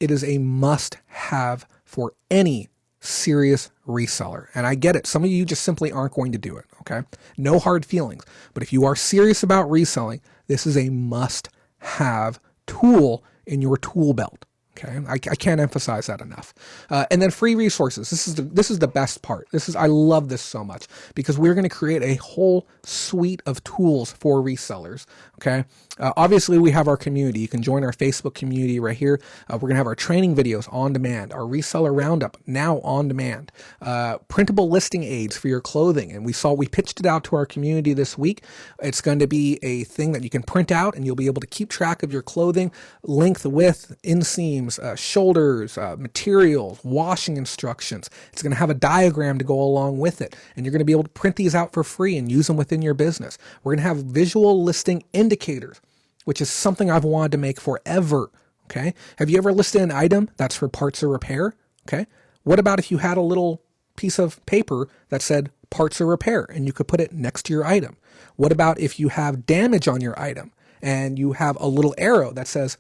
it is a must-have for any serious reseller. And I get it. Some of you just simply aren't going to do it. Okay. No hard feelings. But if you are serious about reselling, this is a must-have tool in your tool belt. Okay. I can't emphasize that enough. And then free resources. This is the best part. I love this so much because we're going to create a whole suite of tools for resellers. Okay. Obviously we have our community. You can join our Facebook community right here. We're going to have our training videos on demand, our Reseller Roundup now on demand, printable listing aids for your clothing. And we pitched it out to our community this week. It's going to be a thing that you can print out and you'll be able to keep track of your clothing, length, width, inseams, shoulders, materials, washing instructions. It's going to have a diagram to go along with it. And you're going to be able to print these out for free and use them within your business. We're going to have visual listing indicators, which is something I've wanted to make forever. Okay. Have you ever listed an item that's for parts or repair? Okay. What about if you had a little piece of paper that said parts or repair and you could put it next to your item? What about if you have damage on your item and you have a little arrow that says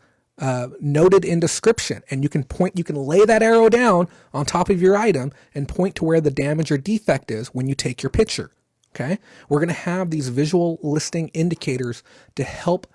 noted in description, and you can lay that arrow down on top of your item and point to where the damage or defect is when you take your picture. Okay. We're going to have these visual listing indicators to help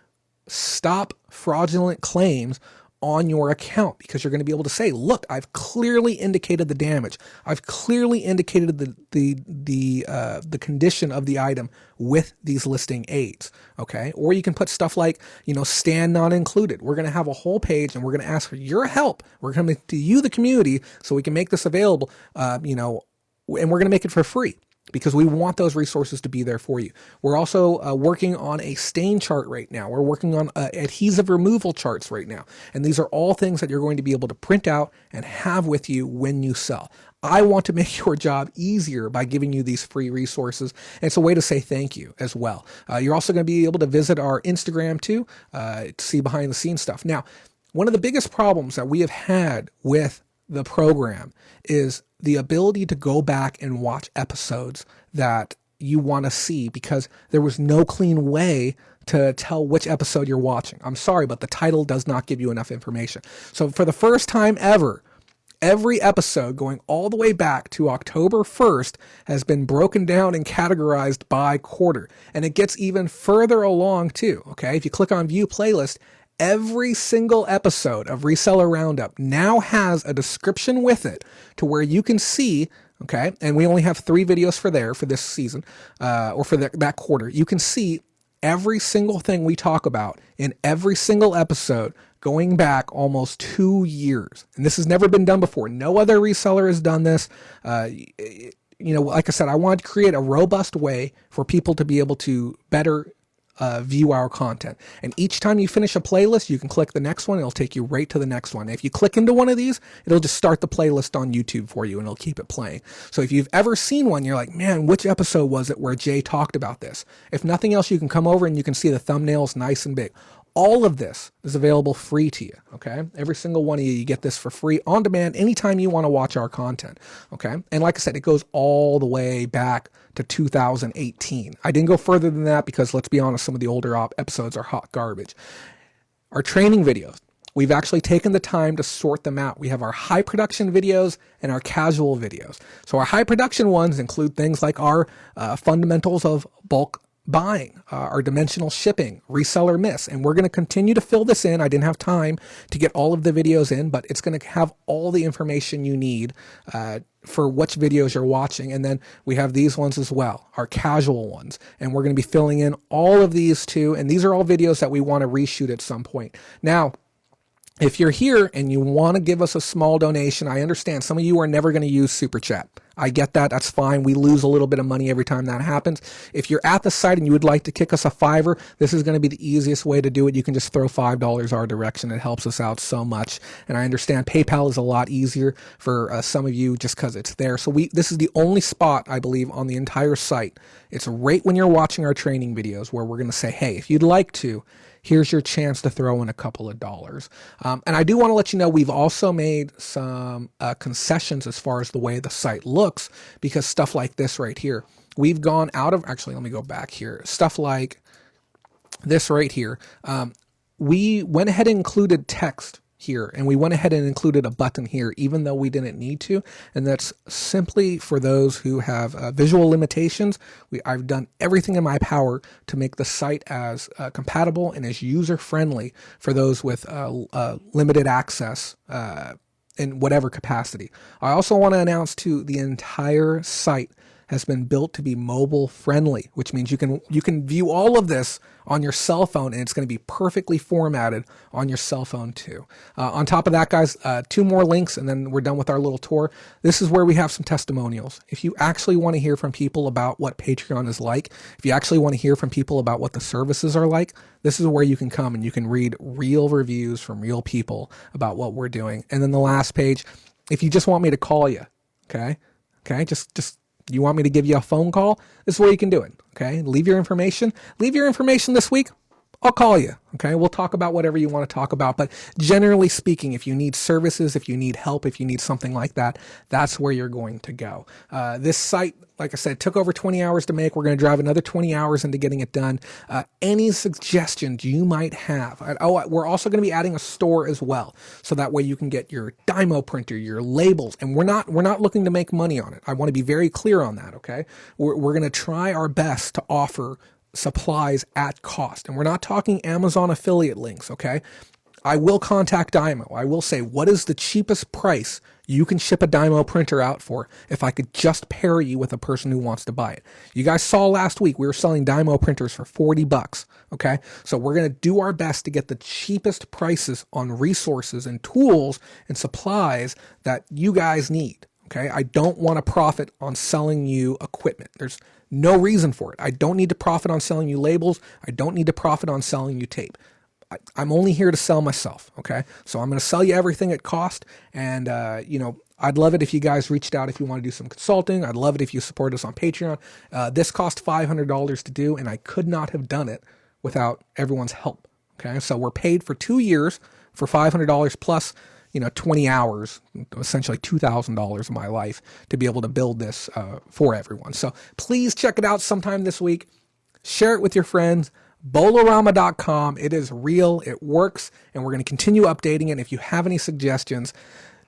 stop fraudulent claims on your account, because you're going to be able to say, look, I've clearly indicated the damage. I've clearly indicated the condition of the item with these listing aids. Okay. Or you can put stuff like, stand not included. We're going to have a whole page and we're going to ask for your help. We're coming to you, the community, so we can make this available, and we're going to make it for free, because we want those resources to be there for you. We're also working on a stain chart right now. We're working on adhesive removal charts right now. And these are all things that you're going to be able to print out and have with you when you sell. I want to make your job easier by giving you these free resources. And it's a way to say thank you as well. You're also going to be able to visit our Instagram too, to see behind the scenes stuff. Now, one of the biggest problems that we have had with the program is the ability to go back and watch episodes that you want to see, because there was no clean way to tell which episode you're watching. I'm sorry, but the title does not give you enough information. So for the first time ever, Every episode going all the way back to October 1st has been broken down and categorized by quarter. And it gets even further along too, okay? If you click on View Playlist, every single episode of Reseller Roundup now has a description with it to where you can see, okay? And we only have 3 videos for this season, or for that quarter. You can see every single thing we talk about in every single episode going back almost 2 years. And this has never been done before. No other reseller has done this. Like I said, I wanted to create a robust way for people to be able to better view our content. And each time you finish a playlist, you can click the next one. It'll take you right to the next one. If you click into one of these, it'll just start the playlist on YouTube for you and it'll keep it playing. So if you've ever seen one, you're like, man, which episode was it where Jay talked about this? If nothing else, you can come over and you can see the thumbnails nice and big. All of this is available free to you, okay? Every single one of you get this for free on demand anytime you want to watch our content, okay? And like I said, it goes all the way back to 2018. I didn't go further than that because, let's be honest, some of the older episodes are hot garbage. Our training videos, we've actually taken the time to sort them out. We have our high production videos and our casual videos. So our high production ones include things like our fundamentals of bulk buying, our dimensional shipping, reseller myths, and we're going to continue to fill this in. I didn't have time to get all of the videos in, but it's going to have all the information you need for which videos you're watching. And then we have these ones as well, our casual ones, and we're going to be filling in all of these too. And these are all videos that we want to reshoot at some point. Now, if you're here and you want to give us a small donation, I understand some of you are never going to use Super Chat. I get that. That's fine. We lose a little bit of money every time that happens. If you're at the site and you would like to kick us a $5, this is going to be the easiest way to do it. You can just throw $5 our direction. It helps us out so much. And I understand PayPal is a lot easier for some of you just because it's there. So this is the only spot, I believe, on the entire site. It's right when you're watching our training videos where we're going to say, hey, if you'd like to, here's your chance to throw in a couple of dollars. And I do want to let you know we've also made some concessions as far as the way the site looks, because stuff like this right here, we've gone out of, actually, let me go back here. Stuff like this right here, we went ahead and included text here, and we went ahead and included a button here, even though we didn't need to. And that's simply for those who have visual limitations. I've done everything in my power to make the site as compatible and as user-friendly for those with limited access in whatever capacity. I also want to announce too, the entire site has been built to be mobile friendly, which means you can view all of this on your cell phone, and it's going to be perfectly formatted on your cell phone too. On top of that, guys, 2 more links and then we're done with our little tour. This is where we have some testimonials. If you actually want to hear from people about what Patreon is like, if you actually want to hear from people about what the services are like, this is where you can come and you can read real reviews from real people about what we're doing. And then the last page, if you just want me to call you, okay, just you want me to give you a phone call, this is where you can do it, okay? Leave your information this week, I'll call you, okay? We'll talk about whatever you want to talk about, but generally speaking, if you need services, if you need help, if you need something like that, that's where you're going to go. This site, like I said, took over 20 hours to make. We're going to drive another 20 hours into getting it done. Any suggestions you might have. We're also going to be adding a store as well, so that way you can get your Dymo printer, your labels, and we're not looking to make money on it. I want to be very clear on that, okay? We're going to try our best to offer supplies at cost. And we're not talking Amazon affiliate links, okay? I will contact Dymo. I will say, what is the cheapest price you can ship a Dymo printer out for if I could just pair you with a person who wants to buy it? You guys saw last week, we were selling Dymo printers for $40, okay? So we're going to do our best to get the cheapest prices on resources and tools and supplies that you guys need. Okay, I don't want to profit on selling you equipment. There's no reason for it. I don't need to profit on selling you labels. I don't need to profit on selling you tape. I'm only here to sell myself, okay? So I'm going to sell you everything at cost, and, I'd love it if you guys reached out if you want to do some consulting. I'd love it if you support us on Patreon. This cost $500 to do, and I could not have done it without everyone's help, okay? So we're paid for 2 years for $500 plus 20 hours, essentially $2,000 of my life to be able to build this for everyone. So please check it out sometime this week. Share it with your friends. Bolorama.com. It is real. It works. And we're going to continue updating it. If you have any suggestions,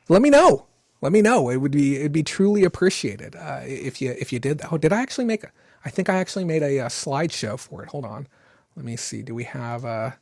let me know. Let me know. It'd be truly appreciated if you did. Oh, did I actually make a? I think I actually made a slideshow for it. Hold on, let me see. Do we have?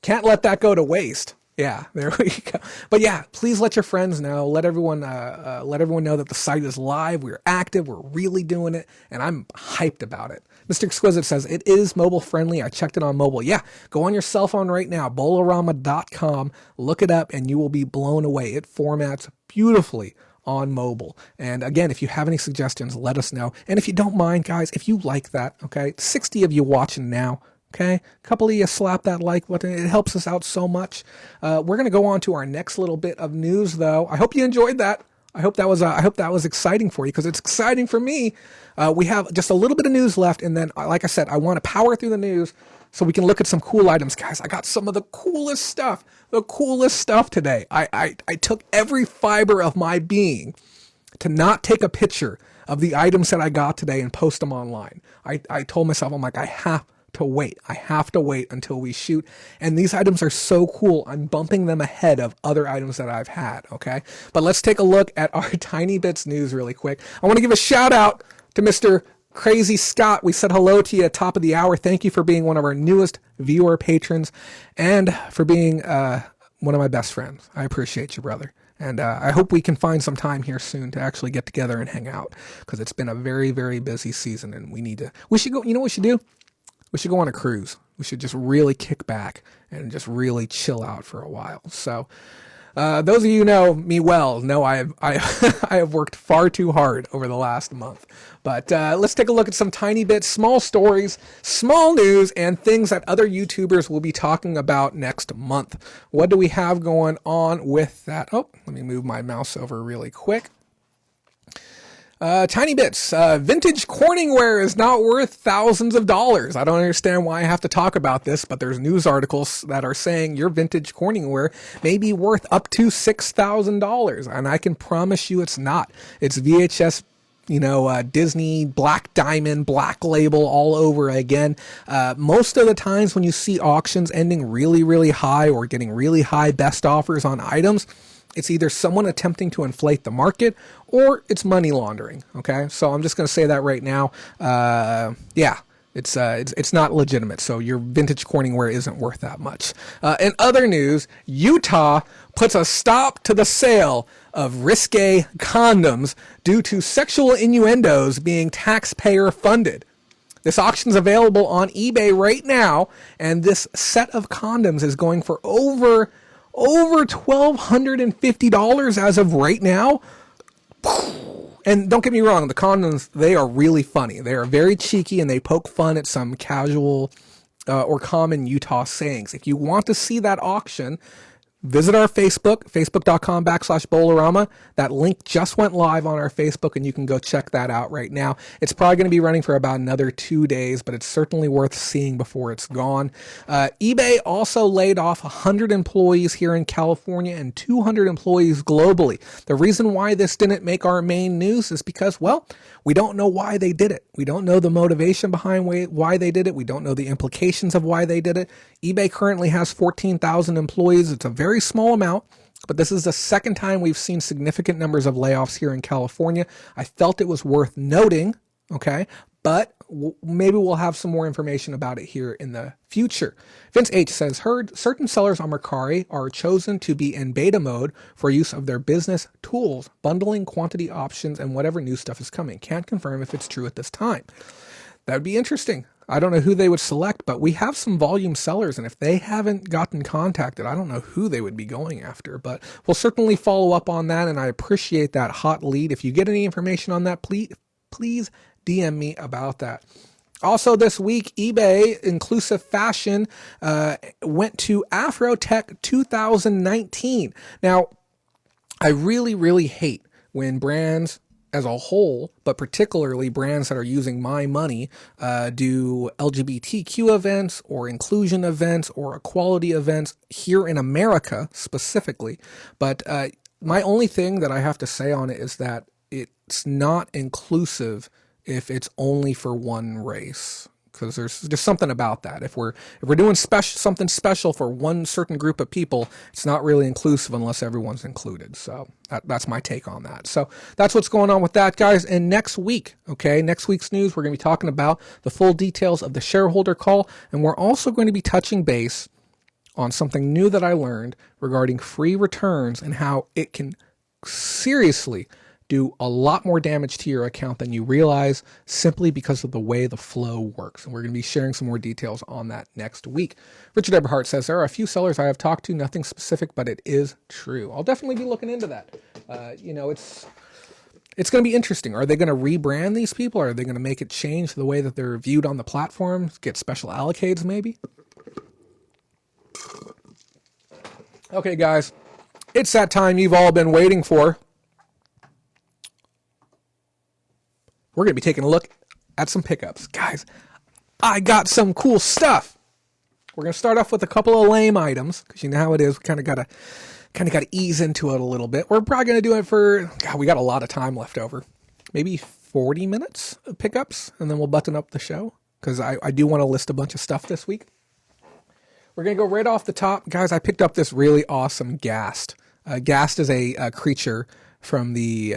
Can't let that go to waste. Yeah, there we go. But yeah, please let your friends know. Let everyone know that the site is live. We're active. We're really doing it, and I'm hyped about it. Mr. Exquisite says it is mobile friendly. I checked it on mobile. Yeah, go on your cell phone right now, bolorama.com. Look it up, and you will be blown away. It formats beautifully on mobile. And again, if you have any suggestions, let us know. And if you don't mind, guys, if you like that, okay, 60 of you watching now. Okay, a couple of you slap that like button. It helps us out so much. We're going to go on to our next little bit of news, though. I hope you enjoyed that. I hope that was exciting for you, because it's exciting for me. We have just a little bit of news left, and then, like I said, I want to power through the news so we can look at some cool items, guys. I got some of the coolest stuff today. I took every fiber of my being to not take a picture of the items that I got today and post them online. I told myself, I'm like, I have to wait until we shoot. And these items are so cool. I'm bumping them ahead of other items that I've had. Okay. But let's take a look at our Tiny Bits news really quick. I want to give a shout out to Mr. Crazy Scott. We said hello to you at top of the hour. Thank you for being one of our newest viewer patrons and for being one of my best friends. I appreciate you, brother. And I hope we can find some time here soon to actually get together and hang out, because it's been a very, very busy season, and we should go, you know what we should do? We should go on a cruise. We should just really kick back and just really chill out for a while. So those of you who know me well know I have worked far too hard over the last month. But let's take a look at some tiny bits, small stories, small news, and things that other YouTubers will be talking about next month. What do we have going on with that? Oh, let me move my mouse over really quick. Tiny bits. Vintage Corningware is not worth thousands of dollars. I don't understand why I have to talk about this, but there's news articles that are saying your vintage Corningware may be worth up to $6,000. And I can promise you it's not. It's VHS, Disney, Black Diamond, Black Label all over again. Most of the times when you see auctions ending really, really high or getting really high best offers on items, it's either someone attempting to inflate the market or it's money laundering. Okay, so I'm just going to say that right now. It's not legitimate. So your vintage Corningware isn't worth that much. In other news, Utah puts a stop to the sale of risque condoms due to sexual innuendos being taxpayer funded. This auction's available on eBay right now, and this set of condoms is going for over $1,250 as of right now. And don't get me wrong, the condoms, they are really funny. They are very cheeky, and they poke fun at some casual or common Utah sayings. If you want to see that auction, visit our Facebook, facebook.com/Bolorama. That link just went live on our Facebook, and you can go check that out right now. It's probably going to be running for about another 2 days, but it's certainly worth seeing before it's gone. eBay also laid off 100 employees here in California and 200 employees globally. The reason why this didn't make our main news is because, well, we don't know why they did it. We don't know the motivation behind why they did it. We don't know the implications of why they did it. eBay currently has 14,000 employees. It's a very small amount, but this is the second time we've seen significant numbers of layoffs here in California. I felt it was worth noting, okay, but maybe we'll have some more information about it here in the future. Vince H says, heard certain sellers on Mercari are chosen to be in beta mode for use of their business tools, bundling quantity options, and whatever new stuff is coming. Can't confirm if it's true at this time. That would be interesting. I don't know who they would select, but we have some volume sellers, and if they haven't gotten contacted, I don't know who they would be going after, but we'll certainly follow up on that, and I appreciate that hot lead. If you get any information on that, please DM me about that. Also this week, eBay Inclusive Fashion went to Afrotech 2019. Now, I really, really hate when brands as a whole, but particularly brands that are using my money, do LGBTQ events or inclusion events or equality events here in America specifically. But my only thing that I have to say on it is that it's not inclusive if it's only for one race. because there's just something about that. If we're doing something special for one certain group of people, it's not really inclusive unless everyone's included. So that's my take on that. So that's what's going on with that, guys. And next week, next week's news, we're going to be talking about the full details of the shareholder call, and we're also going to be touching base on something new that I learned regarding free returns and how it can seriously do a lot more damage to your account than you realize, simply because of the way the flow works. And we're going to be sharing some more details on that next week. Richard Eberhardt says, there are a few sellers I have talked to, nothing specific, but it is true. I'll definitely be looking into that. It's going to be interesting. Are they going to rebrand these people? Or are they going to make it change the way that they're viewed on the platform? Get special allocates maybe? Okay, guys, it's that time you've all been waiting for. We're going to be taking a look at some pickups. Guys, I got some cool stuff. We're going to start off with a couple of lame items, because you know how it is. We kind of got to ease into it a little bit. We're probably going to do it for, we got a lot of time left over. Maybe 40 minutes of pickups, and then we'll button up the show, because I do want to list a bunch of stuff this week. We're going to go right off the top. Guys, I picked up this really awesome Ghast. Ghast is a creature from the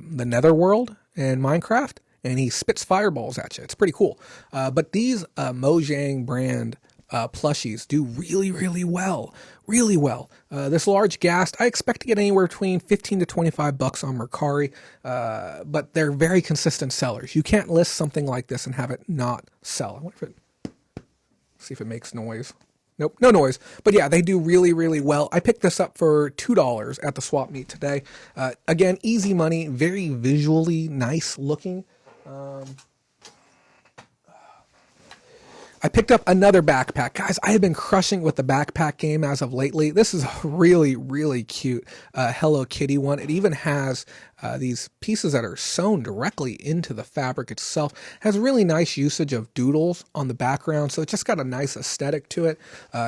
Netherworld in Minecraft, and he spits fireballs at you. It's pretty cool. But these Mojang brand plushies do really, really well. Really well. This large Ghast, I expect to get anywhere between $15 to $25 on Mercari, but they're very consistent sellers. You can't list something like this and have it not sell. I wonder if it... See if it makes noise. Nope, no noise. But yeah, they do really, really well. I picked this up for $2 at the swap meet today. Again, easy money, very visually nice looking. I picked up another backpack. Guys, I have been crushing with the backpack game as of lately. This is a really, really cute Hello Kitty one. It even has these pieces that are sewn directly into the fabric itself. It has really nice usage of doodles on the background, so it's just got a nice aesthetic to it.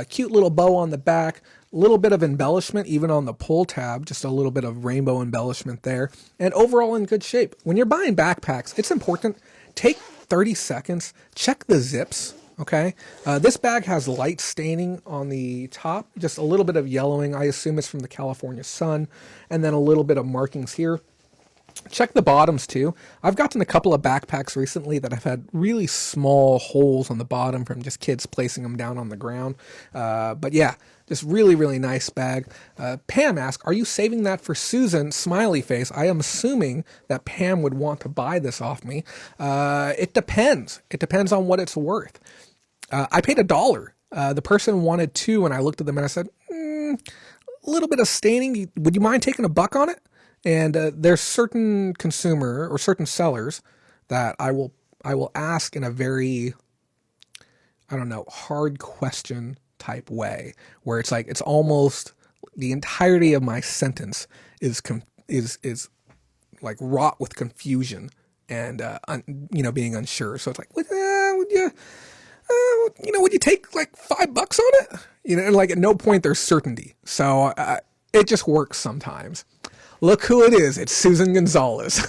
Cute little bow on the back. A little bit of embellishment even on the pull tab, just a little bit of rainbow embellishment there. And overall in good shape. When you're buying backpacks, it's important. Take 30 seconds, check the zips. Okay, this bag has light staining on the top, just a little bit of yellowing. I assume it's from the California sun, and then a little bit of markings here. Check the bottoms too. I've gotten a couple of backpacks recently that have had really small holes on the bottom from just kids placing them down on the ground. But yeah, just really, really nice bag. Pam asked, are you saving that for Susan? Smiley face. I am assuming that Pam would want to buy this off me. It depends. It depends on what it's worth. I paid $1. The person wanted $2, and I looked at them and I said, a little bit of staining. Would you mind taking $1 on it? And there's certain consumer or certain sellers that I will ask in a very, hard question type way, where it's like, it's almost the entirety of my sentence is like wrought with confusion and, being unsure. So it's like, would you take like $5 on it? And like at no point there's certainty. So it just works sometimes. Look who it is. It's Susan Gonzalez.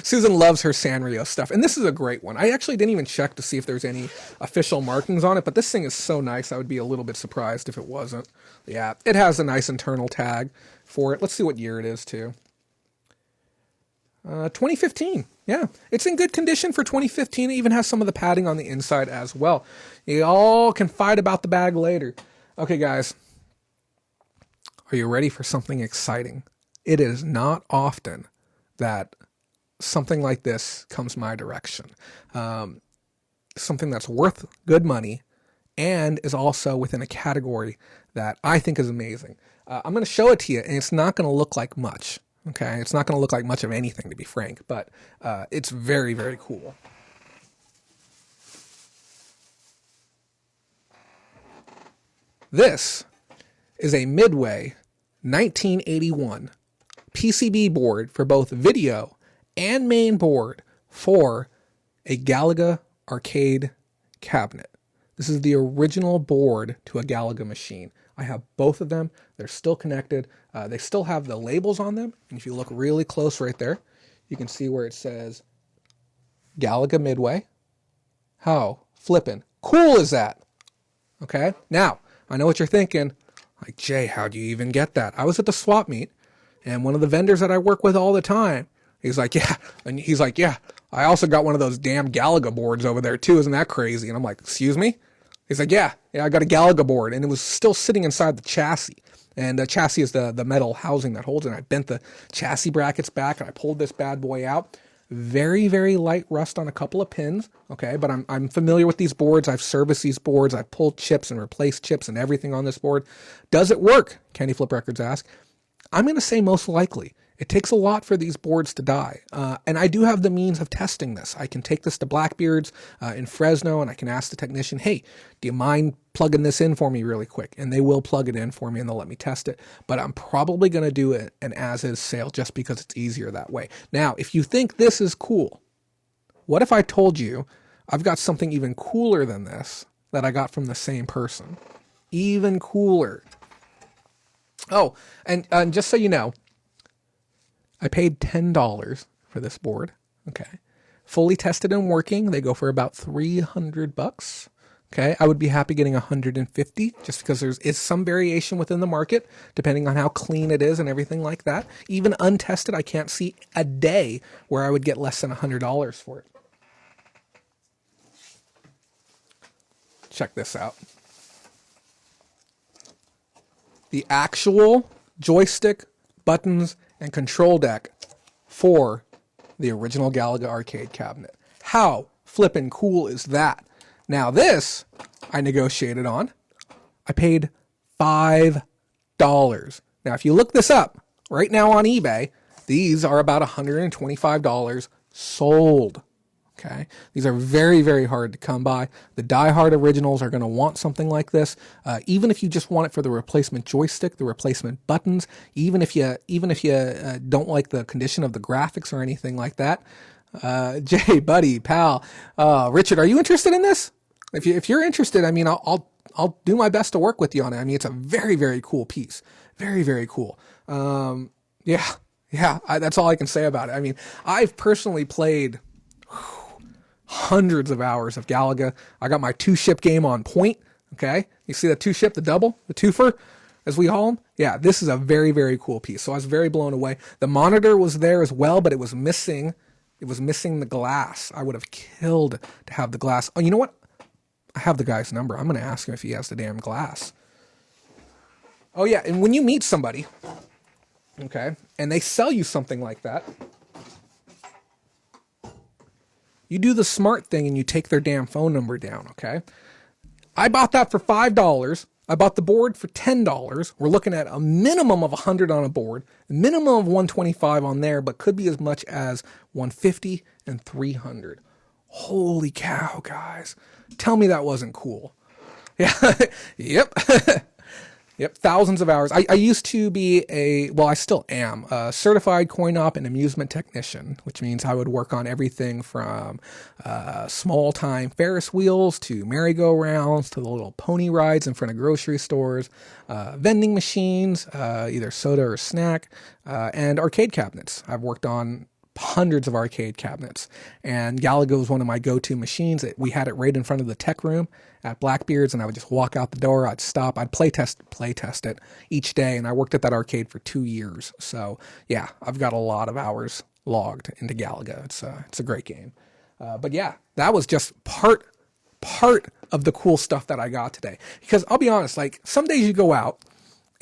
Susan loves her Sanrio stuff. And this is a great one. I actually didn't even check to see if there's any official markings on it, but this thing is so nice. I would be a little bit surprised if it wasn't. Yeah, it has a nice internal tag for it. Let's see what year it is too. 2015. Yeah, it's in good condition for 2015. It even has some of the padding on the inside as well. You all can fight about the bag later. Okay, guys. Are you ready for something exciting? It is not often that something like this comes my direction. Something that's worth good money and is also within a category that I think is amazing. I'm going to show it to you, and it's not going to look like much. Okay, it's not going to look like much of anything, to be frank, but it's very, very cool. This is a Midway 1981 PCB board for both video and main board for a Galaga arcade cabinet. This is the original board to a Galaga machine. I have both of them. They're still connected. They still have the labels on them. And if you look really close right there, you can see where it says Galaga Midway How flippin' cool is that? Okay. Now, I know what you're thinking. Like, Jay, how do you even get that? I was at the swap meet, and one of the vendors that I work with all the time, he's like, yeah. And he's like, yeah, I also got one of those damn Galaga boards over there too. Isn't that crazy? And I'm like, excuse me? He's like, yeah, I got a Galaga board. And it was still sitting inside the chassis. And the chassis is the metal housing that holds it. And I bent the chassis brackets back and I pulled this bad boy out. Very, very light rust on a couple of pins. Okay, but I'm familiar with these boards. I've serviced these boards. I've pulled chips and replaced chips and everything on this board. Does it work? Candy Flip Records asked. I'm going to say most likely. It takes a lot for these boards to die. And I do have the means of testing this. I can take this to Blackbeard's in Fresno and I can ask the technician, hey, do you mind plugging this in for me really quick? And they will plug it in for me and they'll let me test it. But I'm probably going to do an as-is sale just because it's easier that way. Now, if you think this is cool, what if I told you I've got something even cooler than this that I got from the same person? Even cooler. Oh, and just so you know, I paid $10 for this board. Okay. Fully tested and working. They go for about $300. Okay. I would be happy getting 150 just because there is some variation within the market depending on how clean it is and everything like that. Even untested, I can't see a day where I would get less than $100 for it. Check this out. The actual joystick, buttons, and control deck for the original Galaga arcade cabinet. How flippin' cool is that? Now this, I negotiated on. I paid $5. Now if you look this up right now on eBay, these are about $125 sold. Okay, these are very, very hard to come by. The die-hard originals are going to want something like this. Even if you just want it for the replacement joystick, the replacement buttons, even if you don't like the condition of the graphics or anything like that. Jay, buddy, pal, Richard, are you interested in this? If you're interested, I mean, I'll do my best to work with you on it. I mean, it's a very, very cool piece. Very, very cool. Yeah, that's all I can say about it. I mean, I've personally played hundreds of hours of Galaga. I got my 2-ship game on point. Okay. You see the 2-ship, the double, the twofer, as we call them? Yeah, this is a very, very cool piece. So I was very blown away. The monitor was there as well, but it was missing. It was missing the glass. I would have killed to have the glass. Oh, you know what? I have the guy's number. I'm going to ask him if he has the damn glass. Oh yeah. And when you meet somebody, okay, and they sell you something like that, you do the smart thing and you take their damn phone number down, okay? I bought that for $5. I bought the board for $10. We're looking at a minimum of $100 on a board, a minimum of $125 on there, but could be as much as $150 and $300. Holy cow, guys. Tell me that wasn't cool. Yeah, yep. Yep, thousands of hours. I used to be I still am, a certified coin-op and amusement technician, which means I would work on everything from small-time Ferris wheels to merry-go-rounds to the little pony rides in front of grocery stores, vending machines, either soda or snack, and arcade cabinets. I've worked on hundreds of arcade cabinets, and Galaga was one of my go-to machines. We had it right in front of the tech room at Blackbeard's, and I would just walk out the door, I'd stop, I'd play test it each day, and I worked at that arcade for 2 years. So yeah, I've got a lot of hours logged into Galaga. It's a great game. But yeah, that was just part of the cool stuff that I got today. Because I'll be honest, like some days you go out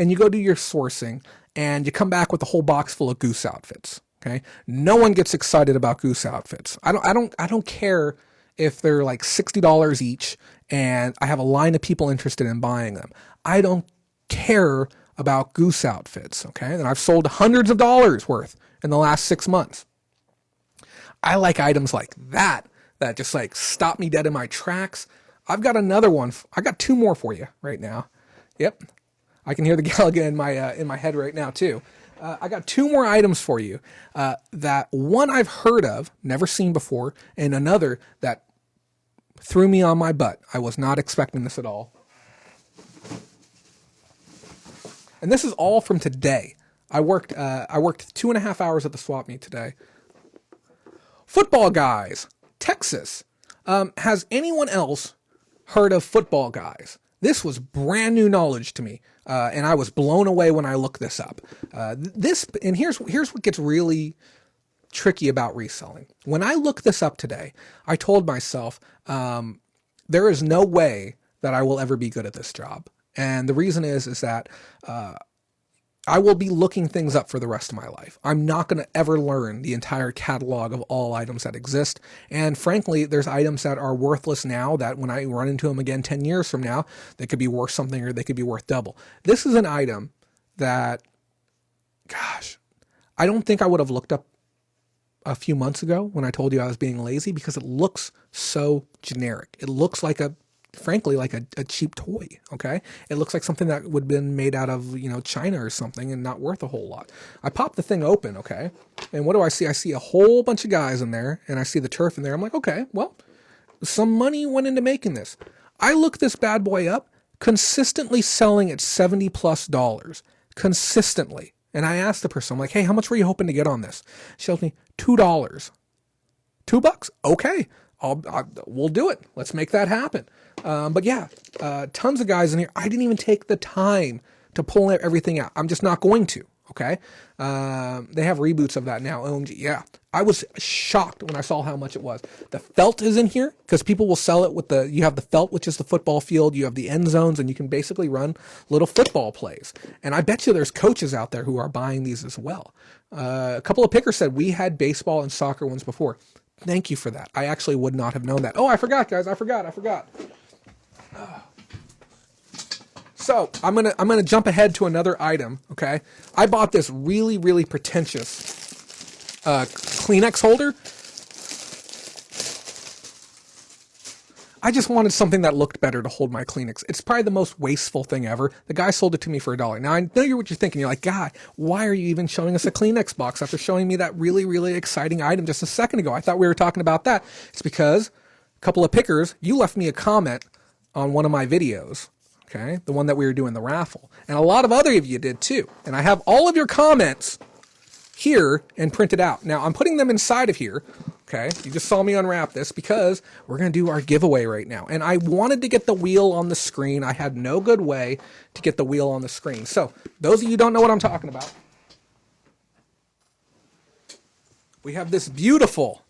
and you go do your sourcing and you come back with a whole box full of Goose outfits. Okay. No one gets excited about Goose outfits. I don't care if they're like $60 each and I have a line of people interested in buying them. I don't care about Goose outfits. Okay. And I've sold hundreds of dollars worth in the last 6 months. I like items like that just like stop me dead in my tracks. I've got another one. I got 2 more for you right now. Yep. I can hear the Galaga in my head right now too. I got 2 more items for you. That one I've heard of, never seen before, and another that threw me on my butt. I was not expecting this at all. And this is all from today. I worked 2.5 hours at the swap meet today. Football Guys, Texas. Has anyone else heard of Football Guys? This was brand new knowledge to me, and I was blown away when I looked this up. Here's what gets really tricky about reselling. When I looked this up today, I told myself, there is no way that I will ever be good at this job. And the reason is that I will be looking things up for the rest of my life. I'm not going to ever learn the entire catalog of all items that exist. And frankly, there's items that are worthless now that when I run into them again 10 years from now, they could be worth something or they could be worth double. This is an item that, gosh, I don't think I would have looked up a few months ago when I told you I was being lazy, because it looks so generic. It looks like frankly, like a cheap toy. Okay. It looks like something that would have been made out of, China or something and not worth a whole lot. I pop the thing open. Okay. And what do I see? I see a whole bunch of guys in there, and I see the turf in there. I'm like, okay, well, some money went into making this. I look this bad boy up, consistently selling at $70+ consistently. And I asked the person, I'm like, hey, how much were you hoping to get on this? She tells me $2. $2? Okay. We'll do it. Let's make that happen. But yeah, tons of guys in here. I didn't even take the time to pull everything out. I'm just not going to. Okay. They have reboots of that now. OMG. Yeah. I was shocked when I saw how much it was. The felt is in here because people will sell it with you have the felt, which is the football field. You have the end zones, and you can basically run little football plays. And I bet you there's coaches out there who are buying these as well. A couple of pickers said we had baseball and soccer ones before. Thank you for that. I actually would not have known that. Oh, I forgot, guys. I forgot. So I'm gonna jump ahead to another item. Okay, I bought this really, really pretentious Kleenex holder. I just wanted something that looked better to hold my Kleenex. It's probably the most wasteful thing ever. The guy sold it to me for $1. Now, I know what you're thinking. You're like, God, why are you even showing us a Kleenex box after showing me that really, really exciting item just a second ago? I thought we were talking about that. It's because a couple of pickers, you left me a comment on one of my videos, okay? The one that we were doing the raffle. And a lot of other of you did too. And I have all of your comments here and printed out. Now, I'm putting them inside of here. Okay, you just saw me unwrap this because we're going to do our giveaway right now. And I wanted to get the wheel on the screen. I had no good way to get the wheel on the screen. So those of you who don't know what I'm talking about, we have this beautiful,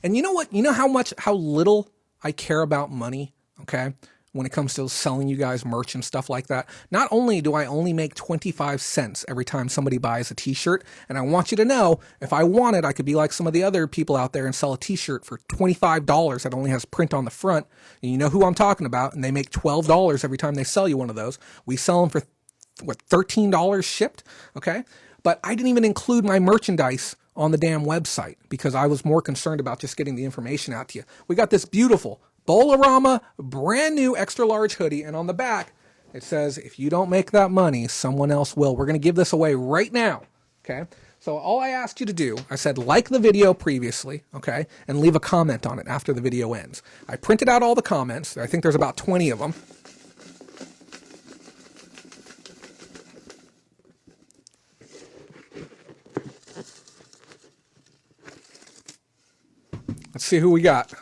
and you know what? You know how little I care about money, okay? When it comes to selling you guys merch and stuff like that. Not only do I only make 25 cents every time somebody buys a t-shirt, and I want you to know, if I wanted, I could be like some of the other people out there and sell a t-shirt for $25 that only has print on the front, and you know who I'm talking about, and they make $12 every time they sell you one of those. We sell them for, $13 shipped, okay? But I didn't even include my merchandise on the damn website because I was more concerned about just getting the information out to you. We got this beautiful Bolarama, brand new extra large hoodie. And on the back, it says, if you don't make that money, someone else will. We're going to give this away right now. Okay. So all I asked you to do, I said, like the video previously. Okay. And leave a comment on it after the video ends. I printed out all the comments. I think there's about 20 of them. Let's see who we got.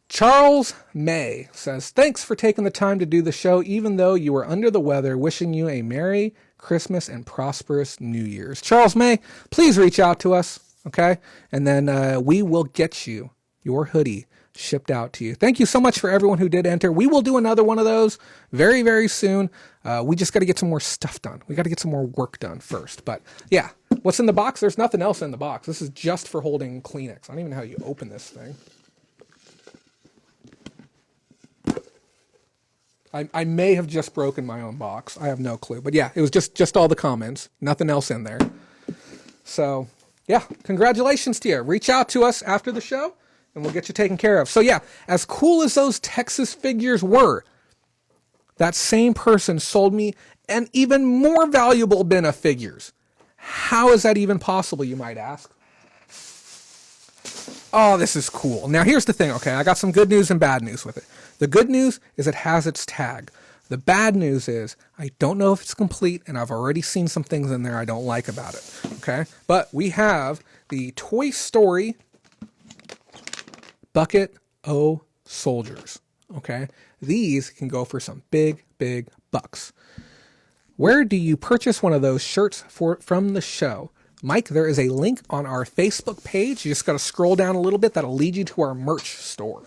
Charles May says, thanks for taking the time to do the show, even though you were under the weather. Wishing you a Merry Christmas and prosperous New Year's. Charles May, please reach out to us, okay? And then we will get you your hoodie shipped out to you. Thank you so much for everyone who did enter. We will do another one of those very, very soon. We just got to get some more stuff done. We got to get some more work done first. But yeah, what's in the box? There's nothing else in the box. This is just for holding Kleenex. I don't even know how you open this thing. I may have just broken my own box. I have no clue. But yeah, it was just all the comments. Nothing else in there. So yeah, congratulations to you. Reach out to us after the show and we'll get you taken care of. So yeah, as cool as those Texas figures were, that same person sold me an even more valuable bin of figures. How is that even possible, you might ask? Oh, this is cool. Now, here's the thing, okay? I got some good news and bad news with it. The good news is it has its tag. The bad news is I don't know if it's complete, and I've already seen some things in there I don't like about it, okay? But we have the Toy Story bucket o soldiers. Okay, these can go for some big bucks. Where do you purchase one of those shirts from the show? Mike, there is a link on our Facebook page. You just got to scroll down a little bit. That'll lead you to our merch store.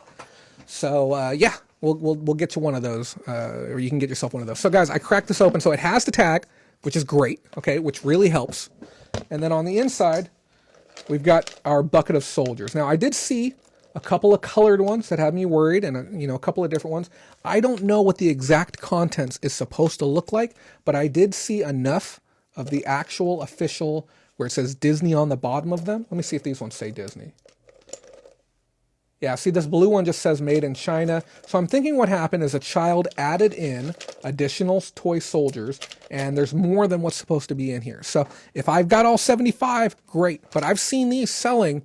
So yeah, we'll get you one of those, or you can get yourself one of those. So guys, I cracked this open. So it has the tag, which is great. Okay, which really helps. And then on the inside, we've got our bucket of soldiers. Now I did see a couple of colored ones that had me worried, and a couple of different ones. I don't know what the exact contents is supposed to look like, but I did see enough of the actual official where it says Disney on the bottom of them. Let me see if these ones say Disney. Yeah, see, this blue one just says made in China. So I'm thinking what happened is a child added in additional toy soldiers, and there's more than what's supposed to be in here. So if I've got all 75, great. But I've seen these selling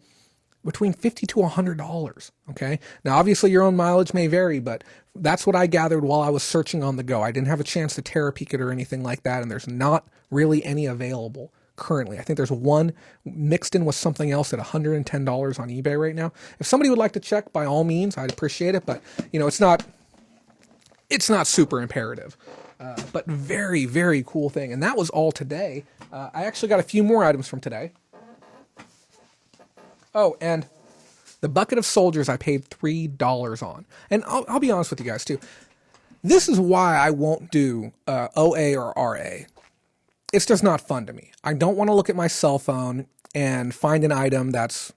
between $50 to $100. Okay. Now, obviously your own mileage may vary, but that's what I gathered while I was searching on the go. I didn't have a chance to Terapeak it or anything like that. And there's not really any available currently. I think there's one mixed in with something else at $110 on eBay right now. If somebody would like to check, by all means, I'd appreciate it. But it's not super imperative, but very cool thing. And that was all today. I actually got a few more items from today. Oh, and the bucket of soldiers I paid $3 on. And I'll be honest with you guys too. This is why I won't do OA or RA. It's just not fun to me. I don't want to look at my cell phone and find an item that's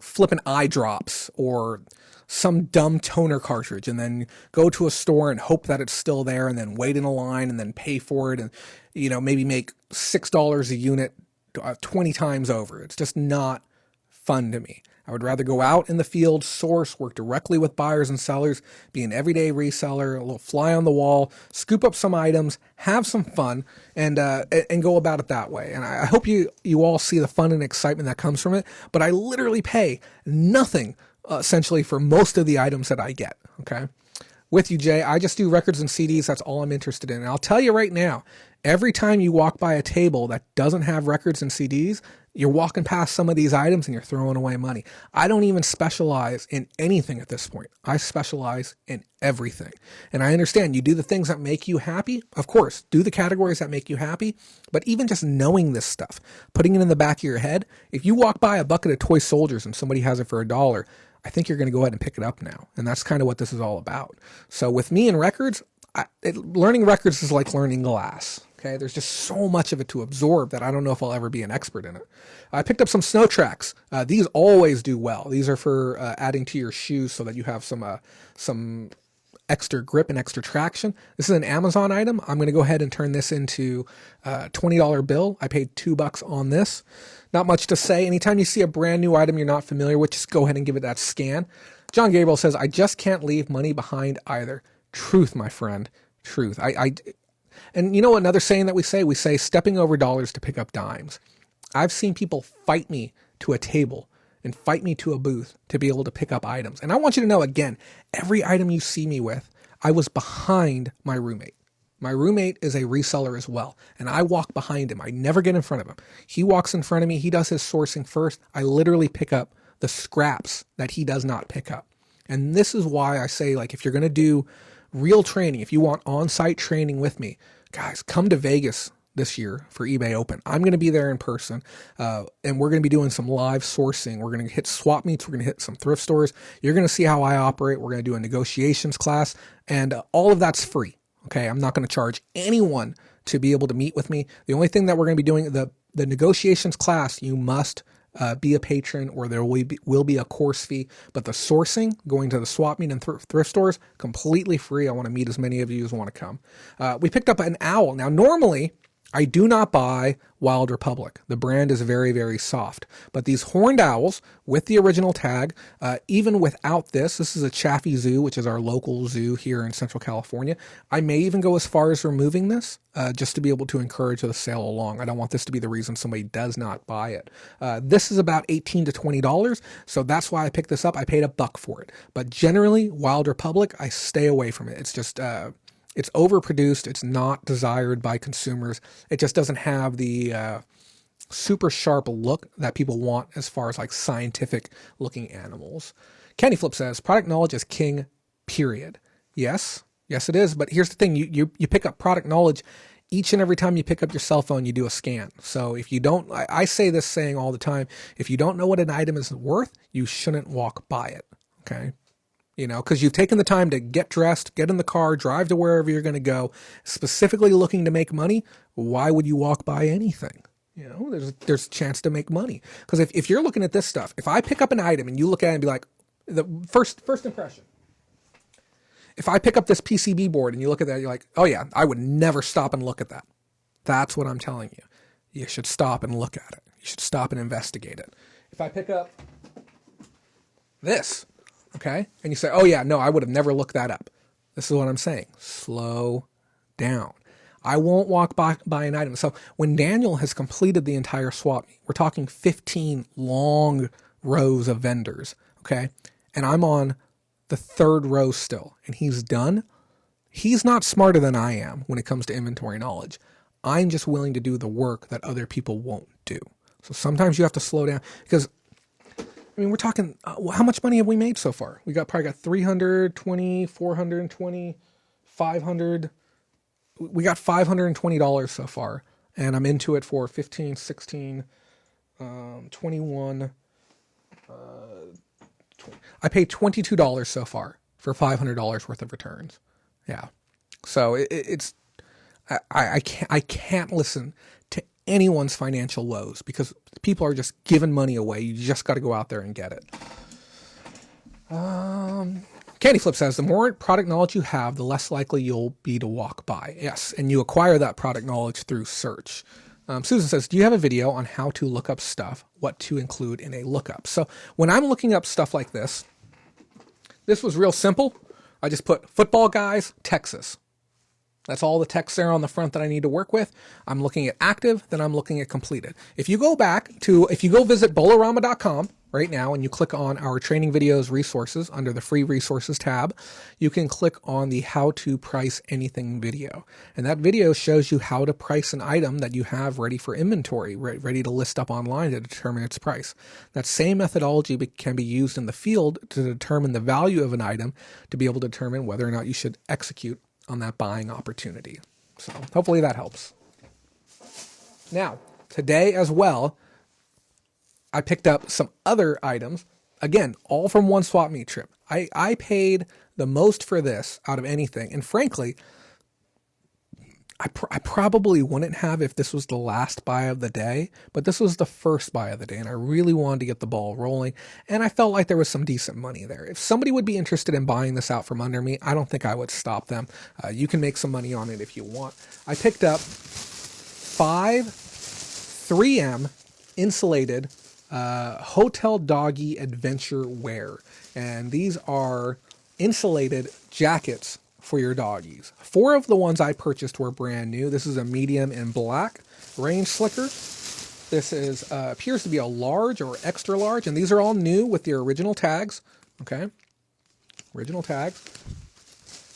flipping eye drops or some dumb toner cartridge and then go to a store and hope that it's still there and then wait in a line and then pay for it and, maybe make $6 a unit 20 times over. It's just not fun to me. I would rather go out in the field, source, work directly with buyers and sellers, be an everyday reseller, a little fly on the wall, scoop up some items, have some fun, and go about it that way. And I hope you all see the fun and excitement that comes from it. But I literally pay nothing essentially for most of the items that I get. Okay. With you, Jay, I just do records and CDs. That's all I'm interested in. And I'll tell you right now, every time you walk by a table that doesn't have records and CDs, you're walking past some of these items and you're throwing away money. I don't even specialize in anything at this point. I specialize in everything. And I understand you do the things that make you happy. Of course, do the categories that make you happy. But even just knowing this stuff, putting it in the back of your head, if you walk by a bucket of toy soldiers and somebody has it for $1, I think you're going to go ahead and pick it up now. And that's kind of what this is all about. So with me and records, learning records is like learning glass. Okay, there's just so much of it to absorb that I don't know if I'll ever be an expert in it. I picked up some snow tracks. These always do well. These are for adding to your shoes so that you have some extra grip and extra traction. This is an Amazon item. I'm going to go ahead and turn this into a $20 bill. I paid $2 on this. Not much to say. Anytime you see a brand new item you're not familiar with, just go ahead and give it that scan. John Gabriel says, I just can't leave money behind either. Truth, my friend. Truth. And another saying that we say stepping over dollars to pick up dimes. I've seen people fight me to a table and fight me to a booth to be able to pick up items. And I want you to know, again, every item you see me with, I was behind my roommate. My roommate is a reseller as well, and I walk behind him. I never get in front of him. He walks in front of me. He does his sourcing first. I literally pick up the scraps that he does not pick up. And this is why I say, if you're going to do real training, if you want on-site training with me, guys, come to Vegas this year for eBay Open. I'm going to be there in person, and we're going to be doing some live sourcing. We're going to hit swap meets. We're going to hit some thrift stores. You're going to see how I operate. We're going to do a negotiations class, and all of that's free. Okay, I'm not going to charge anyone to be able to meet with me. The only thing that we're going to be doing, the negotiations class, you must be a patron, or there will be a course fee. But the sourcing, going to the swap meet and thrift stores, completely free. I want to meet as many of you as want to come. We picked up an owl. Now, normally, I do not buy Wild Republic. The brand is very, very soft. But these horned owls with the original tag, even without this is a Chaffee Zoo, which is our local zoo here in Central California. I may even go as far as removing this just to be able to encourage the sale along. I don't want this to be the reason somebody does not buy it. This is about $18 to $20, so that's why I picked this up. I paid $1 for it. But generally, Wild Republic, I stay away from it. It's just... it's overproduced. It's not desired by consumers. It just doesn't have the super sharp look that people want as far as scientific looking animals. Candy Flip says product knowledge is king, period. Yes, it is. But here's the thing. You pick up product knowledge each and every time you pick up your cell phone, you do a scan. So if you don't, I say this saying all the time, if you don't know what an item is worth, you shouldn't walk by it. Okay. Because you've taken the time to get dressed, get in the car, drive to wherever you're going to go, specifically looking to make money. Why would you walk by anything? There's a chance to make money. Because if you're looking at this stuff, if I pick up an item and you look at it and be like, the first impression, if I pick up this PCB board and you look at that, you're like, oh yeah, I would never stop and look at that. That's what I'm telling you. You should stop and look at it. You should stop and investigate it. If I pick up this, okay, and you say, oh yeah, no, I would have never looked that up. This is what I'm saying. Slow down. I won't walk by an item. So when Daniel has completed the entire swap meet, we're talking 15 long rows of vendors, okay, and I'm on the third row still, and he's done. He's not smarter than I am when it comes to inventory knowledge. I'm just willing to do the work that other people won't do. So sometimes you have to slow down because, we're talking, how much money have we made so far? We probably got 320, 420, 500. We got $520 so far, and I'm into it for 15, 16, 21, I paid $22 so far for $500 worth of returns. Yeah. So it's, I can't listen to anyone's financial woes because people are just giving money away. You just got to go out there and get it. Candy Flip says the more product knowledge you have, the less likely you'll be to walk by. Yes. And you acquire that product knowledge through search. Susan says, do you have a video on how to look up stuff, what to include in a lookup? So when I'm looking up stuff like this was real simple. I just put football guys, Texas. That's all the text there on the front that I need to work with. I'm looking at active, then I'm looking at completed. If you go visit bolorama.com right now and you click on our training videos resources under the free resources tab, you can click on the how to price anything video. And that video shows you how to price an item that you have ready for inventory, ready to list up online to determine its price. That same methodology can be used in the field to determine the value of an item to be able to determine whether or not you should execute on that buying opportunity. So hopefully that helps. Now, today as well, I picked up some other items, again, all from one swap meet trip. I paid the most for this out of anything. And frankly, I probably wouldn't have if this was the last buy of the day, but this was the first buy of the day, and I really wanted to get the ball rolling, and I felt like there was some decent money there. If somebody would be interested in buying this out from under me, I don't think I would stop them. You can make some money on it if you want. I picked up 5 3M insulated hotel doggy adventure wear, and these are insulated jackets for your doggies. 4 of the ones I purchased were brand new. This is a medium in black, range slicker. This is appears to be a large or extra large, and these are all new with the original tags. Okay, original tags.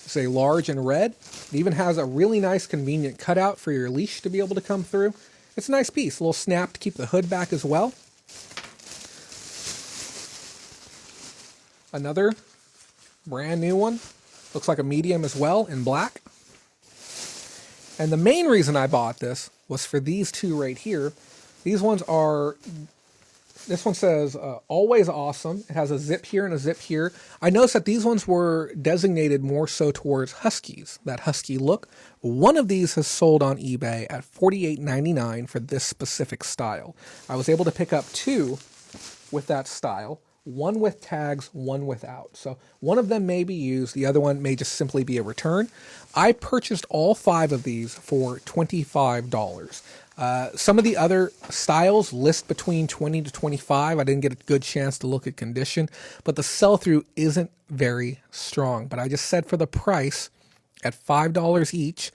It's a large in red. It even has a really nice, convenient cutout for your leash to be able to come through. It's a nice piece. A little snap to keep the hood back as well. Another brand new one. Looks like a medium as well in black. And the main reason I bought this was for these two right here. These ones are, this one says always awesome. It has a zip here and a zip here. I noticed that these ones were designated more so towards huskies, that husky look. One of these has sold on eBay at $48.99 for this specific style. I was able to pick up 2 with that style. 1 with tags, 1 without. So one of them may be used. The other one may just simply be a return. I purchased all 5 of these for $25. Some of the other styles list between $20 to $25. I didn't get a good chance to look at condition, but the sell-through isn't very strong. But I just said for the price at $5 each,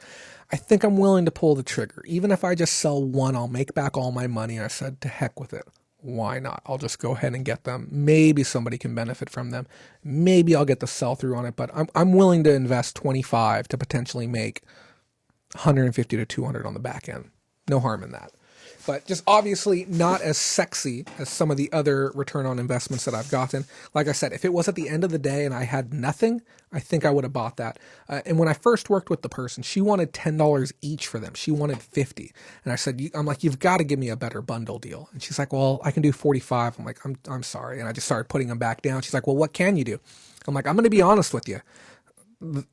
I think I'm willing to pull the trigger. Even if I just sell 1, I'll make back all my money. I said, to heck with it. Why not? I'll just go ahead and get them. Maybe somebody can benefit from them. Maybe I'll get the sell-through on it, but I'm willing to invest $25 to potentially make $150 to $200 on the back end. No harm in that. but just obviously not as sexy as some of the other return on investments that I've gotten. Like I said, if it was at the end of the day and I had nothing, I think I would have bought that. And when I first worked with the person, she wanted $10 each for them. She wanted 50. And I said, I'm like, you've got to give me a better bundle deal. And she's like, well, I can do 45. I'm like, I'm sorry. And I just started putting them back down. She's like, well, what can you do? I'm like, I'm going to be honest with you.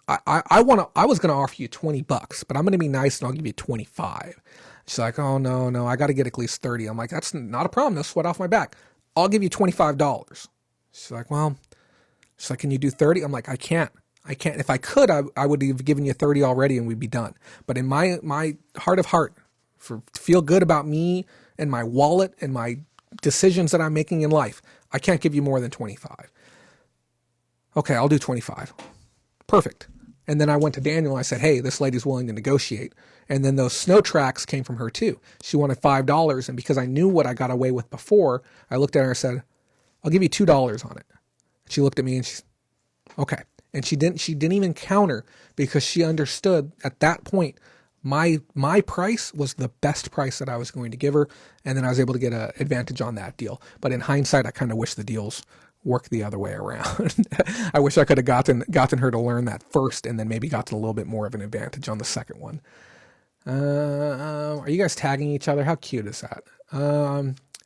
I was going to offer you $20, but I'm going to be nice and I'll give you 25. She's like, oh no, I got to get at least 30. I'm like, that's not a problem. No sweat off my back. I'll give you $25. She's like, well, she's like, can you do 30? I'm like, I can't. If I could, I would have given you 30 already and we'd be done. But in my heart of heart, to feel good about me and my wallet and my decisions that I'm making in life, I can't give you more than 25. Okay, I'll do 25. Perfect. And then I went to Daniel and I said, hey, this lady's willing to negotiate. And then those snow tracks came from her too. She wanted $5. And because I knew what I got away with before, I looked at her and said, I'll give you $2 on it. She looked at me and she's okay. And she didn't even counter because she understood at that point, my price was the best price that I was going to give her. And then I was able to get an advantage on that deal. But in hindsight, I kind of wish the deals work the other way around. I wish I could have gotten her to learn that first and then maybe gotten a little bit more of an advantage on the second one. Are you guys tagging each other? How cute is that?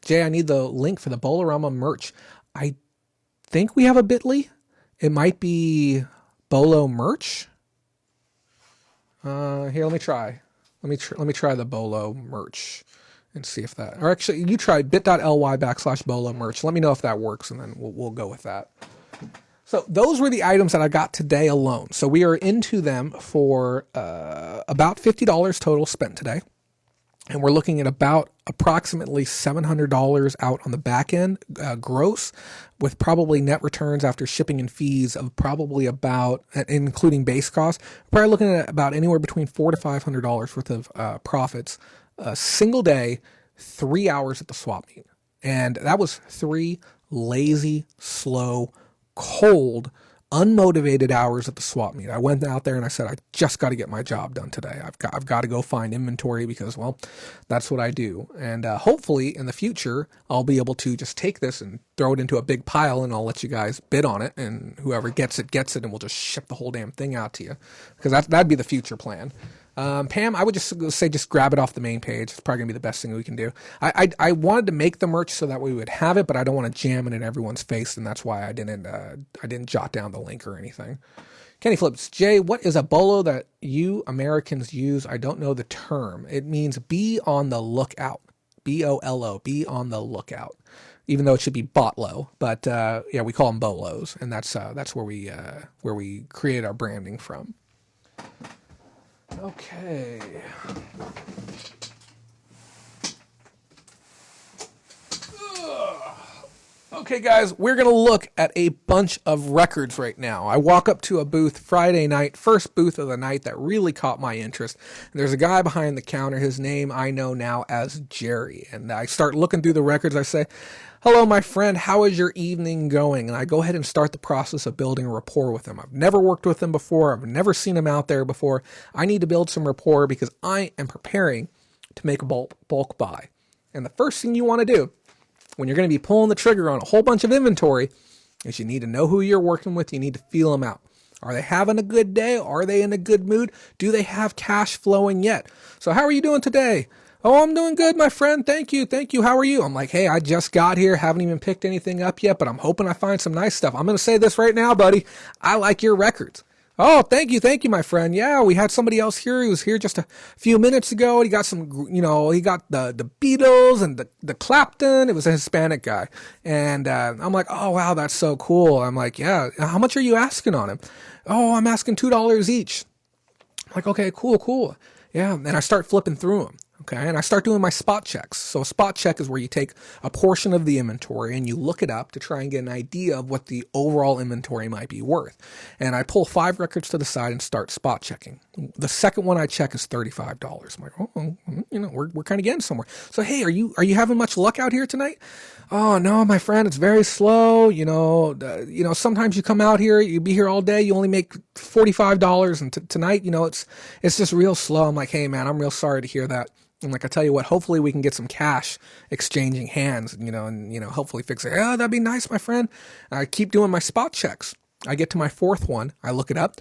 Jay, I need the link for the Bolorama merch. I think we have a bit.ly. It might be Bolo merch. Here, let me try. Let me try the Bolo merch and see if that, or actually you try bit.ly/Bolo merch. Let me know if that works and then we'll go with that. So those were the items that I got today alone. So we are into them for about $50 total spent today. And we're looking at about approximately $700 out on the back end, gross, with probably net returns after shipping and fees of probably about, including base costs, probably looking at about anywhere between $400 to $500 worth of profits. A single day, 3 hours at the swap meet. And that was 3 lazy, slow, cold, unmotivated hours at the swap meet. I went out there and I said, I just got to get my job done today. I've got to go find inventory because, well, that's what I do. And hopefully in the future, I'll be able to just take this and throw it into a big pile and I'll let you guys bid on it. And whoever gets it, and we'll just ship the whole damn thing out to you. Because that'd be the future plan. Pam, I would just say just grab it off the main page. It's probably going to be the best thing we can do. I wanted to make the merch so that we would have it, but I don't want to jam it in everyone's face, and that's why I didn't jot down the link or anything. Kenny Flips, Jay, what is a bolo that you Americans use? I don't know the term. It means be on the lookout. BOLO, be on the lookout. Even though it should be botlo, but yeah, we call them bolos, and that's where we create our branding from. Okay. Okay, guys, we're going to look at a bunch of records right now. I walk up to a booth Friday night, first booth of the night that really caught my interest. And there's a guy behind the counter. His name I know now as Jerry. And I start looking through the records. I say, hello, my friend. How is your evening going? And I go ahead and start the process of building a rapport with him. I've never worked with him before. I've never seen him out there before. I need to build some rapport because I am preparing to make a bulk buy. And the first thing you want to do when you're going to be pulling the trigger on a whole bunch of inventory is you need to know who you're working with. You need to feel them out. Are they having a good day? Are they in a good mood? Do they have cash flowing yet? So how are you doing today? Oh, I'm doing good, my friend. Thank you. How are you? I'm like, hey, I just got here. Haven't even picked anything up yet, but I'm hoping I find some nice stuff. I'm going to say this right now, buddy. I like your records. Oh, thank you, my friend. Yeah, we had somebody else here. He was here just a few minutes ago. He got some, he got the Beatles and the Clapton. It was a Hispanic guy. And I'm like, oh, wow, that's so cool. I'm like, yeah, how much are you asking on him? Oh, I'm asking $2 each. I'm like, okay, cool. Yeah, and I start flipping through them. Okay, and I start doing my spot checks. So a spot check is where you take a portion of the inventory and you look it up to try and get an idea of what the overall inventory might be worth. And I pull 5 records to the side and start spot checking. The second one I check is $35. I'm like, we're kind of getting somewhere. So hey, are you having much luck out here tonight? Oh no, my friend, it's very slow. Sometimes you come out here, you be here all day, you only make $45, and tonight, it's just real slow. I'm like, hey man, I'm real sorry to hear that. I'm like, I tell you what, hopefully we can get some cash exchanging hands, and hopefully fix it. Oh, that'd be nice, my friend. I keep doing my spot checks. I get to my fourth one. I look it up,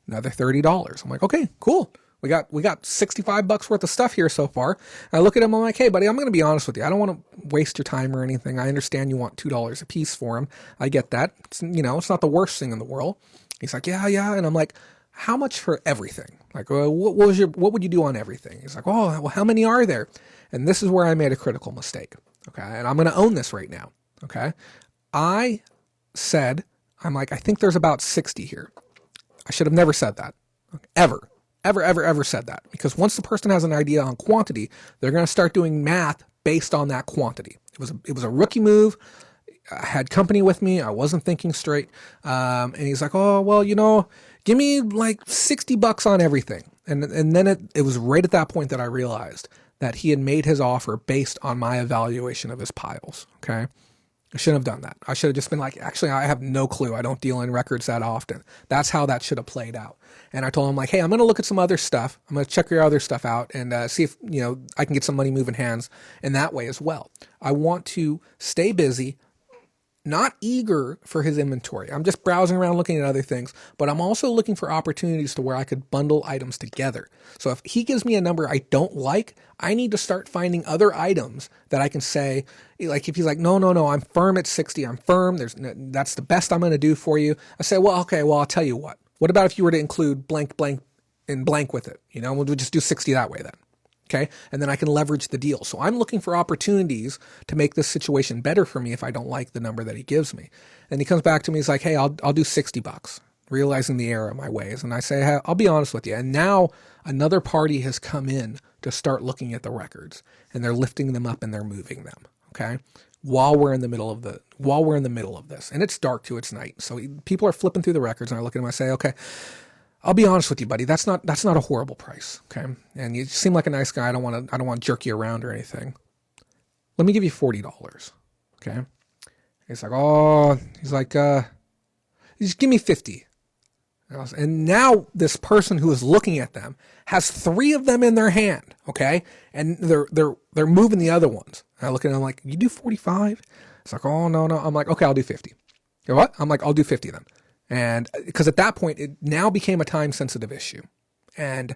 another $30. I'm like, okay, cool. We got $65 worth of stuff here so far. I look at him. I'm like, hey, buddy, I'm going to be honest with you. I don't want to waste your time or anything. I understand you want $2 a piece for them. I get that. It's not the worst thing in the world. He's like, yeah. And I'm like, how much for everything? Like, what would you do on everything? He's like, oh, well, how many are there? And this is where I made a critical mistake. Okay. And I'm going to own this right now. Okay. I'm like, I think there's about 60 here. I should have never said that. Ever said that, because once the person has an idea on quantity, they're going to start doing math based on that quantity. It was a rookie move. I had company with me. I wasn't thinking straight. And he's like, oh, well, give me like $60 on everything. And then it was right at that point that I realized that he had made his offer based on my evaluation of his piles. Okay. I shouldn't have done that. I should have just been like, actually, I have no clue. I don't deal in records that often. That's how that should have played out. And I told him, like, hey, I'm going to look at some other stuff. I'm going to check your other stuff out and see if, I can get some money moving hands in that way as well. I want to stay busy, not eager for his inventory. I'm just browsing around looking at other things, but I'm also looking for opportunities to where I could bundle items together. So if he gives me a number I don't like, I need to start finding other items that I can say, like if he's like, no, I'm firm at 60. I'm firm. That's the best I'm going to do for you. I say, well, okay, well, I'll tell you what. What about if you were to include blank, blank, and blank with it? We'll just do 60 that way then. Okay. And then I can leverage the deal. So I'm looking for opportunities to make this situation better for me if I don't like the number that he gives me. And he comes back to me. He's like, hey, I'll do $60, realizing the error of my ways. And I say, hey, I'll be honest with you. And now another party has come in to start looking at the records, and they're lifting them up and they're moving them. Okay. While we're in the middle of this, and it's dark too, it's night. So people are flipping through the records, and I look at them, I say, okay, I'll be honest with you, buddy. That's not a horrible price. Okay. And you seem like a nice guy. I don't want to jerk you around or anything. Let me give you $40. Okay. He's like, just give me 50. And now this person who is looking at them has 3 of them in their hand. Okay. And they're moving the other ones. And I look at them like, you do 45? It's like, oh, no. I'm like, okay, I'll do 50. You know what? I'm like, I'll do 50 then. And because at that point, it now became a time sensitive issue. And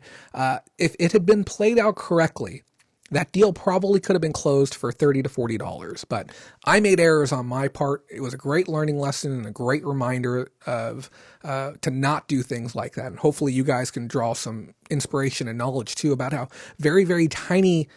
if it had been played out correctly, that deal probably could have been closed for $30 to $40. But I made errors on my part. It was a great learning lesson and a great reminder of to not do things like that. And hopefully you guys can draw some inspiration and knowledge too about how very, very tiny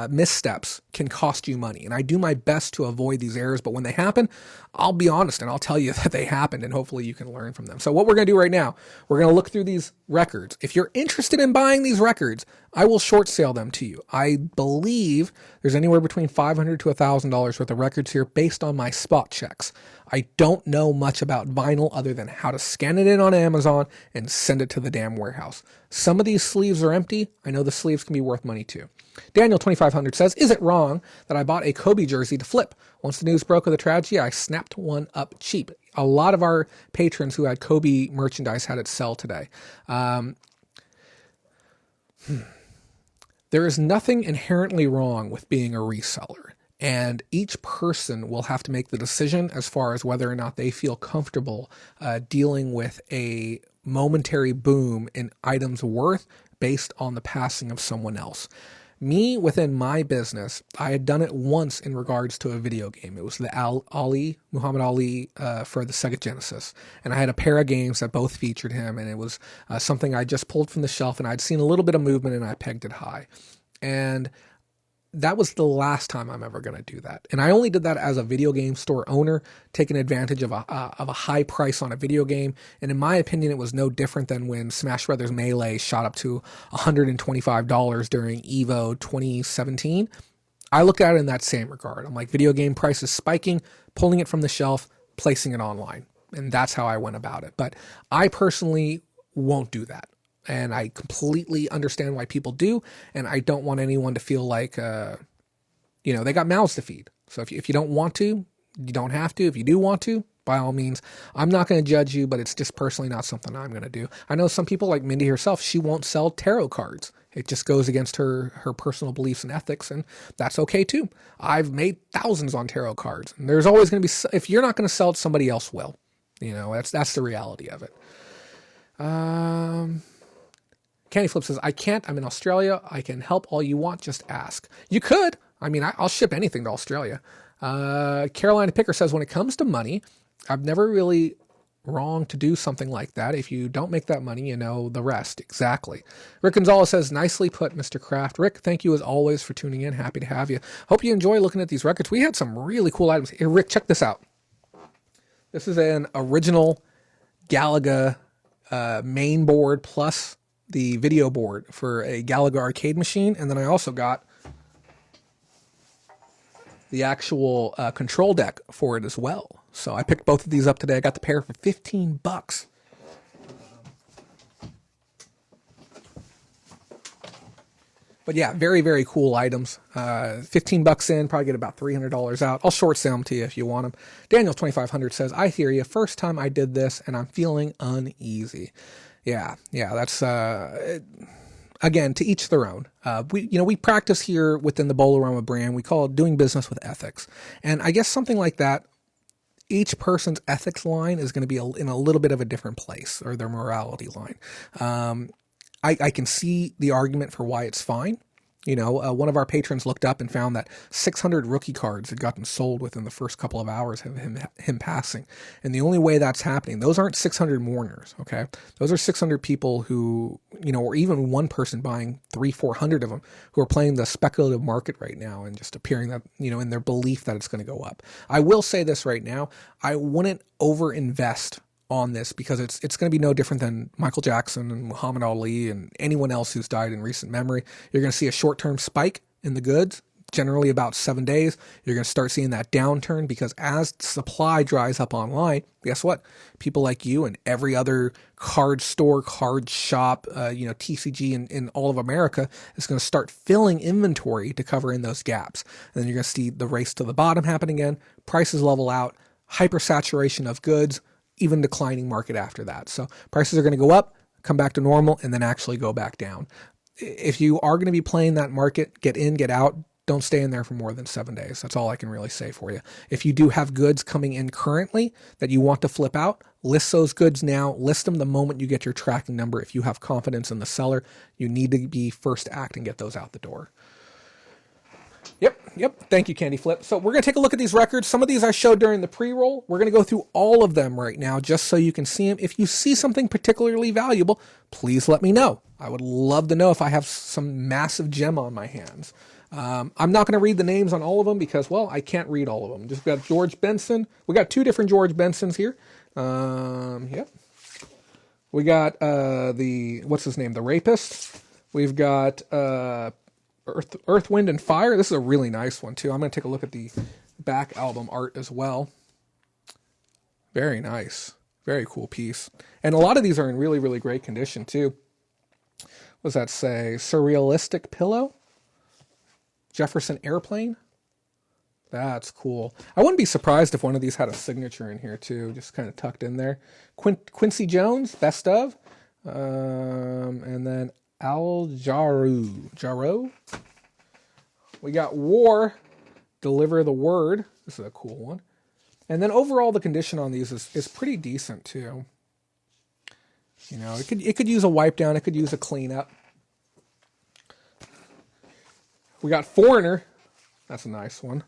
missteps can cost you money. And I do my best to avoid these errors, but when they happen, I'll be honest and I'll tell you that they happened, and hopefully you can learn from them. So what we're going to do right now, we're going to look through these records. If you're interested in buying these records, I will short sale them to you. I believe there's anywhere between $500 to $1,000 worth of records here based on my spot checks. I don't know much about vinyl other than how to scan it in on Amazon and send it to the damn warehouse. Some of these sleeves are empty. I know the sleeves can be worth money too. Daniel 2500 says, is it wrong that I bought a Kobe jersey to flip? Once the news broke of the tragedy, I snapped one up cheap. A lot of our patrons who had Kobe merchandise had it sell today. There is nothing inherently wrong with being a reseller, and each person will have to make the decision as far as whether or not they feel comfortable dealing with a momentary boom in items worth based on the passing of someone else. Me, within my business, I had done it once in regards to a video game. It was the Muhammad Ali for the Sega Genesis. And I had a pair of games that both featured him, and it was something I just pulled from the shelf, and I'd seen a little bit of movement, and I pegged it high. And that was the last time I'm ever going to do that. And I only did that as a video game store owner, taking advantage of a high price on a video game. And in my opinion, it was no different than when Smash Brothers Melee shot up to $125 during EVO 2017. I looked at it in that same regard. I'm like, video game prices spiking, pulling it from the shelf, placing it online. And that's how I went about it. But I personally won't do that. And I completely understand why people do. And I don't want anyone to feel like, they got mouths to feed. So if you don't want to, you don't have to. If you do want to, by all means, I'm not going to judge you, but it's just personally not something I'm going to do. I know some people like Mindy herself, she won't sell tarot cards. It just goes against her personal beliefs and ethics, and that's okay too. I've made thousands on tarot cards, and there's always going to be, if you're not going to sell it, somebody else will. That's the reality of it. Candy Flip says, I can't. I'm in Australia. I can help all you want. Just ask. You could. I mean, I'll ship anything to Australia. Carolina Picker says, when it comes to money, I've never really wrong to do something like that. If you don't make that money, you know the rest. Exactly. Rick Gonzalez says, nicely put, Mr. Kraft. Rick, thank you as always for tuning in. Happy to have you. Hope you enjoy looking at these records. We had some really cool items. Here, Rick, check this out. This is an original Galaga main board plus the video board for a Galaga arcade machine. And then I also got the actual control deck for it as well. So I picked both of these up today. I got the pair for $15. But yeah, very, very cool items. $15 in, probably get about $300 out. I'll short sale them to you if you want them. Daniel 2500 says, I hear you. First time I did this and I'm feeling uneasy. Yeah, that's again, to each their own. We practice here within the Bolorama brand. We call it doing business with ethics. And I guess something like that, each person's ethics line is going to be in a little bit of a different place, or their morality line. I can see the argument for why it's fine. One of our patrons looked up and found that 600 rookie cards had gotten sold within the first couple of hours of him passing. And the only way that's happening, those aren't 600 mourners, okay? Those are 600 people who, or even one person buying 300-400 of them, who are playing the speculative market right now and just appearing that, in their belief that it's going to go up. I will say this right now, I wouldn't overinvest on this, because it's going to be no different than Michael Jackson and Muhammad Ali and anyone else who's died in recent memory. You're going to see a short-term spike in the goods, generally about 7 days. You're going to start seeing that downturn, because as supply dries up online, guess what? People like you and every other card store, card shop, TCG in all of America is going to start filling inventory to cover in those gaps. And then you're going to see the race to the bottom happen again, prices level out, hypersaturation of goods, even declining market after that. So prices are going to go up, come back to normal, and then actually go back down. If you are going to be playing that market, get in, get out. Don't stay in there for more than 7 days. That's all I can really say for you. If you do have goods coming in currently that you want to flip out, list those goods now. List them the moment you get your tracking number. If you have confidence in the seller, you need to be first to act and get those out the door. Yep. Thank you, Candy Flip. So we're going to take a look at these records. Some of these I showed during the pre-roll. We're going to go through all of them right now just so you can see them. If you see something particularly valuable, please let me know. I would love to know if I have some massive gem on my hands. I'm not going to read the names on all of them because, well, I can't read all of them. Just got George Benson. We got 2 different George Bensons here. Yep. We got what's his name? The Rapist. We've got Earth, Wind, and Fire. This is a really nice one, too. I'm going to take a look at the back album art as well. Very nice. Very cool piece. And a lot of these are in really, really great condition, too. What does that say? Surrealistic Pillow? Jefferson Airplane? That's cool. I wouldn't be surprised if one of these had a signature in here, too, just kind of tucked in there. Quincy Jones, Best Of. And then Al Jarreau. We got War, Deliver the Word. This is a cool one. And then overall, the condition on these is pretty decent too. It could use a wipe down. It could use a cleanup. We got Foreigner. That's a nice one.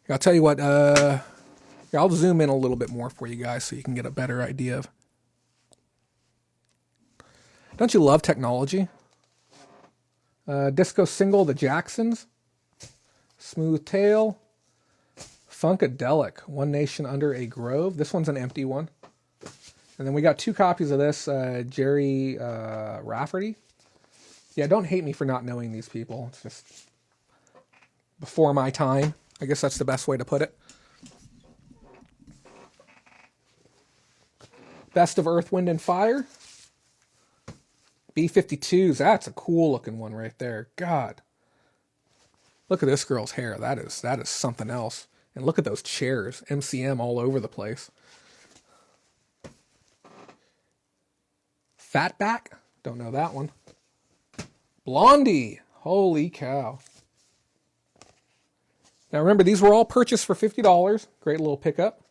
I'll tell you what. I'll zoom in a little bit more for you guys so you can get a better idea of. Don't you love technology? Disco Single, The Jacksons. Smooth Tail. Funkadelic, One Nation Under a Grove. This one's an empty one. And then we got 2 copies of this. Jerry Rafferty. Yeah, don't hate me for not knowing these people. It's just before my time. I guess that's the best way to put it. Best of Earth, Wind, and Fire. B-52s, that's a cool looking one right there. God. Look at this girl's hair. That is something else. And look at those chairs, MCM all over the place. Fatback, don't know that one. Blondie, holy cow. Now remember, these were all purchased for $50. Great little pickup.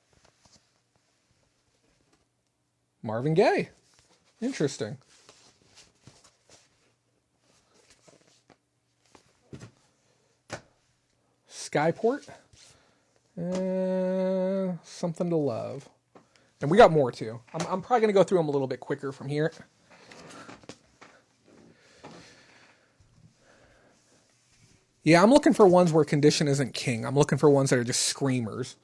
Marvin Gaye, interesting. Skyport, something to love. And we got more too. I'm probably going to go through them a little bit quicker from here. Yeah, I'm looking for ones where condition isn't king. I'm looking for ones that are just screamers.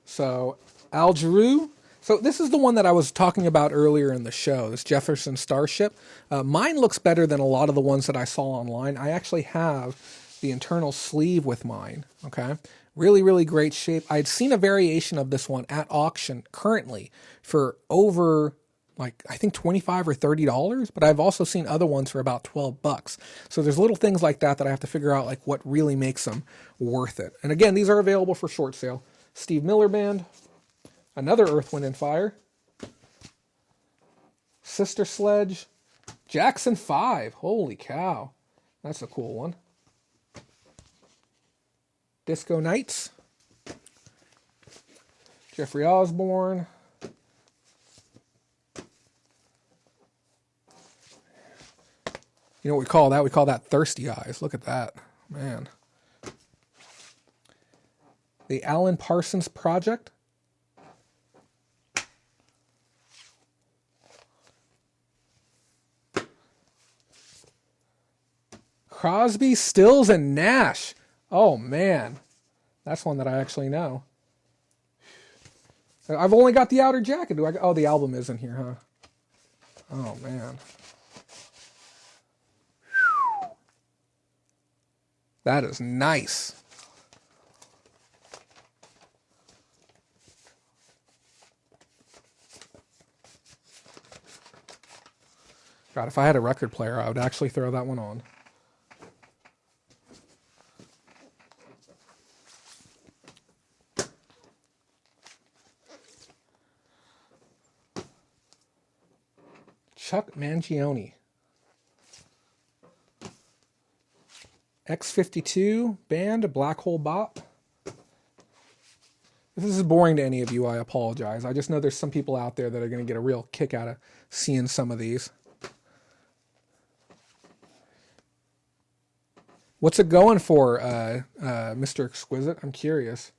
So, Al Giroux. So this is the one that I was talking about earlier in the show, this Jefferson Starship. Mine looks better than a lot of the ones that I saw online. I actually have the internal sleeve with mine, okay? Really, really great shape. I'd seen a variation of this one at auction currently for over, like, I think $25 or $30, but I've also seen other ones for about $12. So there's little things like that that I have to figure out, like, what really makes them worth it. And again, these are available for short sale. Steve Miller Band, another Earth, Wind, and Fire, Sister Sledge, Jackson 5, holy cow, that's a cool one. Disco Nights, Jeffrey Osborne, you know what we call that? We call that Thirsty Eyes. Look at that, man. The Alan Parsons Project. Crosby, Stills, and Nash. Oh, man. That's one that I actually know. I've only got the outer jacket. Oh, the album is in here, huh? Oh, man. That is nice. God, if I had a record player, I would actually throw that one on. Chuck Mangione. X52 Band, Black Hole Bop. If this is boring to any of you, I apologize. I just know there's some people out there that are going to get a real kick out of seeing some of these. What's it going for, Mr. Exquisite? I'm curious.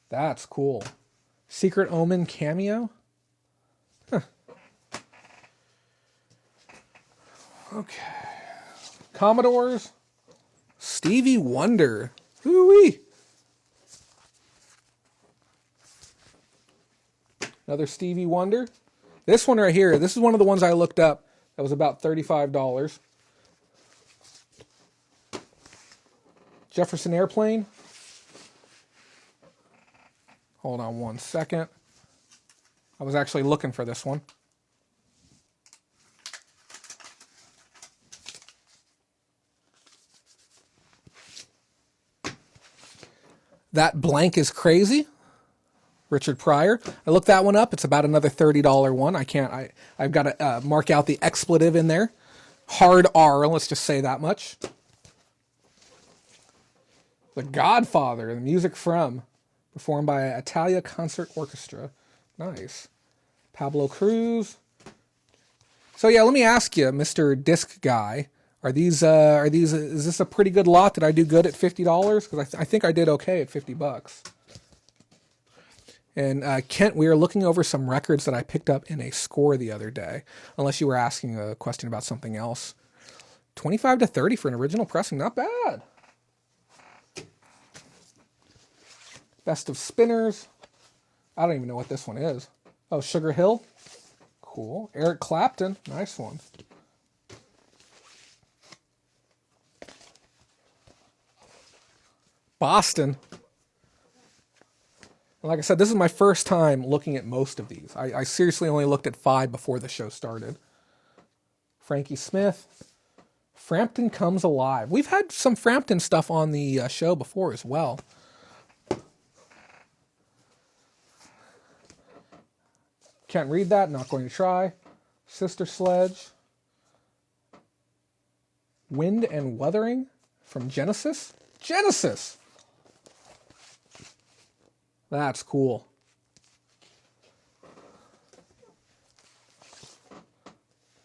That's cool. Secret Omen cameo? Huh. Okay. Commodores. Stevie Wonder. Hoo-wee. Another Stevie Wonder. This one right here, this is one of the ones I looked up. That was about $35. Jefferson Airplane. Hold on one second. I was actually looking for this one. That Blank is Crazy. Richard Pryor. I looked that one up. It's about another $30 one. I've got to mark out the expletive in there. Hard R, let's just say that much. The Godfather, the music from, performed by Italia Concert Orchestra. Nice. Pablo Cruz. So yeah, let me ask you, Mr. Disc Guy, is this a pretty good lot? Did I do good at $50? Because I think I did okay at $50. And Kent, we are looking over some records that I picked up in a score the other day. Unless you were asking a question about something else. 25 to 30 for an original pressing, not bad. Best of Spinners. I don't even know what this one is. Oh, Sugar Hill. Cool. Eric Clapton. Nice one. Boston. Like I said, this is my first time looking at most of these. I seriously only looked at 5 before the show started. Frankie Smith. Frampton comes alive. We've had some Frampton stuff on the show before as well. Can't read that, not going to try. Sister Sledge. Wind and Weathering from Genesis. Genesis! That's cool.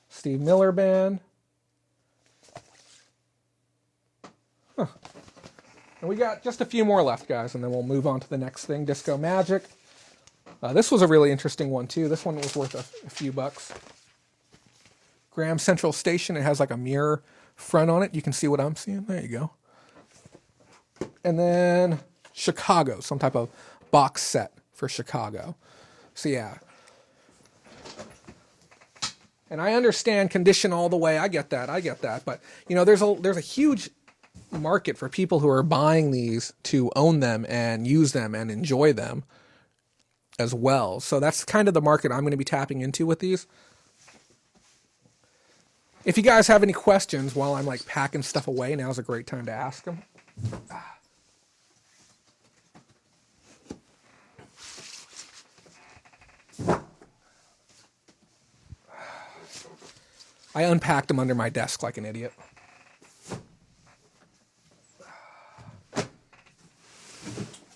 Steve Miller Band. Huh. And we got just a few more left, guys, and then we'll move on to the next thing. Disco Magic. This was a really interesting one, too. This one was worth a few bucks. Graham Central Station. It has like a mirror front on it. You can see what I'm seeing. There you go. And then Chicago. Some type of box set for Chicago. So, yeah. And I understand condition all the way. I get that. But, you know, there's a huge market for people who are buying these to own them and use them and enjoy them as well. So that's kind of the market I'm going to be tapping into with these. If you guys have any questions while I'm like packing stuff away, now's a great time to ask them. I unpacked them under my desk like an idiot.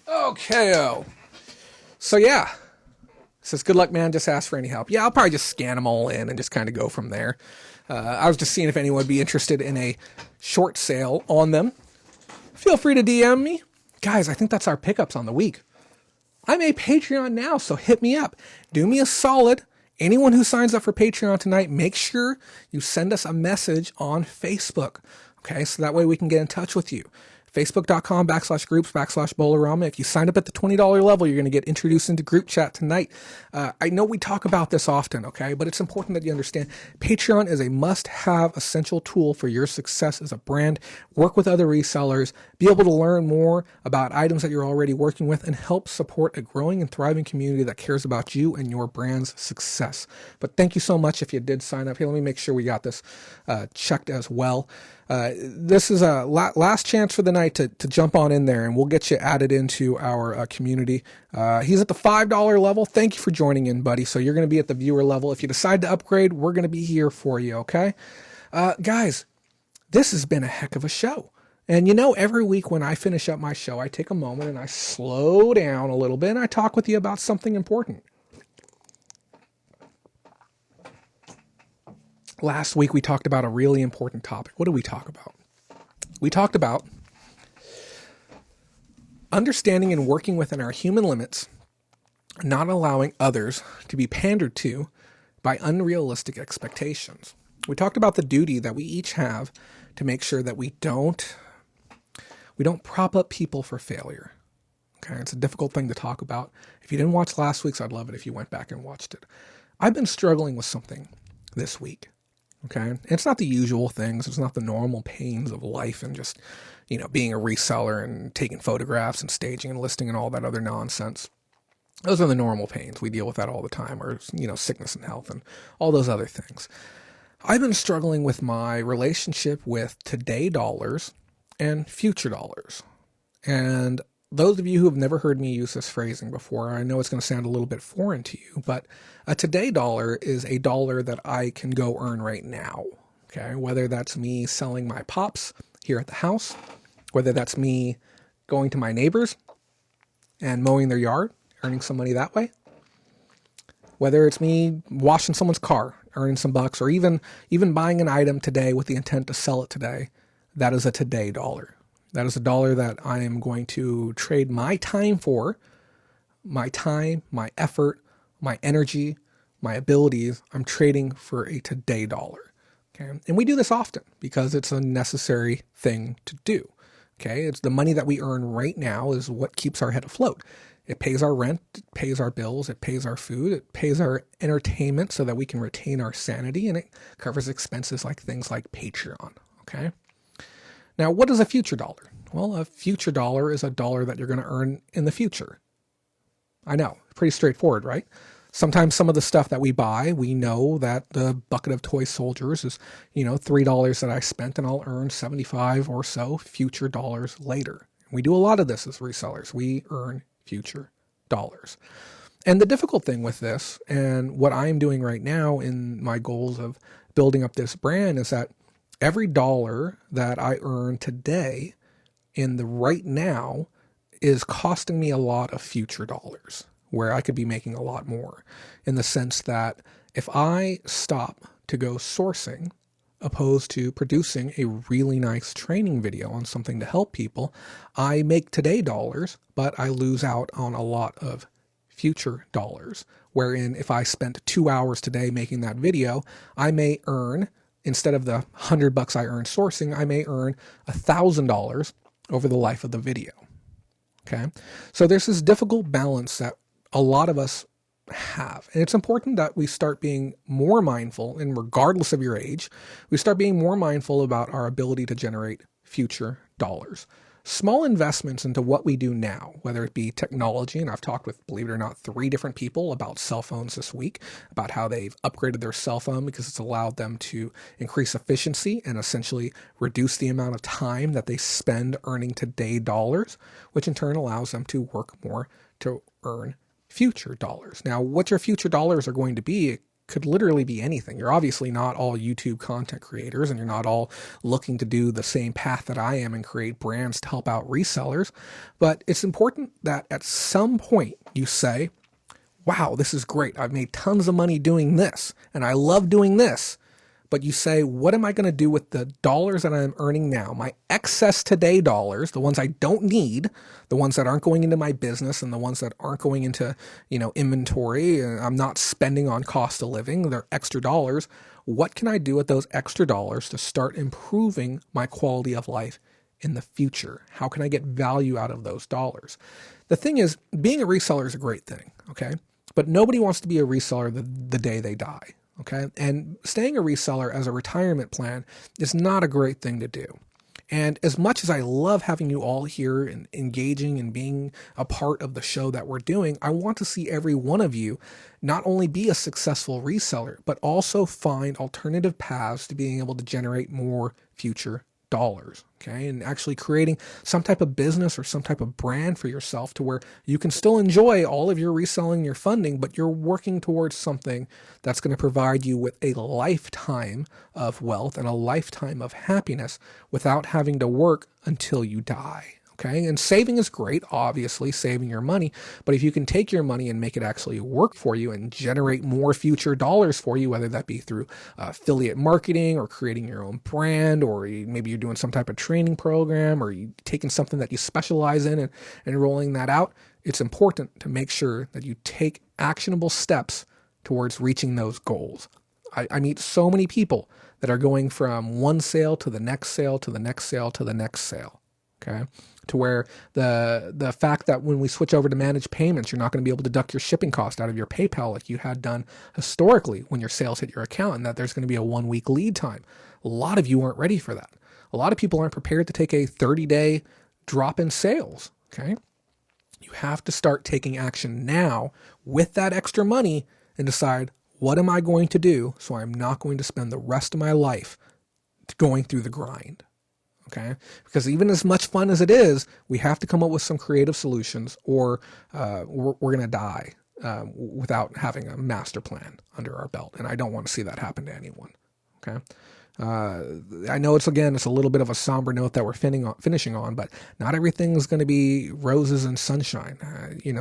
Okay. So yeah. It says, good luck, man. Just ask for any help. Yeah, I'll probably just scan them all in and just kind of go from there. I was just seeing if anyone would be interested in a short sale on them. Feel free to DM me. Guys, I think that's our pickups on the week. I'm a Patreon now, so hit me up. Do me a solid. Anyone who signs up for Patreon tonight, make sure you send us a message on Facebook. Okay, so that way we can get in touch with you. Facebook.com/groups/Bolorama. If you sign up at the $20 level, you're going to get introduced into group chat tonight. I know we talk about this often, okay, but it's important that you understand Patreon is a must-have essential tool for your success as a brand. Work with other resellers, be able to learn more about items that you're already working with, and help support a growing and thriving community that cares about you and your brand's success. But thank you so much if you did sign up. Here, let me make sure we got this checked as well. This is a last chance for the night to jump on in there, and we'll get you added into our community. He's at the $5 level. Thank you for joining in, buddy. So you're going to be at the viewer level. If you decide to upgrade, we're going to be here for you, okay? Guys, this has been a heck of a show. And you know, every week when I finish up my show, I take a moment and I slow down a little bit and I talk with you about something important. Last week, we talked about a really important topic. What did we talk about? We talked about understanding and working within our human limits, not allowing others to be pandered to by unrealistic expectations. We talked about the duty that we each have to make sure that we don't prop up people for failure. Okay, it's a difficult thing to talk about. If you didn't watch last week's, I'd love it if you went back and watched it. I've been struggling with something this week. Okay. It's not the usual things. It's not the normal pains of life and just, you know, being a reseller and taking photographs and staging and listing and all that other nonsense. Those are the normal pains. We deal with that all the time, or, you know, sickness and health and all those other things. I've been struggling with my relationship with today dollars and future dollars. And those of you who have never heard me use this phrasing before, I know it's going to sound a little bit foreign to you, but a today dollar is a dollar that I can go earn right now. Okay, whether that's me selling my pops here at the house, whether that's me going to my neighbors and mowing their yard, earning some money that way, whether it's me washing someone's car, earning some bucks, or even buying an item today with the intent to sell it today, that is a today dollar. That is a dollar that I am going to trade my time for, my time, my effort, my energy, my abilities. I'm trading for a today dollar. Okay. And we do this often because it's a necessary thing to do. Okay. It's the money that we earn right now is what keeps our head afloat. It pays our rent, it pays our bills, it pays our food, it pays our entertainment so that we can retain our sanity, and it covers expenses like things like Patreon. Okay. Now, what is a future dollar? Well, a future dollar is a dollar that you're going to earn in the future. I know, pretty straightforward, right? Sometimes some of the stuff that we buy, we know that the bucket of toy soldiers is, $3 that I spent, and I'll earn 75 or so future dollars later. We do a lot of this as resellers. We earn future dollars. And the difficult thing with this, and what I'm doing right now in my goals of building up this brand, is that every dollar that I earn today in the right now is costing me a lot of future dollars, where I could be making a lot more, in the sense that if I stop to go sourcing opposed to producing a really nice training video on something to help people, I make today dollars, but I lose out on a lot of future dollars. Wherein if I spent 2 hours today making that video, I may earn, instead of the $100 I earned sourcing, I may earn $1,000 over the life of the video. Okay. So there's this difficult balance that a lot of us have. And it's important that we start being more mindful, and regardless of your age, we start being more mindful about our ability to generate future dollars. Small investments into what we do now, whether it be technology, and I've talked with, believe it or not, 3 different people about cell phones this week, about how they've upgraded their cell phone because it's allowed them to increase efficiency and essentially reduce the amount of time that they spend earning today dollars, which in turn allows them to work more to earn future dollars. Now, what your future dollars are going to be, it could literally be anything. You're obviously not all YouTube content creators, and you're not all looking to do the same path that I am and create brands to help out resellers. But it's important that at some point you say, wow, this is great. I've made tons of money doing this, and I love doing this. But you say, what am I going to do with the dollars that I'm earning now? My excess today dollars, the ones I don't need, the ones that aren't going into my business, and the ones that aren't going into, inventory, and I'm not spending on cost of living, they're extra dollars. What can I do with those extra dollars to start improving my quality of life in the future? How can I get value out of those dollars? The thing is, being a reseller is a great thing, okay? But nobody wants to be a reseller the day they die. Okay. And staying a reseller as a retirement plan is not a great thing to do. And as much as I love having you all here and engaging and being a part of the show that we're doing, I want to see every one of you not only be a successful reseller, but also find alternative paths to being able to generate more future dollars. Okay. And actually creating some type of business or some type of brand for yourself to where you can still enjoy all of your reselling, your funding, but you're working towards something that's going to provide you with a lifetime of wealth and a lifetime of happiness without having to work until you die. Okay. And saving is great, obviously, saving your money. But if you can take your money and make it actually work for you and generate more future dollars for you, whether that be through affiliate marketing or creating your own brand, or maybe you're doing some type of training program, or you taking something that you specialize in and rolling that out, it's important to make sure that you take actionable steps towards reaching those goals. I meet so many people that are going from one sale to the next sale to the next sale to the next sale. Okay. To where the fact that when we switch over to managed payments, you're not going to be able to deduct your shipping cost out of your PayPal like you had done historically when your sales hit your account, and that there's going to be a 1-week lead time. A lot of you aren't ready for that. A lot of people aren't prepared to take a 30-day drop in sales. Okay. You have to start taking action now with that extra money and decide, what am I going to do so I'm not going to spend the rest of my life going through the grind? Okay, because even as much fun as it is, we have to come up with some creative solutions, or we're going to die without having a master plan under our belt. And I don't want to see that happen to anyone. Okay. I know it's a little bit of a somber note that we're finishing on, but not everything is going to be roses and sunshine.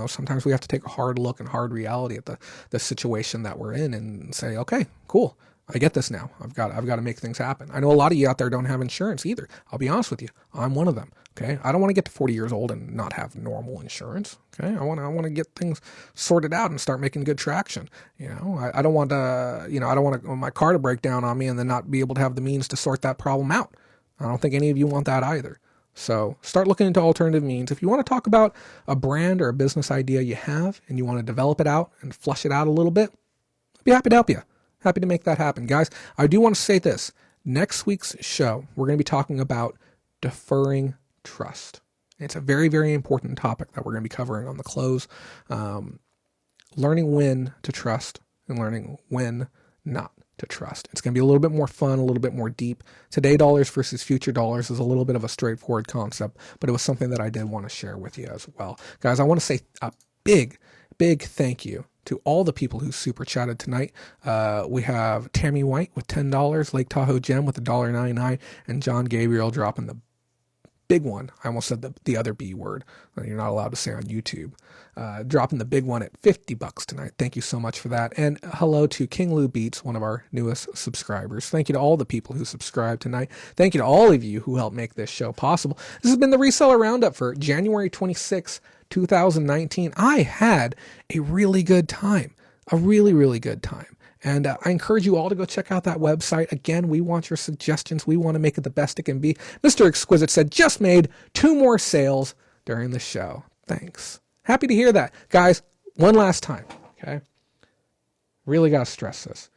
Sometimes we have to take a hard look and hard reality at the situation that we're in and say, okay, cool. I get this now. I've got to make things happen. I know a lot of you out there don't have insurance either. I'll be honest with you. I'm one of them. Okay. I don't want to get to 40 years old and not have normal insurance. Okay. I want to get things sorted out and start making good traction. I don't want my car to break down on me and then not be able to have the means to sort that problem out. I don't think any of you want that either. So start looking into alternative means. If you want to talk about a brand or a business idea you have and you want to develop it out and flush it out a little bit, I'd be happy to help you. Happy to make that happen. Guys, I do want to say this. Next week's show, we're going to be talking about deferring trust. It's a very, very important topic that we're going to be covering on the close. learning when to trust and learning when not to trust. It's going to be a little bit more fun, a little bit more deep. Today dollars versus future dollars is a little bit of a straightforward concept, but it was something that I did want to share with you as well. Guys, I want to say a big thank you to all the people who super chatted tonight. We have Tammy White with $10, Lake Tahoe Gem with $1.99, and John Gabriel dropping the big one. I almost said the other B word that you're not allowed to say on YouTube. Dropping the big one at $50 tonight. Thank you so much for that. And hello to King Lou Beats, one of our newest subscribers. Thank you to all the people who subscribed tonight. Thank you to all of you who helped make this show possible. This has been the Reseller Roundup for January 26, 2019. I had a really good time, a really good time. And I encourage you all to go check out that website. Again, we want your suggestions. We want to make it the best it can be. Mr. Exquisite said, just made 2 more sales during the show. Thanks. Happy to hear that. Guys, one last time, okay? Really got to stress this.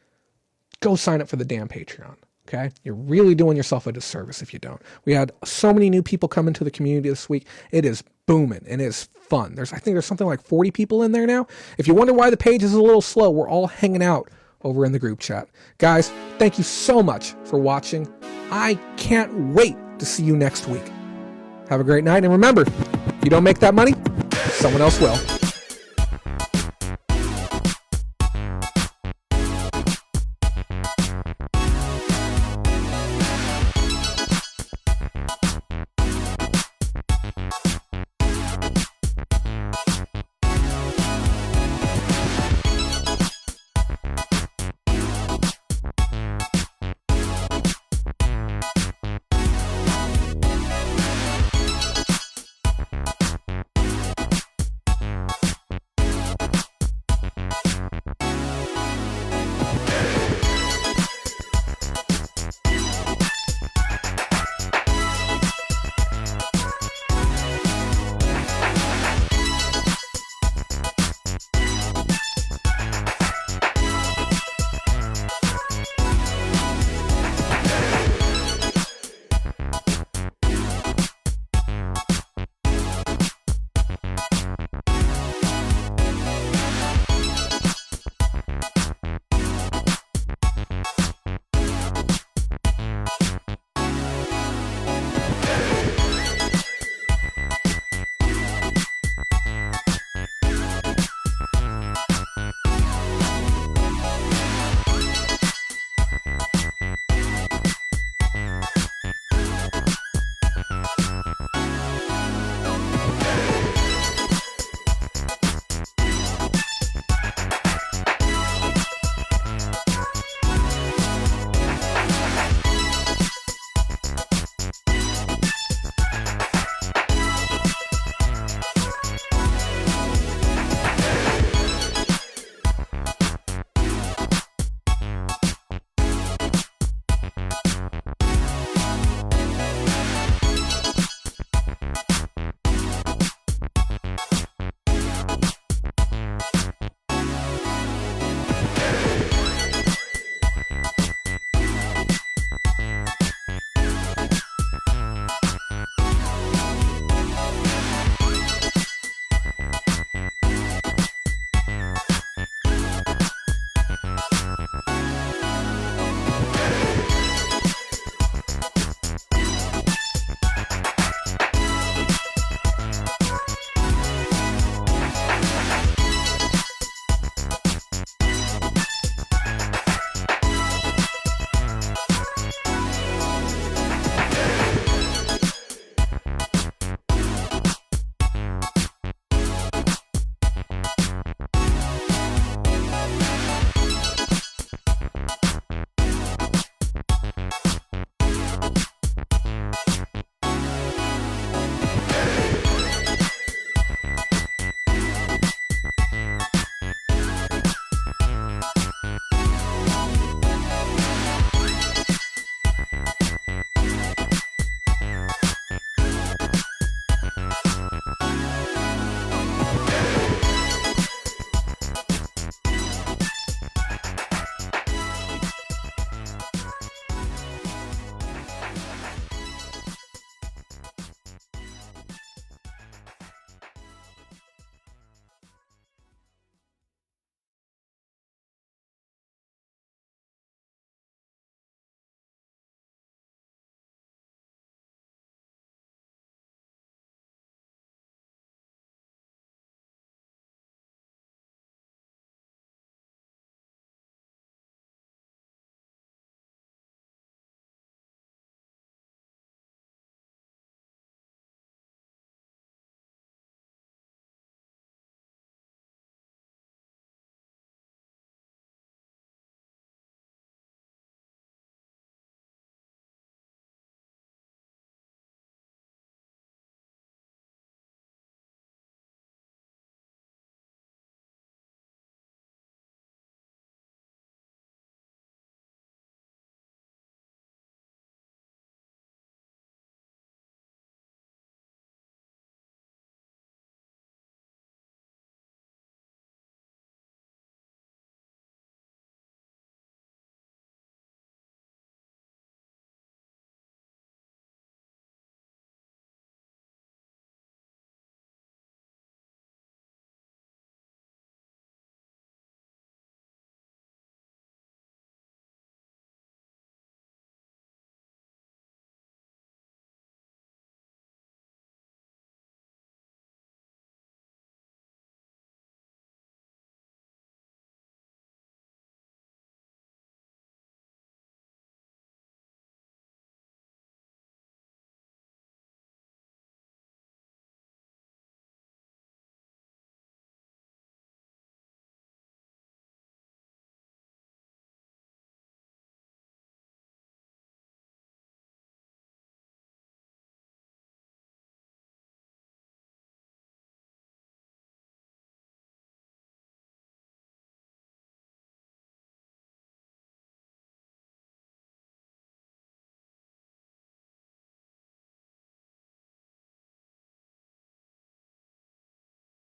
Go sign up for the damn Patreon, okay? You're really doing yourself a disservice if you don't. We had so many new people come into the community this week. It is booming and it is fun. I think there's something like 40 people in there now. If you wonder why the page is a little slow, we're all hanging out over in the group chat. Guys, thank you so much for watching. I can't wait to see you next week. Have a great night. And remember, if you don't make that money, someone else will.